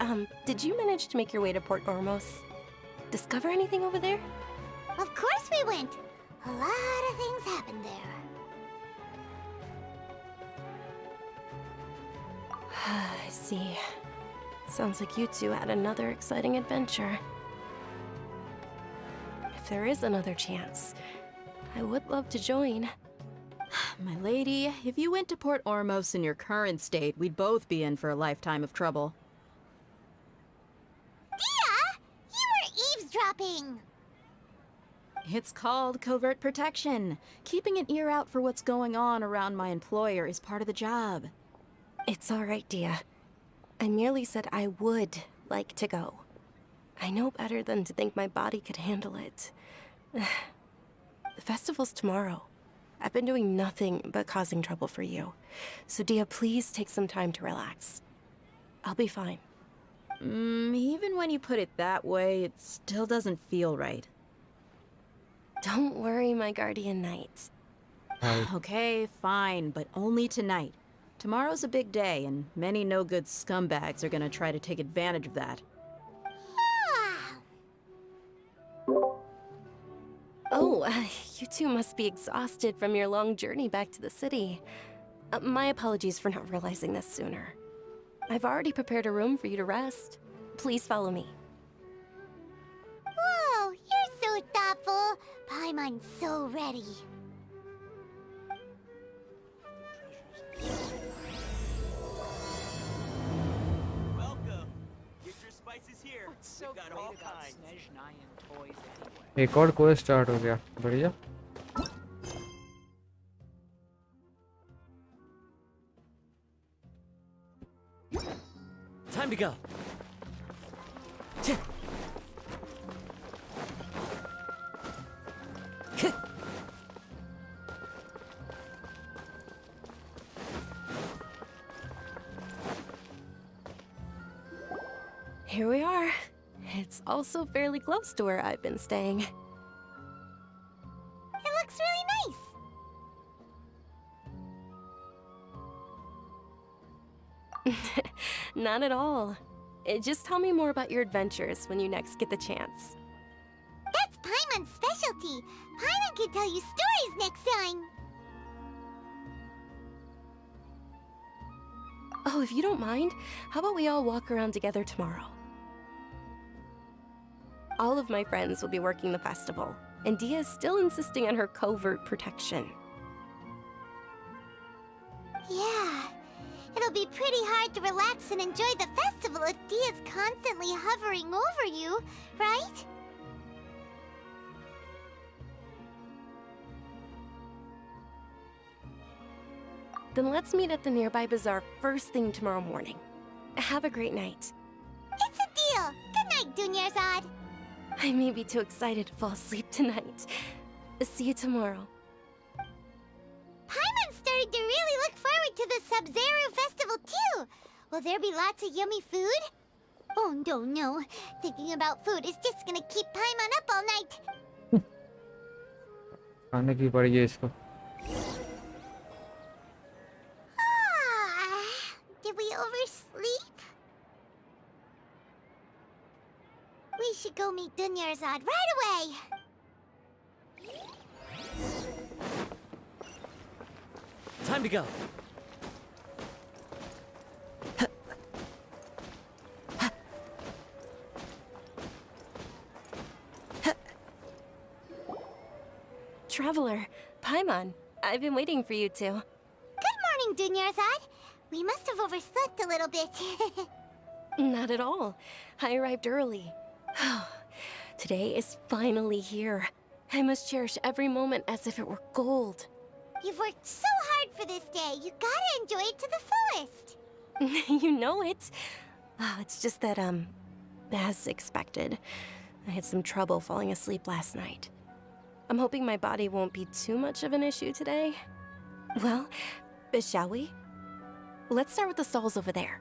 did you manage to make your way to Port Ormos? Discover anything over there? Of course we went. A lot of things happened there. I see. Sounds like you two had another exciting adventure. If there is another chance, I would love to join. My lady, if you went to Port Ormos in your current state, we'd both be in for a lifetime of trouble. Dia! You were eavesdropping! It's called covert protection. Keeping an ear out for what's going on around my employer is part of the job. It's all right, Dia. I merely said I would like to go. I know better than to think my body could handle it. The festival's tomorrow. I've been doing nothing but causing trouble for you. So Dia, please take some time to relax. I'll be fine. Even when you put it that way, it still doesn't feel right. Don't worry, my guardian knight. Okay, fine, but only tonight. Tomorrow's a big day, and many no-good scumbags are gonna try to take advantage of that. Oh, you two must be exhausted from your long journey back to the city. My apologies for not realizing this sooner. I've already prepared a room for you to rest. Please follow me. Whoa, you're so thoughtful. Paimon's so ready. Welcome. Get your spices here. We've got all kinds. एक और course start हो गया, बढ़िया। Time to go. Here we are. It's also fairly close to where I've been staying. It looks really nice. Not at all. Just tell me more about your adventures when you next get the chance. That's Paimon's specialty. Paimon can tell you stories next time. Oh, if you don't mind, how about we all walk around together tomorrow? All of my friends will be working the festival, and Dia is still insisting on her covert protection. Yeah. It'll be pretty hard to relax and enjoy the festival if Dia's constantly hovering over you, right? Then let's meet at the nearby bazaar first thing tomorrow morning. Have a great night. It's a deal. Good night, Dunyarzad. I may be too excited to fall asleep tonight. See you tomorrow. Paimon's starting to really look forward to the Sub-Zero festival too. Will there be lots of yummy food? Oh no. Thinking about food is just gonna keep Paimon up all night. खाने की पड़ी है इसको। Did we oversleep? We should go meet Dunyarzad right away. Time to go. Traveler, Paimon, I've been waiting for you two. Good morning, Dunyarzad. We must have overslept a little bit. Not at all. I arrived early. Today is finally here. I must cherish every moment as if it were gold. You've worked so hard for this day. You gotta enjoy it to the fullest. You know it. Oh, it's just that, as expected, I had some trouble falling asleep last night. I'm hoping my body won't be too much of an issue today. Well, shall we? Let's start with the stalls over there.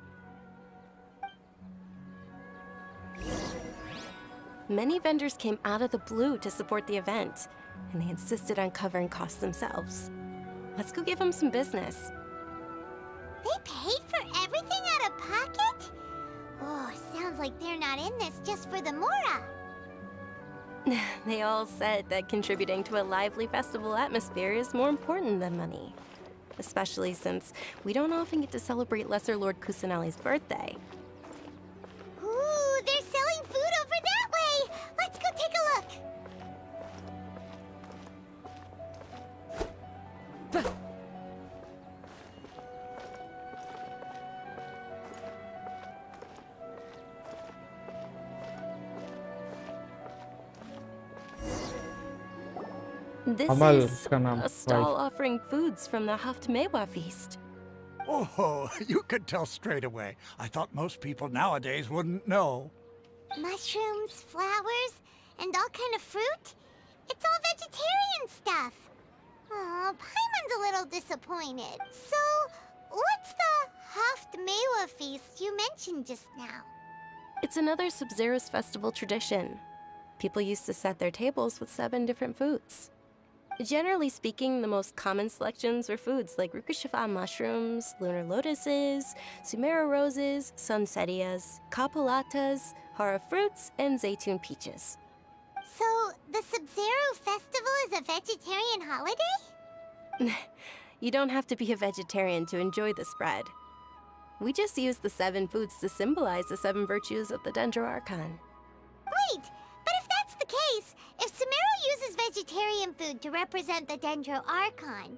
Many vendors came out of the blue to support the event, and they insisted on covering costs themselves. Let's go give them some business. They paid for everything out of pocket? Oh, sounds like they're not in this just for the Mora. They all said that contributing to a lively festival atmosphere is more important than money. Especially since we don't often get to celebrate Lesser Lord Kusanali's birthday. Ooh, they're selling food over that way! Let's go take a look! This Amal, is इसका नाम, a stall offering foods from the Haftmewa feast. Oh, you could tell straight away. I thought most people nowadays wouldn't know. Mushrooms, flowers, and all kind of fruit? It's all vegetarian stuff. Oh, Paimon's a little disappointed. So, what's the Haftmewa feast you mentioned just now? It's another Sub-Zero's festival tradition. People used to set their tables with 7 different foods. Generally speaking, the most common selections were foods like Rukushifa mushrooms, lunar lotuses, Sumeru roses, sunsetias, kapulatas, hara fruits, and zaytun peaches. So, the Sub-Zero Festival is a vegetarian holiday? You don't have to be a vegetarian to enjoy the spread. We just use the 7 foods to symbolize the 7 virtues of the Dendro Archon. Wait, but if that's the case, if Sumeru uses vegetarian food to represent the Dendro Archon,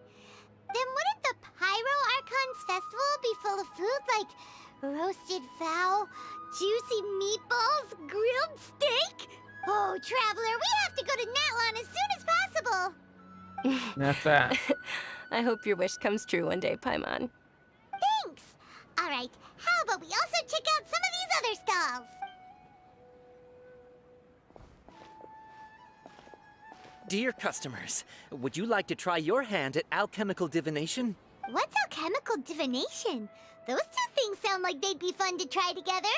then wouldn't the Pyro Archon's festival be full of food like roasted fowl, juicy meatballs, grilled steak? Oh, Traveler, we have to go to Natlan as soon as possible! That's that. I hope your wish comes true one day, Paimon. Thanks! Alright, how about we also check out some of these other stalls? Dear customers, would you like to try your hand at alchemical divination? What's alchemical divination? Those two things sound like they'd be fun to try together.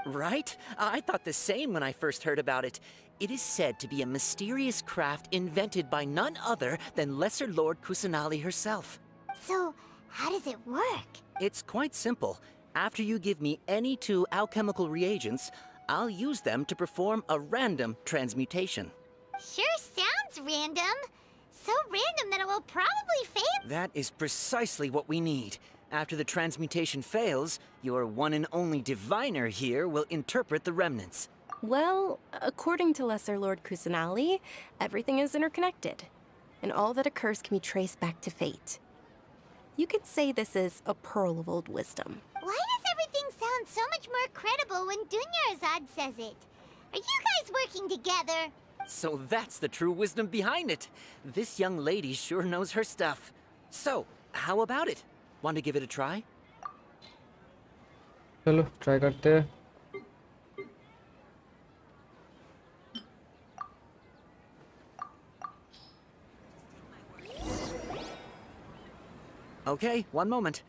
Right? I thought the same when I first heard about it. It is said to be a mysterious craft invented by none other than Lesser Lord Kusanali herself. So, how does it work? It's quite simple. After you give me any 2 alchemical reagents, I'll use them to perform a random transmutation. Sure sounds random. So random that it will probably fail. That is precisely what we need. After the transmutation fails, your one and only diviner here will interpret the remnants. Well, according to Lesser Lord Kusanali, everything is interconnected, and all that occurs can be traced back to fate. You could say this is a pearl of old wisdom. Why does everything sound so much more credible when Dunyarzad says it? Are you guys working together? So that's the true wisdom behind it. This young lady sure knows her stuff. So, how about it? Want to give it a try? चलो try करते हैं. Okay, one moment.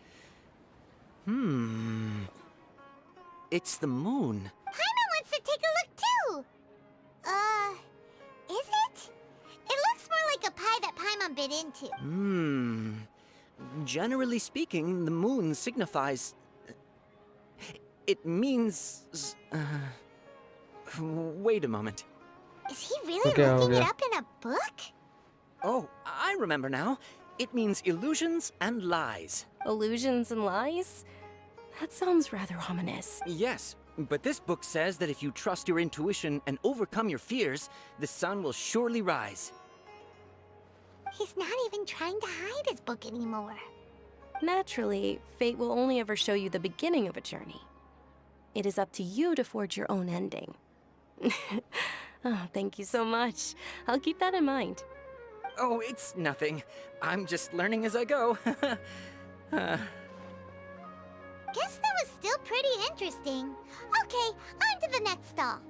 It's the moon. Paimon wants to take a look too! Is it? It looks more like a pie that Paimon bit into. Generally speaking, the moon signifies... It means... Wait a moment. Is he really looking it up in a book? Oh, I remember now. It means illusions and lies. Illusions and lies? That sounds rather ominous. Yes, but this book says that if you trust your intuition and overcome your fears, the sun will surely rise. He's not even trying to hide his book anymore. Naturally, fate will only ever show you the beginning of a journey. It is up to you to forge your own ending. Oh, thank you so much. I'll keep that in mind. Oh, it's nothing. I'm just learning as I go. Guess that was still pretty interesting. Okay, on to the next stall.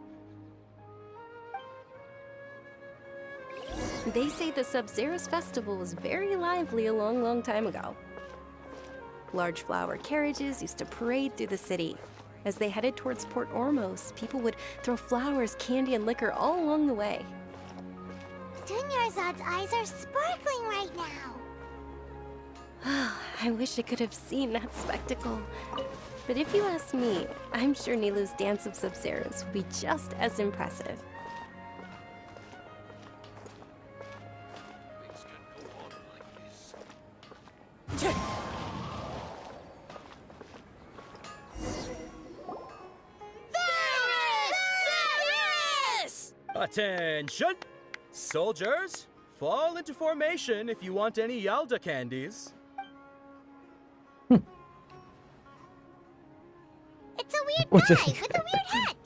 They say the Sub-Zero's festival was very lively a long, long time ago. Large flower carriages used to parade through the city. As they headed towards Port Ormos, people would throw flowers, candy, and liquor all along the way. Dunyarzad's eyes are sparkling right now. I wish I could have seen that spectacle. But if you ask me, I'm sure Nilou's dance of Sub-Zeros would be just as impressive. Attention! Soldiers, fall into formation if you want any Yalda candies. It's a weird guy with a weird hat.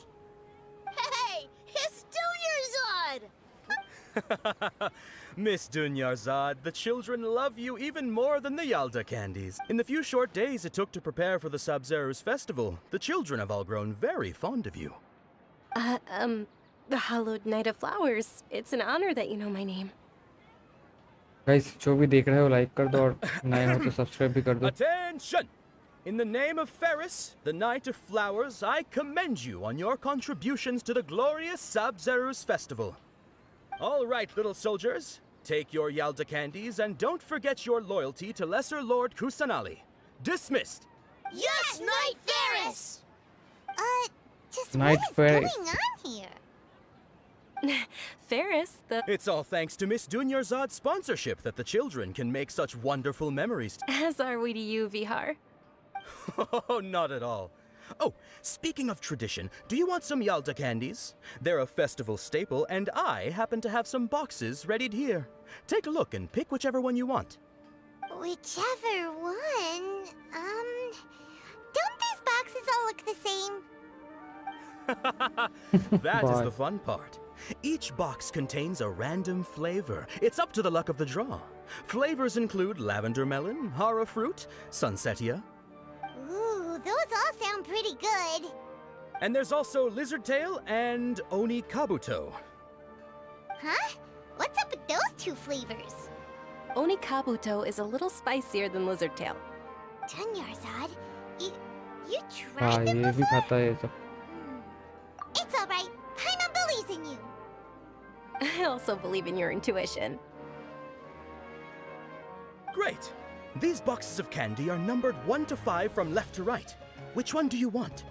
Hey, it's Dunyarzad! Miss Dunyarzad, the children love you even more than the Yalda candies. In the few short days it took to prepare for the Sub-Zero's festival, the children have all grown very fond of you. The Hallowed Knight of Flowers. It's an honor that you know my name. Guys, जो भी देख रहे हो like कर दो और नए हो तो subscribe भी कर दो. Attention! In the name of Ferris, the Knight of Flowers, I commend you on your contributions to the glorious Sub-Zero's festival. All right, little soldiers, take your Yalda candies and don't forget your loyalty to Lesser Lord Kusanali. Dismissed! Yes, Knight Ferris! Just Knight what is Ferris. going on here? Ferris, It's all thanks to Miss Dunyarzad's sponsorship that the children can make such wonderful memories. As are we to you, Vihar. Oh, not at all. Oh, speaking of tradition, do you want some Yalta candies? They're a festival staple, and I happen to have some boxes readied here. Take a look and pick whichever one you want. Whichever one. Don't these boxes all look the same? That is the fun part. Each box contains a random flavor. It's up to the luck of the draw. Flavors include lavender melon, hara fruit, sunsetia. Ooh, those all sound pretty good. And there's also lizard tail and oni kabuto. Huh? What's up with those two flavors? Oni kabuto is a little spicier than lizard tail. Dunyarzad, you हाँ tried them ये भी before? खाता है ये सब. It's alright. Paimon believes in you. I also believe in your intuition. Great! These boxes of candy are numbered 1 to 5 from left to right. Which one do you want?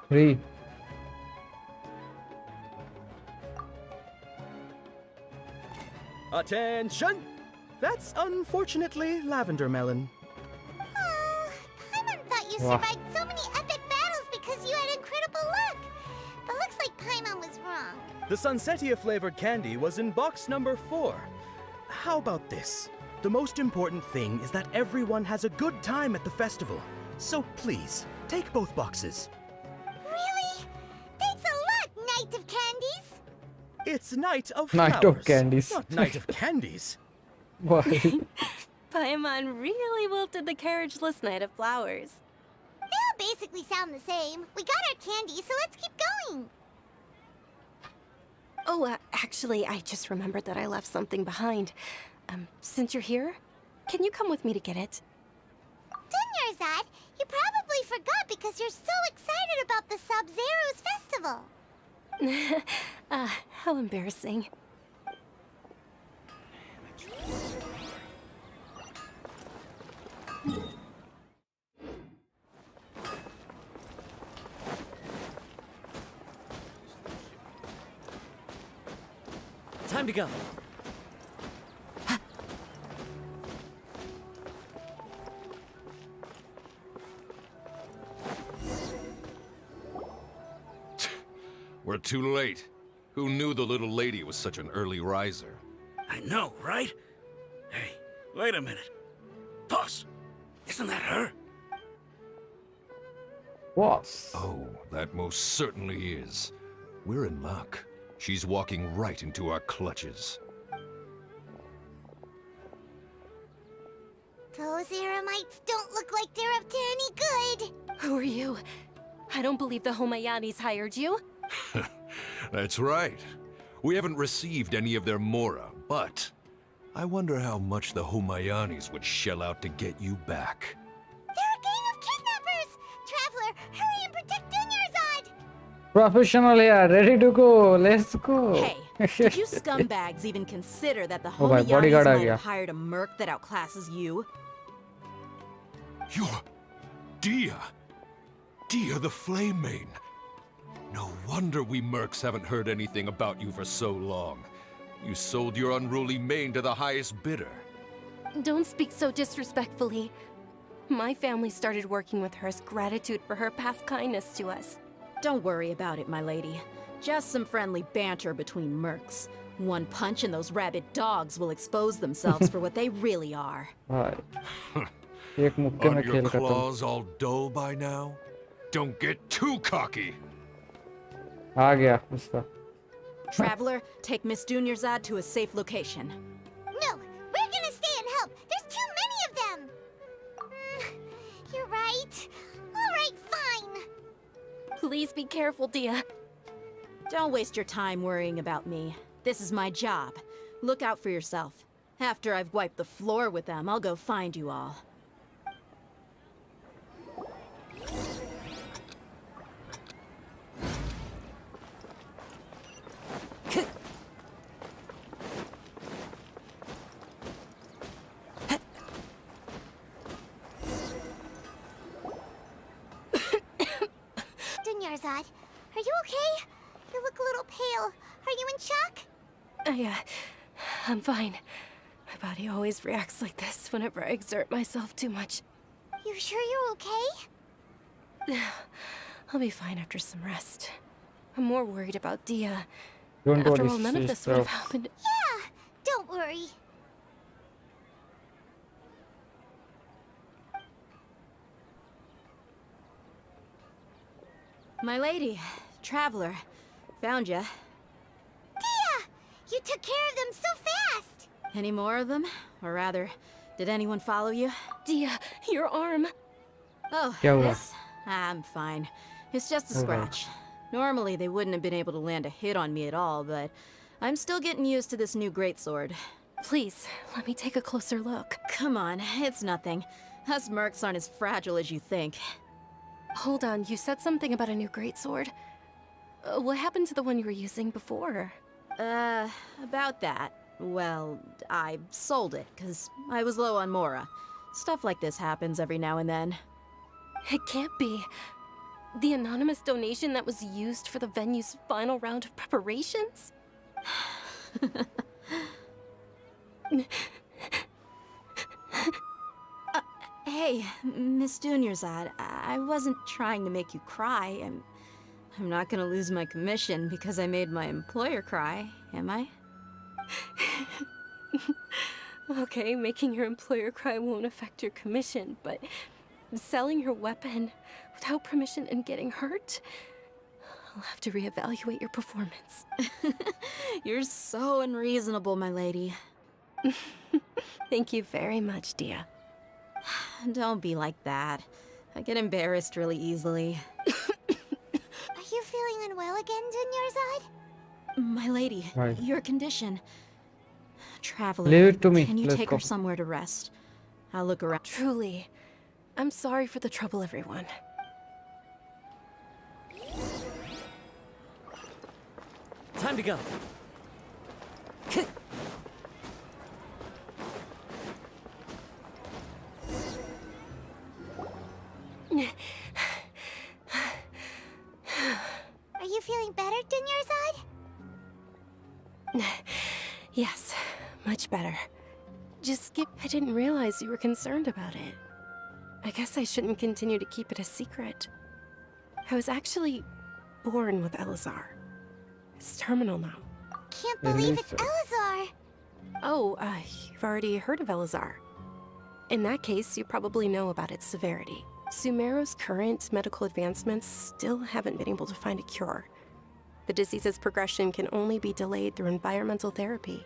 3. Attention! That's unfortunately lavender melon. Oh, Paimon thought you Wow. survived so many epic battles because you had incredible luck. But looks like Paimon was wrong. The sunsetia flavored candy was in box number 4. How about this? The most important thing is that everyone has a good time at the festival. So please, take both boxes. Really? Thanks a lot, Knight of Candies. It's Night of Night Flowers, of Candies. not Night of Candies. Why? Paimon really wilted the carriageless Knight of Flowers. They all basically sound the same. We got our candy, so let's keep going. Oh, actually, I just remembered that I left something behind. Since you're here, can you come with me to get it? Dunyarzad, you probably forgot because you're so excited about the Sub-Zero's festival. How embarrassing. Time to go. We're too late. Who knew the little lady was such an early riser? I know, right? Hey, wait a minute. Boss, isn't that her? What? Oh, that most certainly is. We're in luck. She's walking right into our clutches. Those Eremites don't look like they're up to any good. Who are you? I don't believe the Homayanis hired you. That's right. We haven't received any of their mora, but I wonder how much the Homayanis would shell out to get you back. They're a gang of kidnappers! Traveler, hurry and protect Dunyarzad! Professional, yeah, ready to go. Let's go. Hey, did you scumbags even consider that the Oh, bhai, Homayanis bodyguard aa might gaya. have hired a merc that outclasses you? You're Dia! Dia the Flame Mane! No wonder we mercs haven't heard anything about you for so long. You sold your unruly mane to the highest bidder. Don't speak so disrespectfully. My family started working with her as gratitude for her past kindness to us. Don't worry about it, my lady. Just some friendly banter between mercs. One punch and those rabid dogs will expose themselves for what they really are. भाई एक मुक्के में Aren't your खेल खत्म. claws all dull by now? Don't get too cocky! आ गया उसका. Traveler, take Miss Dunyarzad to a safe location. No, we're gonna stay and help. There's too many of them. You're right. All right, fine. Please be careful, Dia. Don't waste your time worrying about me. This is my job. Look out for yourself. After I've wiped the floor with them, I'll go find you all. Dunyarzad. Are you okay? You look a little pale. Are you in shock? I'm fine. My body always reacts like this whenever I exert myself too much. You sure you're okay? I'll be fine after some rest. I'm more worried about Dia. Don't After worry, all, none of this would have happened. Yeah, don't worry. My lady, traveler, found ya. Dia! You took care of them so fast! Any more of them? Or rather, did anyone follow you? Dia, your arm. Oh, Kya hua? this? I'm fine. It's just a scratch. Normally, they wouldn't have been able to land a hit on me at all, but I'm still getting used to this new greatsword. Please, let me take a closer look. Come on, it's nothing. Us mercs aren't as fragile as you think. Hold on, you said something about a new greatsword. What happened to the one you were using before? About that. Well, I sold it, because I was low on Mora. Stuff like this happens every now and then. It can't be. The anonymous donation that was used for the venue's final round of preparations? Hey, Miss Dunyarzad, I wasn't trying to make you cry. I'm not gonna lose my commission because I made my employer cry, am I? Okay, making your employer cry won't affect your commission, but selling your weapon without permission and getting hurt? I'll have to reevaluate your performance. You're so unreasonable, my lady. Thank you very much, Dia. Don't be like that. I get embarrassed really easily. Are you feeling unwell again, Dunyarzad? My lady, Right. your condition. Traveler, Leave it to me. can you Let's take go. her somewhere to rest? I'll look around. Truly, I'm sorry for the trouble, everyone. Time to go. Are you feeling better, Dunyarzad? Yes, much better. Just I didn't realize you were concerned about it. I guess I shouldn't continue to keep it a secret. I was actually born with Elazar. It's terminal now. Can't believe it's Elisa. Elazar. Oh, you've already heard of Elazar. In that case, you probably know about its severity. Sumeru's current medical advancements still haven't been able to find a cure. The disease's progression can only be delayed through environmental therapy.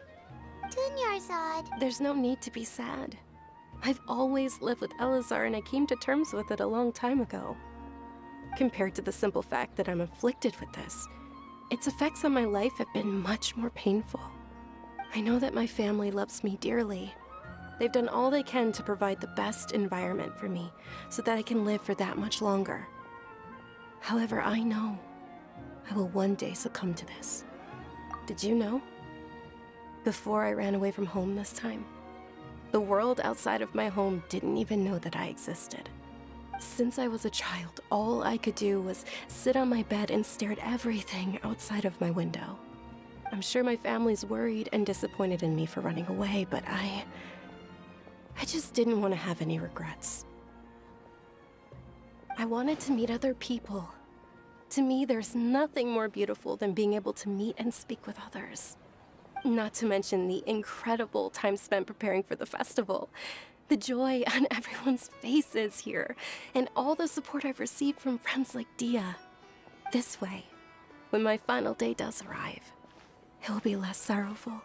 Dunyarzad. There's no need to be sad. I've always lived with Elazar and I came to terms with it a long time ago. Compared to the simple fact that I'm afflicted with this, its effects on my life have been much more painful. I know that my family loves me dearly. They've done all they can to provide the best environment for me so that I can live for that much longer. However, I know I will one day succumb to this. Did you know? Before I ran away from home this time, the world outside of my home didn't even know that I existed. Since I was a child, all I could do was sit on my bed and stare at everything outside of my window. I'm sure my family's worried and disappointed in me for running away, but I just didn't want to have any regrets. I wanted to meet other people. To me, there's nothing more beautiful than being able to meet and speak with others. Not to mention the incredible time spent preparing for the festival. The joy on everyone's faces here, and all the support I've received from friends like Dia. This way, when my final day does arrive, it will be less sorrowful.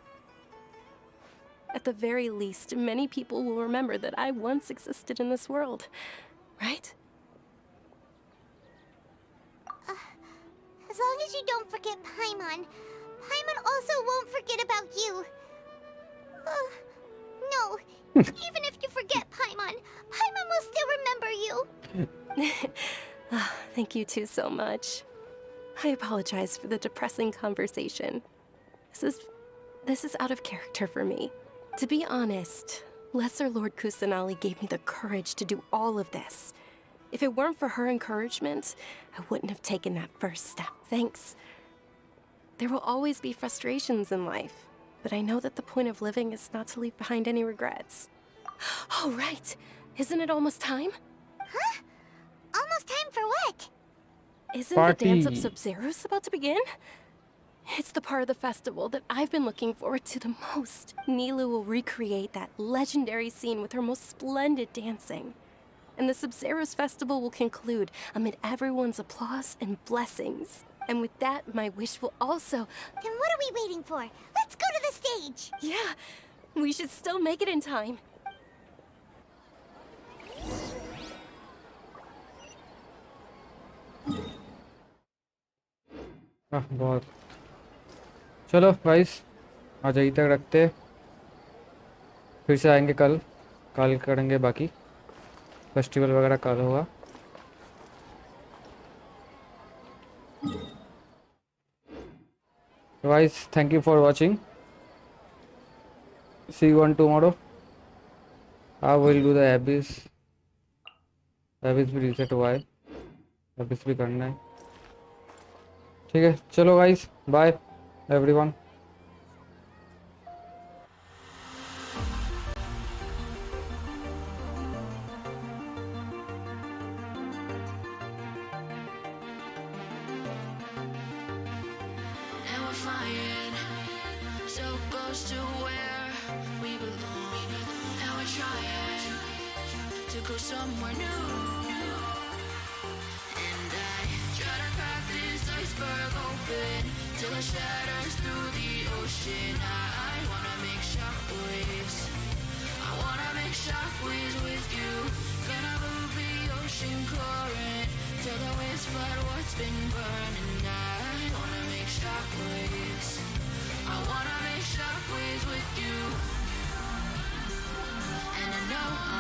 At the very least, many people will remember that I once existed in this world, right? As long as you don't forget Paimon, Paimon also won't forget about you. No, even if you forget Paimon, Paimon will still remember you. Thank you two so much. I apologize for the depressing conversation. This is out of character for me. To be honest, Lesser Lord Kusanali gave me the courage to do all of this. If it weren't for her encouragement, I wouldn't have taken that first step. Thanks. There will always be frustrations in life, but I know that the point of living is not to leave behind any regrets. Oh, right. Isn't it almost time? Huh? Almost time for what? Isn't Party. the dance of Sub-Zero's about to begin? It's the part of the festival that I've been looking forward to the most. Nilu will recreate that legendary scene with her most splendid dancing. And the Sub-Zero's festival will conclude amid everyone's applause and blessings. And with that, my wish will also... Then what are we waiting for? Let's go to the stage! Yeah, we should still make it in time. बहुत चलो guys आज यहीं तक रखते, फिर से आएंगे कल करेंगे बाकी फेस्टिवल वगैरह कल होगा। Guys, thank you for watching. See you on tomorrow. I will do the abyss भी reset हुआ है, abyss भी करना है। ठीक है, चलो guys, bye everyone. Somewhere new, and I try to crack this iceberg open till it shatters through the ocean. I wanna make shockwaves. I wanna make shockwaves with you. Gonna move the ocean current till the waves flood what's been burning. I wanna make shockwaves. I wanna make shockwaves with you, and I know